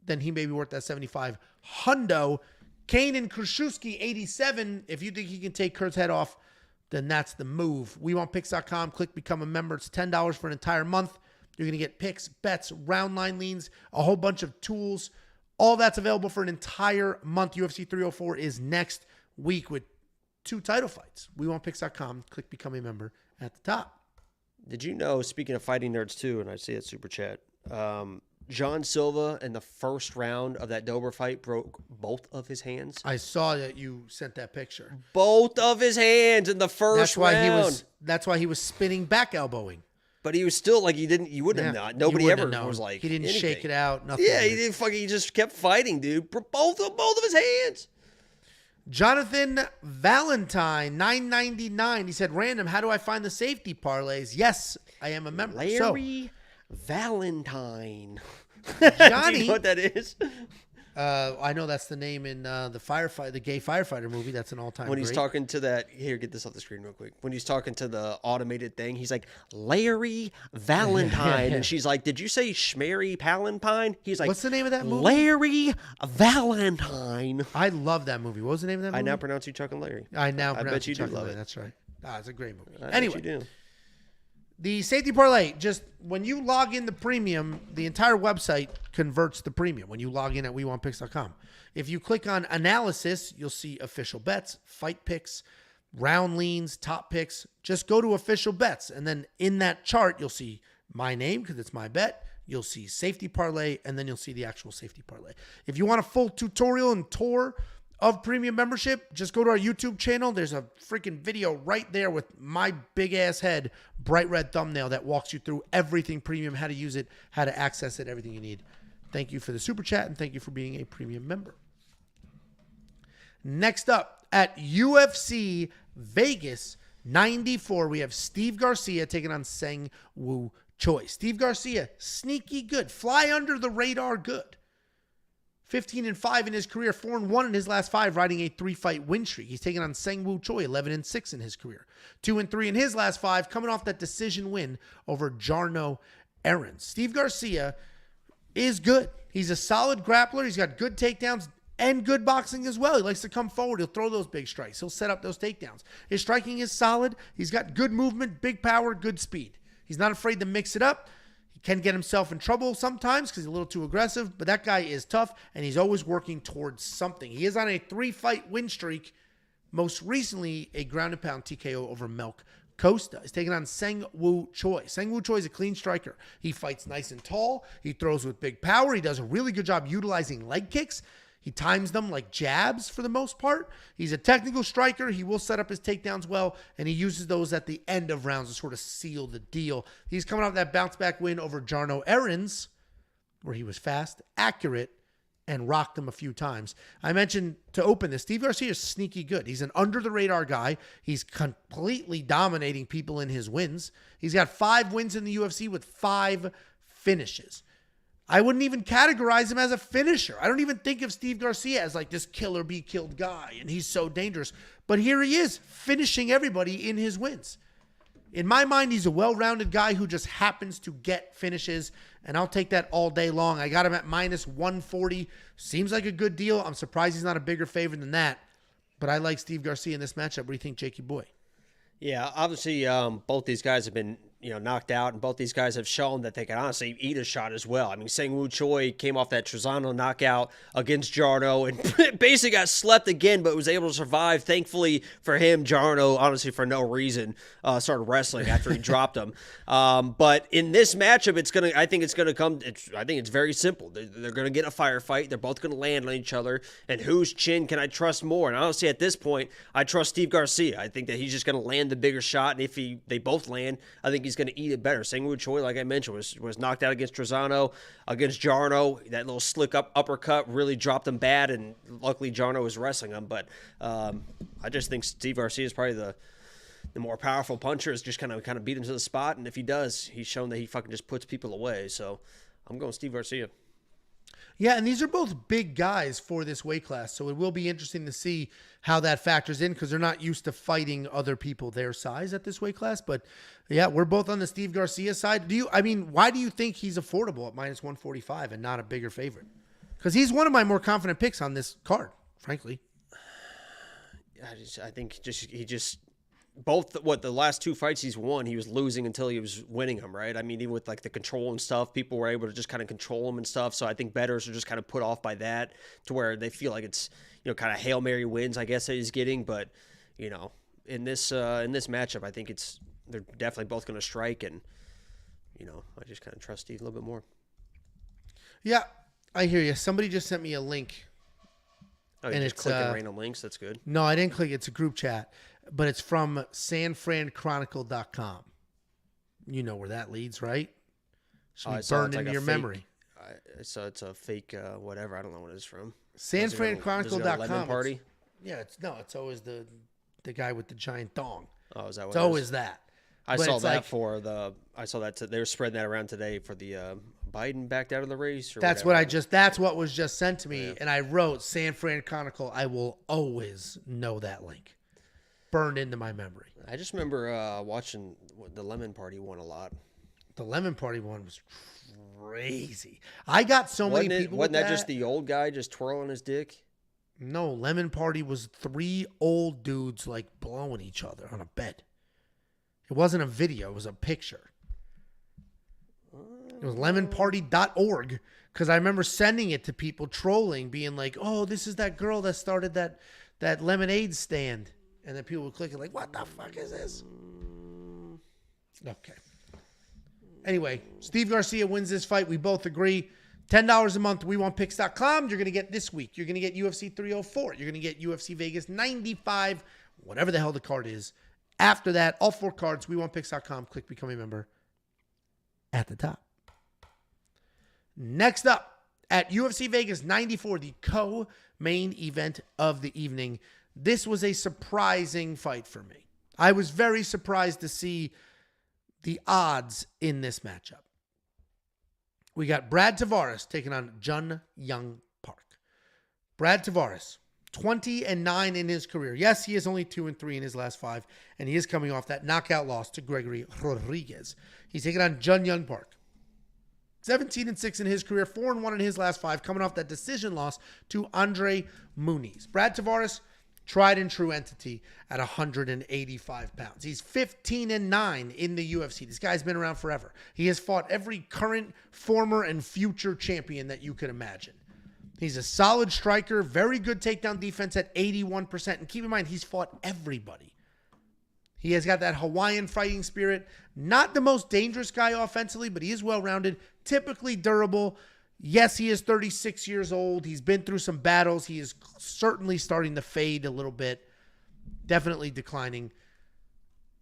then he may be worth that 75 hundo. Kanan Krzyzewski, 87. If you think he can take Kurt's head off, then that's the move. WeWantPicks.com. Click Become a Member. It's $10 for an entire month. You're going to get picks, bets, round line leans, a whole bunch of tools. All that's available for an entire month. UFC 304 is next week with 2 title fights. WeWantPicks.com. Click Become a Member at the top. Did you know, speaking of fighting nerds too, and I see it super chat, Jean Silva in the first round of that Dober fight broke both of his hands? I saw that you sent that picture. Both of his hands in the first round. That's why he was spinning back elbowing. But he was still like, you wouldn't have known. Nobody ever was like, he didn't anything. shake it out. Nothing. Yeah, he just kept fighting, dude. Both of his hands. Jonathan Valentine, $9.99. He said, random, how do I find the safety parlays? Yes, I am a member. Larry Valentine. Johnny. Do you know what that is? I know that's the name in the gay firefighter movie. That's an all-time When he's great. talking to that, here, get this off the screen real quick. When he's talking to the automated thing, he's like, Larry Valentine. And she's like, did you say Schmary Palantine? He's like, what's the name of that movie? Larry Valentine. I love that movie. What was the name of that movie? I now pronounce you Chuck and Larry. I bet you do love it. That's right. It's a great movie. Anyway. You do. The safety parlay, just when you log in the premium, the entire website converts the premium when you log in at WeWantPicks.com. If you click on analysis, you'll see official bets, fight picks, round leans, top picks. Just go to official bets. And then in that chart, you'll see my name because it's my bet. You'll see safety parlay, and then you'll see the actual safety parlay. If you want a full tutorial and tour of premium membership, just go to our YouTube channel. There's a freaking video right there with my big ass head, bright red thumbnail that walks you through everything premium, how to use it, how to access it, everything you need. Thank you for the super chat, and thank you for being a premium member. Next up at UFC Vegas 94, we have Steve Garcia taking on Sang Woo Choi. Steve Garcia, sneaky good, fly under the radar good. 15-5 in his career, 4-1 in his last 5, riding a 3-fight win streak. He's taking on Sang Woo Choi, 11-6 in his career. 2-3 in his last 5, coming off that decision win over Jarno Aarons. Steve Garcia is good. He's a solid grappler. He's got good takedowns and good boxing as well. He likes to come forward. He'll throw those big strikes. He'll set up those takedowns. His striking is solid. He's got good movement, big power, good speed. He's not afraid to mix it up. Can get himself in trouble sometimes because he's a little too aggressive, but that guy is tough, and he's always working towards something. He is on a 3-fight win streak, most recently a ground and pound TKO over Melk Costa. He's taking on Sang Woo Choi. Sang Woo Choi is a clean striker. He fights nice and tall. He throws with big power. He does a really good job utilizing leg kicks. He times them like jabs for the most part. He's a technical striker. He will set up his takedowns well, and he uses those at the end of rounds to sort of seal the deal. He's coming off that bounce-back win over Jarno Aarons, where he was fast, accurate, and rocked him a few times. I mentioned to open this, Steve Garcia is sneaky good. He's an under-the-radar guy. He's completely dominating people in his wins. He's got 5 wins in the UFC with 5 finishes. I wouldn't even categorize him as a finisher. I don't even think of Steve Garcia as like this killer be killed guy, and he's so dangerous. But here he is, finishing everybody in his wins. In my mind, he's a well-rounded guy who just happens to get finishes, and I'll take that all day long. I got him at minus 140. Seems like a good deal. I'm surprised he's not a bigger favorite than that. But I like Steve Garcia in this matchup. What do you think, Jakey boy? Yeah, obviously both these guys have been knocked out, and both these guys have shown that they can honestly eat a shot as well. I mean, Sang-Woo Choi came off that Trezano knockout against Jarno and basically got slept again, but was able to survive. Thankfully for him, Jarno, honestly, for no reason, started wrestling after he dropped him. But in this matchup, I think it's very simple. They're going to get a firefight. They're both going to land on each other, and whose chin can I trust more? And honestly, at this point, I trust Steve Garcia. I think that he's just going to land the bigger shot, and if they both land, I think he's going to eat it better. Sang-Woo Choi, like I mentioned, was knocked out against Trezano, against Jarno. That little slick uppercut really dropped him bad, and luckily Jarno was wrestling him. But I just think Steve Garcia is probably the more powerful puncher. Is just kind of beat him to the spot, and if he does, he's shown that he fucking just puts people away. So I'm going Steve Garcia. Yeah, and these are both big guys for this weight class, so it will be interesting to see how that factors in because they're not used to fighting other people their size at this weight class. But yeah, we're both on the Steve Garcia side. Why do you think he's affordable at minus 145 and not a bigger favorite? Because he's one of my more confident picks on this card, frankly. I think the last two fights he's won, he was losing until he was winning them, right? I mean, even with like the control and stuff, people were able to just kind of control him and stuff. So I think bettors are just kind of put off by that to where they feel like it's, kind of Hail Mary wins, I guess, that he's getting. But, in this matchup, I think they're definitely both going to strike. And, I just kind of trust Steve a little bit more. Yeah, I hear you. Somebody just sent me a link. Oh, you just clicking random links? That's good. No, I didn't click. It's a group chat. But it's from sanfranchronicle.com. You know where that leads, right? Should be burned into your memory. So it's a fake whatever. I don't know what it's from. sanfranchronicle.com. Lemon party? It's always the guy with the giant thong. Oh, is that what it's always that. I saw that they were spreading that around today for the Biden backed out of the race. That's what was just sent to me. Yeah. And I wrote San Fran Chronicle. I will always know that link. Burned into my memory. I just remember watching the Lemon Party one a lot. The Lemon Party one was crazy. I got so many people. Wasn't that just the old guy just twirling his dick? No, Lemon Party was 3 old dudes like blowing each other on a bed. It wasn't a video. It was a picture. It was lemonparty.org because I remember sending it to people trolling, being like, "Oh, this is that girl that started that lemonade stand." And then people would click it like, what the fuck is this? Okay. Anyway, Steve Garcia wins this fight. We both agree. $10 a month, WeWantPicks.com. You're going to get this week. You're going to get UFC 304. You're going to get UFC Vegas 95, whatever the hell the card is. After that, all 4 cards, WeWantPicks.com. Click Become a Member at the top. Next up, at UFC Vegas 94, the co-main event of the evening. This was a surprising fight for me. I was very surprised to see the odds in this matchup. We got Brad Tavares taking on Jeong Park. Brad Tavares, 20-9 in his career. Yes, he is only 2-3 in his last 5, and he is coming off that knockout loss to Gregory Rodriguez. He's taking on Jeong Park. 17-6 in his career, 4-1 in his last 5, coming off that decision loss to Andre Muniz. Brad Tavares, tried and true entity at 185 pounds. He's 15-9 in the UFC. This guy's been around forever. He has fought every current, former, and future champion that you could imagine. He's a solid striker, very good takedown defense at 81%. And keep in mind, he's fought everybody. He has got that Hawaiian fighting spirit. Not the most dangerous guy offensively, but he is well-rounded, typically durable. Yes, he is 36 years old. He's been through some battles. He is certainly starting to fade a little bit. Definitely declining.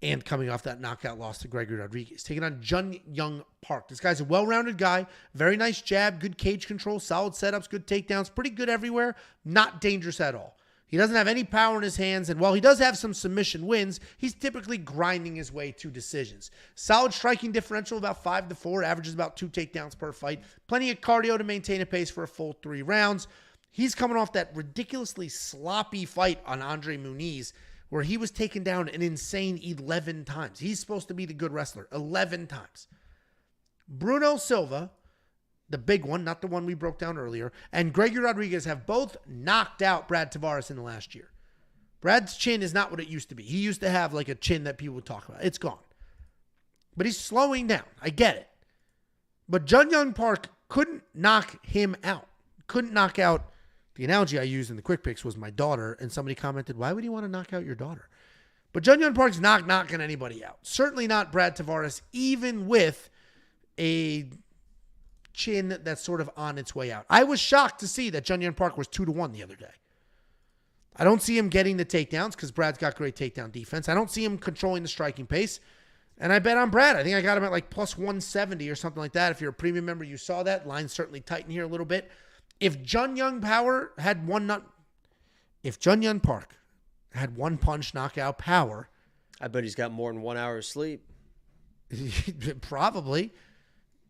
And coming off that knockout loss to Gregory Rodriguez. Taking on Jeong Park. This guy's a well-rounded guy. Very nice jab, good cage control, solid setups, good takedowns. Pretty good everywhere. Not dangerous at all. He doesn't have any power in his hands, and while he does have some submission wins, he's typically grinding his way to decisions. Solid striking differential, about 5-4, averages about 2 takedowns per fight. Plenty of cardio to maintain a pace for a full 3 rounds. He's coming off that ridiculously sloppy fight on Andre Muniz, where he was taken down an insane 11 times. He's supposed to be the good wrestler, 11 times. Bruno Silva, the big one, not the one we broke down earlier, and Gregory Rodriguez have both knocked out Brad Tavares in the last year. Brad's chin is not what it used to be. He used to have like a chin that people would talk about. It's gone. but he's slowing down. I get it. But Jun Park couldn't knock him out. Couldn't knock out. The analogy I used in the quick picks was my daughter, and somebody commented, why would you want to knock out your daughter? But Jun Park's not knocking anybody out. Certainly not Brad Tavares, even with a chin that's sort of on its way out. I was shocked to see that Jun Park was 2-1 the other day. I don't see him getting the takedowns because Brad's got great takedown defense. I don't see him controlling the striking pace. And I bet on Brad. I think I got him at like plus 170 or something like that. If you're a premium member, you saw that. Line's certainly tighten here a little bit. If Jun Park had one punch knockout power, I bet he's got more than 1 hour of sleep. Probably.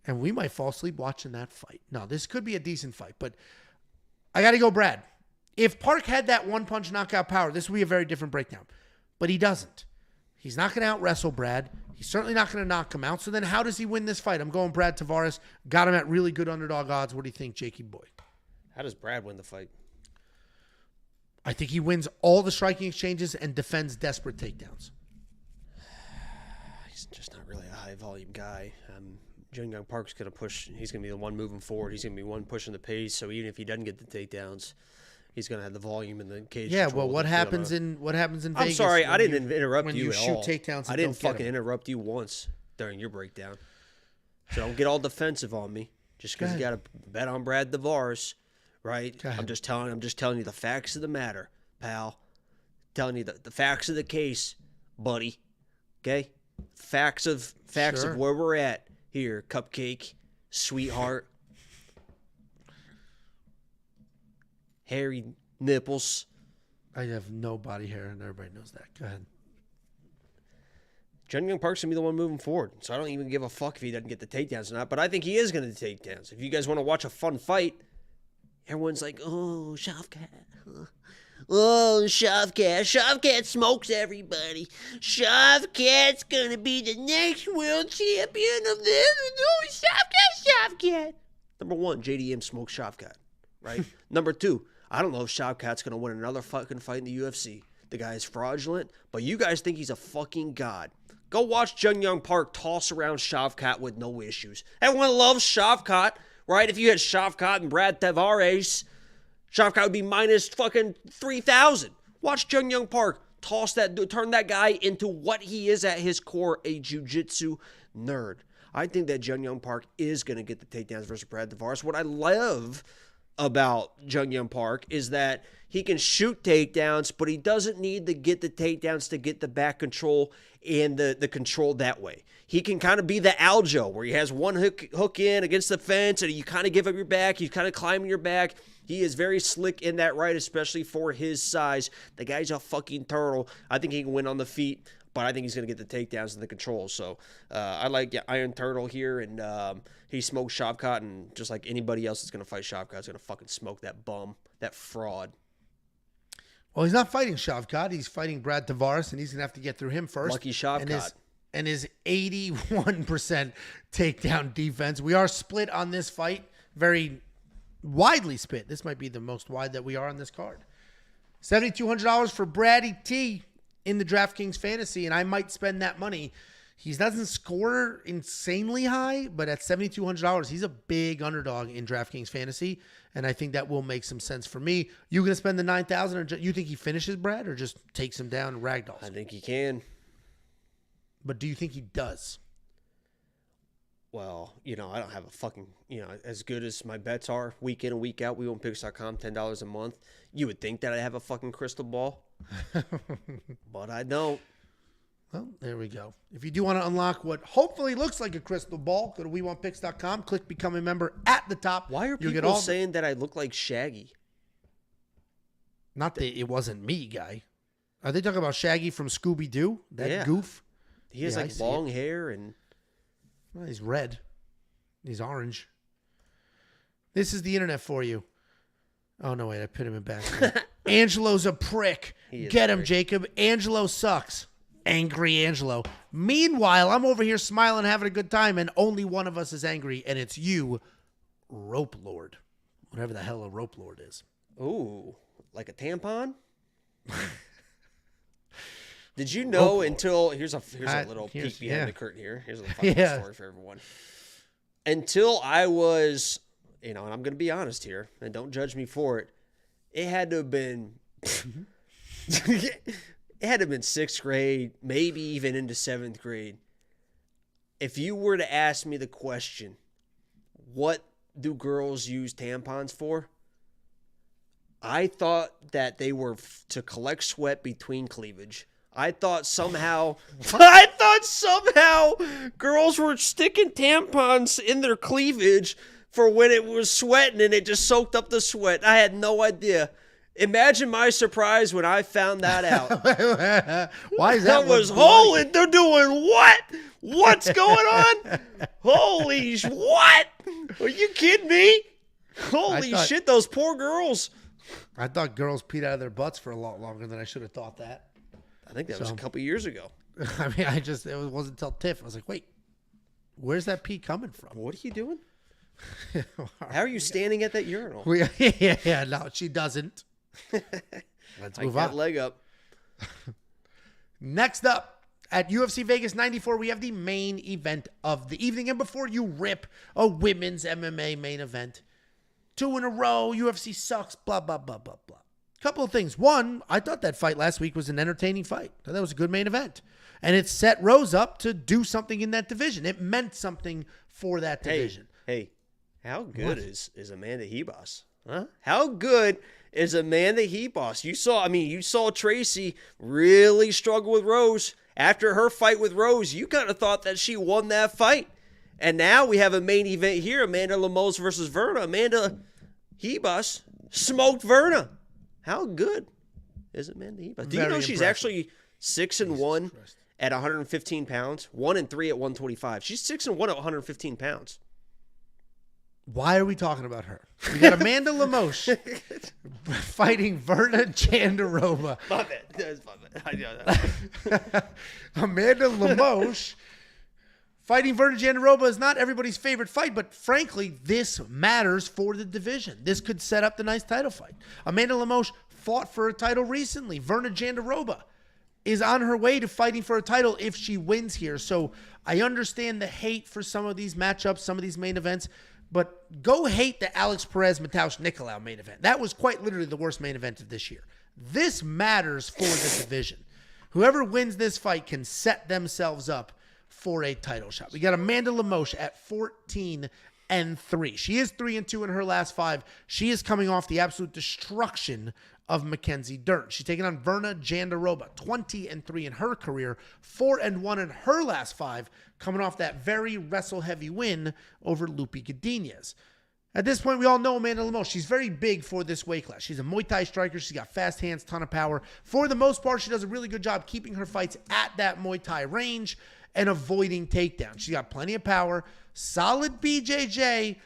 And we might fall asleep watching that fight. No, this could be a decent fight, but I got to go Brad. If Park had that one punch knockout power, this would be a very different breakdown. But he doesn't. He's not going to out-wrestle Brad. He's certainly not going to knock him out. So then how does he win this fight? I'm going Brad Tavares. Got him at really good underdog odds. What do you think, Jakey boy? How does Brad win the fight? I think he wins all the striking exchanges and defends desperate takedowns. He's just not really a high-volume guy. Jeong Park's going to push. He's going to be the one moving forward. He's going to be one pushing the pace. So even if he doesn't get the takedowns, he's going to have the volume in the cage. Yeah, well, what happens in Vegas? I'm sorry, I didn't interrupt you at all. When you shoot takedowns, I didn't fucking interrupt you once during your breakdown. So don't get all defensive on me just because you got to bet on Brad Tavares, right? I'm just telling you the facts of the matter, pal. Telling you the facts of the case, buddy. Okay, facts of where we're at here, cupcake, sweetheart. Hairy nipples. I have no body hair, and everybody knows that. Go ahead. Jeong Park's going to be the one moving forward, so I don't even give a fuck if he doesn't get the takedowns or not, but I think he is going to take takedowns. If you guys want to watch a fun fight, everyone's like, oh, Shavkat. Oh, Shavkat. Shavkat smokes everybody. Shavkat's going to be the next world champion of this. Oh, Shavkat. Number one, JDM smokes Shavkat, right? Number two, I don't know if Shavkat's going to win another fucking fight in the UFC. The guy is fraudulent, but you guys think he's a fucking god. Go watch Jeong Park toss around Shavkat with no issues. Everyone loves Shavkat, right? If you had Shavkat and Brad Tavares, Shavkat would be minus fucking 3,000. Watch Jeong Park turn that guy into what he is at his core, a jiu-jitsu nerd. I think that Jeong Park is going to get the takedowns versus Brad Tavares. What I love about Jeong Park is that he can shoot takedowns, but he doesn't need to get the takedowns to get the back control and the control that way. He can kind of be the Aljo, where he has one hook in against the fence, and you kind of give up your back. He's kind of climbing your back. He is very slick in that right, especially for his size. The guy's a fucking turtle. I think he can win on the feet, but I think he's going to get the takedowns and the control. So I like Iron Turtle here, and he smokes Shavkat, and just like anybody else that's going to fight Shavkat is going to fucking smoke that bum, that fraud. Well, he's not fighting Shavkat. He's fighting Brad Tavares, and he's going to have to get through him first. Lucky Shavkat. And his 81% takedown defense. We are split on this fight. Very widely split. This might be the most wide that we are on this card. $7,200 for Braddy T in the DraftKings Fantasy, and I might spend that money. He doesn't score insanely high, but at $7,200, he's a big underdog in DraftKings Fantasy, and I think that will make some sense for me. You going to spend the $9,000, or you think he finishes Brad, or just takes him down and ragdolls? I think he can. But do you think he does? Well, I don't have a fucking, as good as my bets are week in and week out, WeWonPicks.com, $10 a month. You would think that I have a fucking crystal ball, but I don't. Well, there we go. If you do want to unlock what hopefully looks like a crystal ball, go to WeWantPicks.com, click Become a Member at the top. Why are people saying that I look like Shaggy? Not that it wasn't me, guy. Are they talking about Shaggy from Scooby-Doo? That goof? He has long hair and... Well, he's red. He's orange. This is the internet for you. Oh, no, wait. I put him in back. Angelo's a prick. Get him, Jacob. Angelo sucks. Angry Angelo. Meanwhile, I'm over here smiling, having a good time, and only one of us is angry, and it's you, Rope Lord. Whatever the hell a Rope Lord is. Ooh, like a tampon? Did you know until here's a little peek behind the curtain here. Here's a little fun story for everyone. Until I was, and I'm going to be honest here, and don't judge me for it. It had to have been, it had to have been 6th grade, maybe even into 7th grade. If you were to ask me the question, what do girls use tampons for? I thought that they were to collect sweat between cleavage. I thought somehow girls were sticking tampons in their cleavage for when it was sweating and it just soaked up the sweat. I had no idea. Imagine my surprise when I found that out. Why is that? Holy, they're doing what? What's going on? Holy, what? Are you kidding me? Holy shit, those poor girls. I thought girls peed out of their butts for a lot longer than I should have thought that. I think that was a couple years ago. I mean, it wasn't until Tiff. I was like, wait, where's that pee coming from? What are you doing? How are you standing at that urinal? Yeah, no, she doesn't. Let's move on. Leg up. Next up, at UFC Vegas 94, we have the main event of the evening. And before you rip a women's MMA main event, 2 in a row, UFC sucks, blah, blah, blah, blah, blah. Couple of things. One, I thought that fight last week was an entertaining fight. I thought that was a good main event. And it set Rose up to do something in that division. It meant something for that division. Hey, how good is Amanda Hebos? Huh? How good is Amanda Hebos? You saw Tracy really struggle with Rose. After her fight with Rose, you kind of thought that she won that fight. And now we have a main event here, Amanda Lemos versus Verna. Amanda Hebos smoked Verna. How good is Amanda Hebos? Do you know she's actually 6-1 at 115 pounds? 1-3 at 125. She's 6-1 at 115 pounds. Why are we talking about her? We got Amanda Lemos fighting Verna Jandiroba. My bad. That's my bad. Amanda Lemos fighting Verna Jandiroba is not everybody's favorite fight, but frankly, this matters for the division. This could set up the nice title fight. Amanda Lemos fought for a title recently. Verna Jandiroba is on her way to fighting for a title if she wins here. So I understand the hate for some of these matchups, some of these main events, but go hate the Alex Perez Mateusz Nicolau main event. That was quite literally the worst main event of this year. This matters for the division. Whoever wins this fight can set themselves up for a title shot. We got Amanda Lemos at 14-3. She is 3-2 in her last 5. She is coming off the absolute destruction of Mackenzie Durden. She's taking on Verna Jandiroba, 20-3 in her career, 4-1 in her last 5, coming off that very wrestle-heavy win over Lupi Godinez. At this point, we all know Amanda Lemos. She's very big for this weight class. She's a Muay Thai striker. She's got fast hands, ton of power. For the most part, she does a really good job keeping her fights at that Muay Thai range and avoiding takedowns. She's got plenty of power, solid BJJ,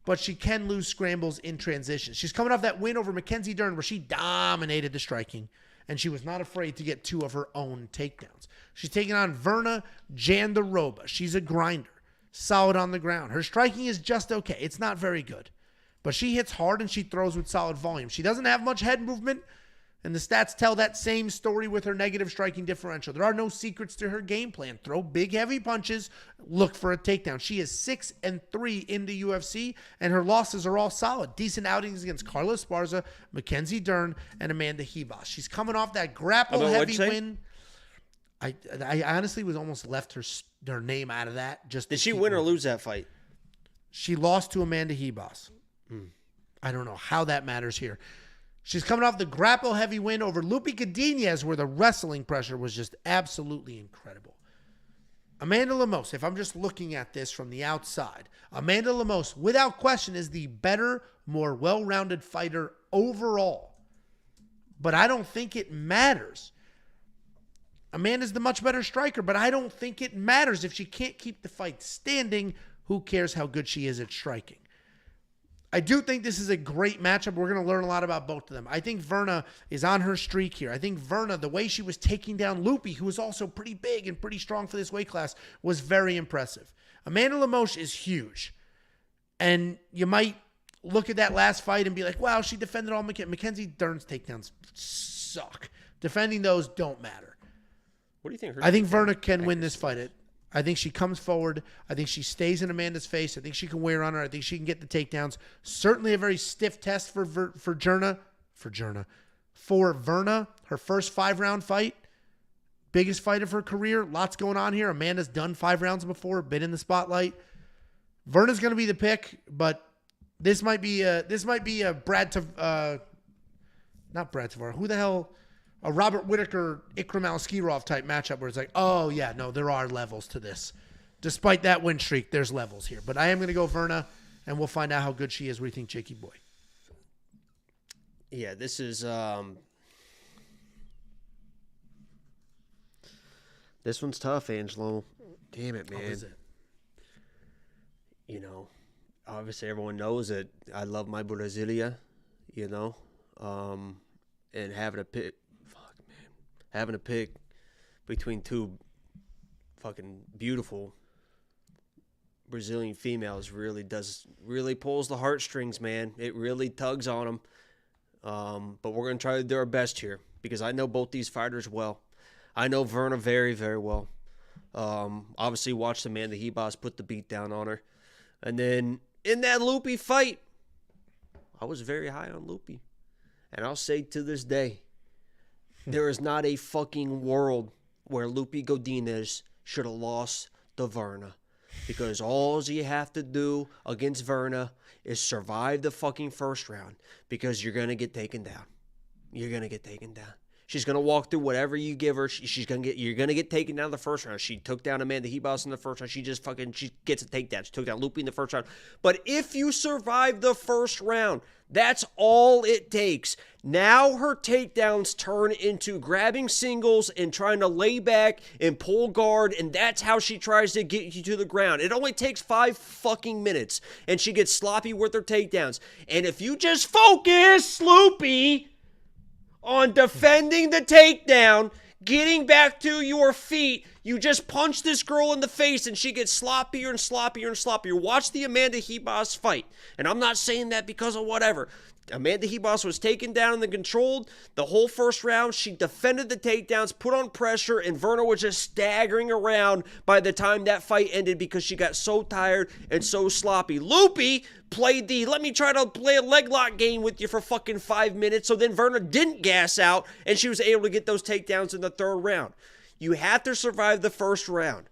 but she can lose scrambles in transition. She's coming off that win over Mackenzie Durden where she dominated the striking, and she was not afraid to get 2 of her own takedowns. She's taking on Verna Jandiroba. She's a grinder, solid on the ground. Her striking is just okay. It's not very good, but she hits hard and she throws with solid volume. She doesn't have much head movement, and the stats tell that same story with her negative striking differential. There are no secrets to her game plan. Throw big, heavy punches, look for a takedown. She is 6-3 in the UFC, and her losses are all solid. Decent outings against Carla Esparza, Mackenzie Durden, and Amanda Hebos. She's coming off that grapple-heavy win. I honestly was almost left her name out of that. Did she win or lose that fight? She lost to Amanda Hebos. I don't know how that matters here. She's coming off the grapple-heavy win over Lupi Godinez, where the wrestling pressure was just absolutely incredible. Amanda Lemos, if I'm just looking at this from the outside, Amanda Lemos, without question, is the better, more well-rounded fighter overall. But I don't think it matters. Amanda's the much better striker, but I don't think it matters. If she can't keep the fight standing, who cares how good she is at striking? I do think this is a great matchup. We're going to learn a lot about both of them. I think Verna is on her streak here. I think Verna, the way she was taking down Lupi, who was also pretty big and pretty strong for this weight class, was very impressive. Amanda Lemos is huge. And you might look at that last fight and be like, wow, she defended all Mackenzie Durden's takedowns suck. Defending those don't matter. What do you think? I think Verna can win this fight. I think she comes forward. I think she stays in Amanda's face. I think she can wear on her. I think she can get the takedowns. Certainly a very stiff test for Verna. Her first 5-round fight. Biggest fight of her career. Lots going on here. Amanda's done 5 rounds before, been in the spotlight. Verna's going to be the pick, but this might be a not Brad Tavares. Who the hell? A Robert Whittaker, Ikram Alskirov type matchup where it's like, oh yeah, no, there are levels to this. Despite that win streak, there's levels here. But I am going to go Verna, and we'll find out how good she is. What do you think, Jakey boy? Yeah, this is this one's tough, Angelo. Damn it, man. How is it? You know, obviously everyone knows that I love my Brasilia, you know, and having a pick between two fucking beautiful Brazilian females really pulls the heartstrings, man. It really tugs on them. But we're going to try to do our best here because I know both these fighters well. I know Verna very, very well. Obviously watched Amanda Hebos put the beat down on her. And then in that Lucie fight, I was very high on Lucie. And I'll say to this day, there is not a fucking world where Lucie Godinez should have lost to Verna. Because all you have to do against Verna is survive the fucking first round. Because you're going to get taken down. You're going to get taken down. She's going to walk through whatever you give her. You're going to get taken down the first round. She took down Amanda Hebos in the first round. She gets a takedown. She took down Lucie in the first round. But if you survive the first round, that's all it takes. Now her takedowns turn into grabbing singles and trying to lay back and pull guard, and that's how she tries to get you to the ground. It only takes 5 fucking minutes, and she gets sloppy with her takedowns. And if you just focus, Lucie, on defending the takedown, getting back to your feet, you just punch this girl in the face and she gets sloppier and sloppier and sloppier. Watch the Amanda Hebos fight. And I'm not saying that because of whatever. Amanda Hebos was taken down and controlled the whole first round. She defended the takedowns, put on pressure, and Verna was just staggering around by the time that fight ended because she got so tired and so sloppy. Lucie played let me try to play a leg lock game with you for fucking 5 minutes, so then Verna didn't gas out, and she was able to get those takedowns in the third round. You have to survive the first round.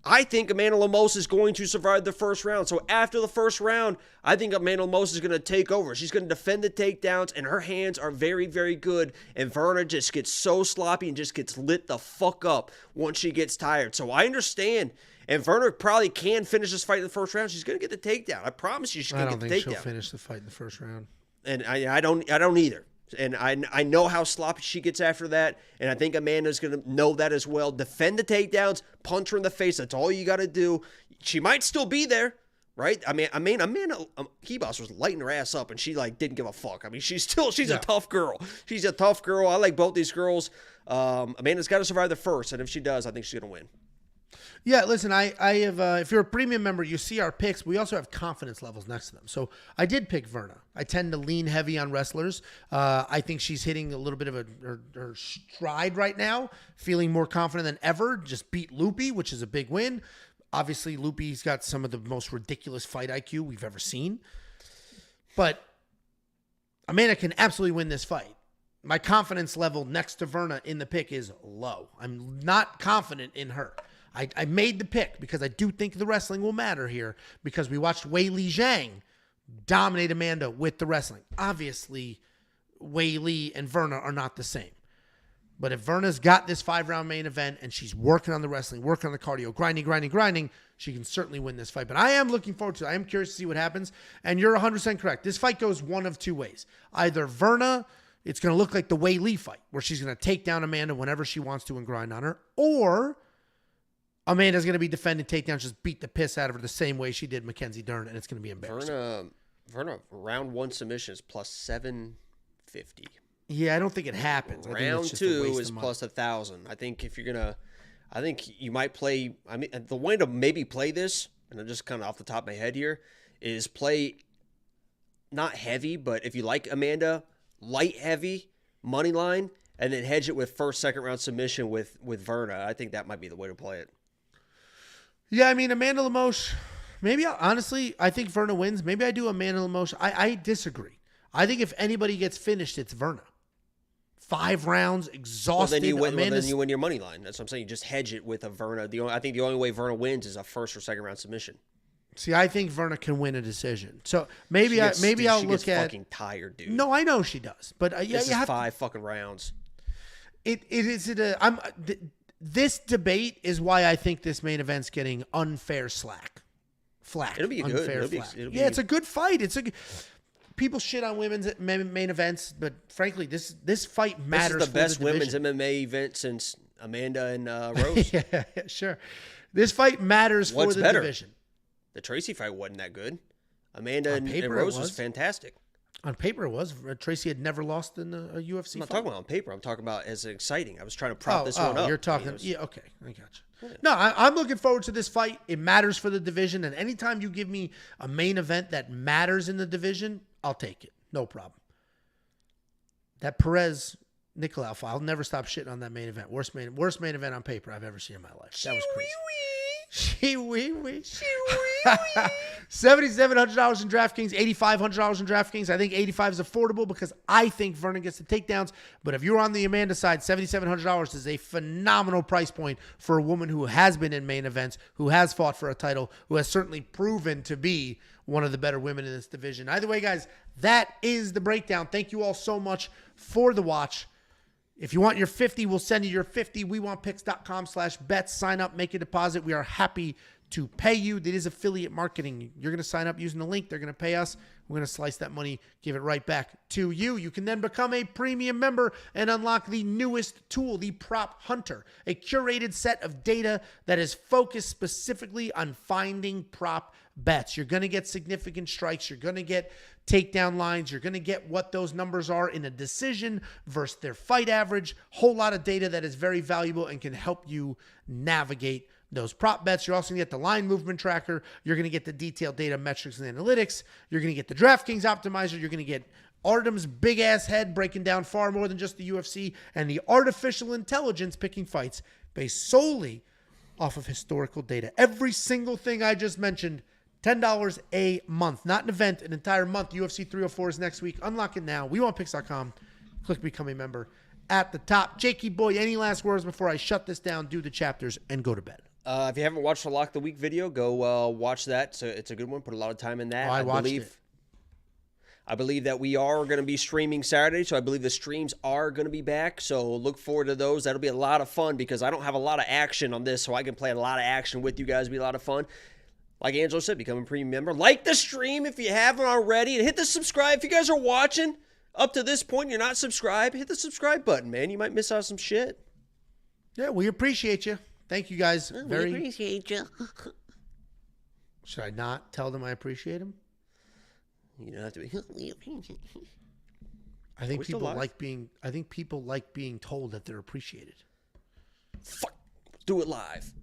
I think Amanda Lemos is going to survive the first round. So after the first round, I think Amanda Lemos is going to take over. She's going to defend the takedowns, and her hands are very, very good. And Verna just gets so sloppy and just gets lit the fuck up once she gets tired. So I understand. And Verna probably can finish this fight in the first round. She's going to get the takedown. I promise you she's going to get the takedown. I don't think she'll finish the fight in the first round. And I don't either. And I know how sloppy she gets after that, and I think Amanda's going to know that as well. Defend the takedowns, punch her in the face. That's all you got to do. She might still be there, right? I mean, Amanda Hebos was lighting her ass up, and she didn't give a fuck. I mean, she's a tough girl. She's a tough girl. I like both these girls. Amanda's got to survive the first, and if she does, I think she's going to win. Yeah, listen, I have, if you're a premium member, you see our picks. We also have confidence levels next to them. So I did pick Verna. I tend to lean heavy on wrestlers. I think she's hitting a little bit of her stride right now, feeling more confident than ever. Just beat Lucie, which is a big win. Obviously, Lupie's got some of the most ridiculous fight IQ we've ever seen. But Amanda can absolutely win this fight. My confidence level next to Verna in the pick is low. I'm not confident in her. I made the pick because I do think the wrestling will matter here because we watched Weili Zhang dominate Amanda with the wrestling. Obviously, Weili and Verna are not the same. But if Verna's got this 5-round main event and she's working on the wrestling, working on the cardio, grinding, she can certainly win this fight. But I am looking forward to it. I am curious to see what happens. And you're 100% correct. This fight goes one of two ways. Either Verna, it's going to look like the Weili fight where she's going to take down Amanda whenever she wants to and grind on her, or Amanda's going to be defending takedowns, just beat the piss out of her the same way she did Mackenzie Dern, and it's going to be embarrassing. Verna round 1 submissions plus 750. Yeah, I don't think it happens. Round 2 is plus 1,000. I think I think you might play. I mean, the way to maybe play this, and I'm just kind of off the top of my head here, is play not heavy, but if you like Amanda, light heavy money line, and then hedge it with first, second round submission with Verna. I think that might be the way to play it. Yeah, I mean, Amanda Lemos, maybe honestly, I think Verna wins. Maybe I do Amanda Lemos. I disagree. I think if anybody gets finished, it's Verna. 5 rounds, exhausted. Well, then you win your money line. That's what I'm saying. You just hedge it with a Verna. I think the only way Verna wins is a first or second round submission. See, I think Verna can win a decision. So maybe I'll look at. Fucking tired, dude. No, I know she does, but this is 5 fucking rounds. This debate is why I think this main event's getting unfair slack. It'll be good. It's a good fight. People shit on women's main events, but frankly, this fight matters. This is the best women's MMA event since Amanda and Rose. Yeah, sure. This fight matters for the division. The Tracy fight wasn't that good. Amanda and Rose was fantastic. On paper, it was. Tracy had never lost in a UFC I'm not fight. talking about on paper. I'm talking about as exciting. I was trying to prop this one up. You're talking. Yeah, okay. I got you. Yeah. No, I'm looking forward to this fight. It matters for the division. And anytime you give me a main event that matters in the division, I'll take it. No problem. That Perez-Nicolau fight, I'll never stop shitting on that main event. Worst main event on paper I've ever seen in my life. That was crazy. $7,700 in DraftKings, $8,500 in DraftKings. I think 85 is affordable because I think Vernon gets the takedowns. But if you're on the Amanda side, $7,700 is a phenomenal price point for a woman who has been in main events, who has fought for a title, who has certainly proven to be one of the better women in this division. Either way, guys, that is the breakdown. Thank you all so much for the watch. If you want your 50, we'll send you your 50. WeWantPicks.com/bets. Sign up, make a deposit. We are happy to pay you. That is affiliate marketing. You're going to sign up using the link. They're going to pay us. We're going to slice that money, give it right back to you. You can then become a premium member and unlock the newest tool, the Prop Hunter, a curated set of data that is focused specifically on finding prop bets. You're going to get significant strikes. You're going to get takedown lines. You're going to get what those numbers are in a decision versus their fight average. Whole lot of data that is very valuable and can help you navigate those prop bets. You're also going to get the line movement tracker. You're going to get the detailed data metrics and analytics. You're going to get the DraftKings optimizer. You're going to get Artem's big ass head breaking down far more than just the UFC, and the artificial intelligence picking fights based solely off of historical data. Every single thing I just mentioned, $10 a month, not an event, an entire month. UFC 304 is next week. Unlock it now. WeWantPicks.com. Click become a member at the top. Jakey boy, any last words before I shut this down, do the chapters, and go to bed? If you haven't watched the Lock the Week video, go watch that. It's a good one. Put a lot of time in that. I watched it. I believe that we are going to be streaming Saturday, so I believe the streams are going to be back. So look forward to those. That'll be a lot of fun because I don't have a lot of action on this, so I can play a lot of action with you guys. It'll be a lot of fun. Like Angelo said, become a premium member. Like the stream if you haven't already, and hit the subscribe. If you guys are watching up to this point, you're not subscribed, hit the subscribe button, man. You might miss out on some shit. Yeah, we appreciate you. Thank you guys. We appreciate you. Should I not tell them I appreciate them? You don't have to be. I think people like being. I think people like being told that they're appreciated. Fuck, do it live.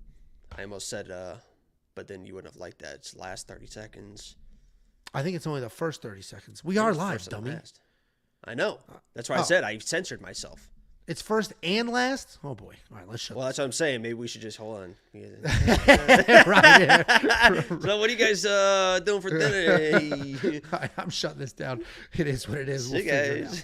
I almost said, but then you wouldn't have liked that. It's the last 30 seconds. I think it's only the first 30 seconds. We are live, dummy. I know. That's why I said I censored myself. It's first and last? Oh, boy. All right, let's shut Well, that's what I'm saying. Maybe we should just hold on. Right. Yeah. So what are you guys doing for dinner? I'm shutting this down. It is what it is. See you guys.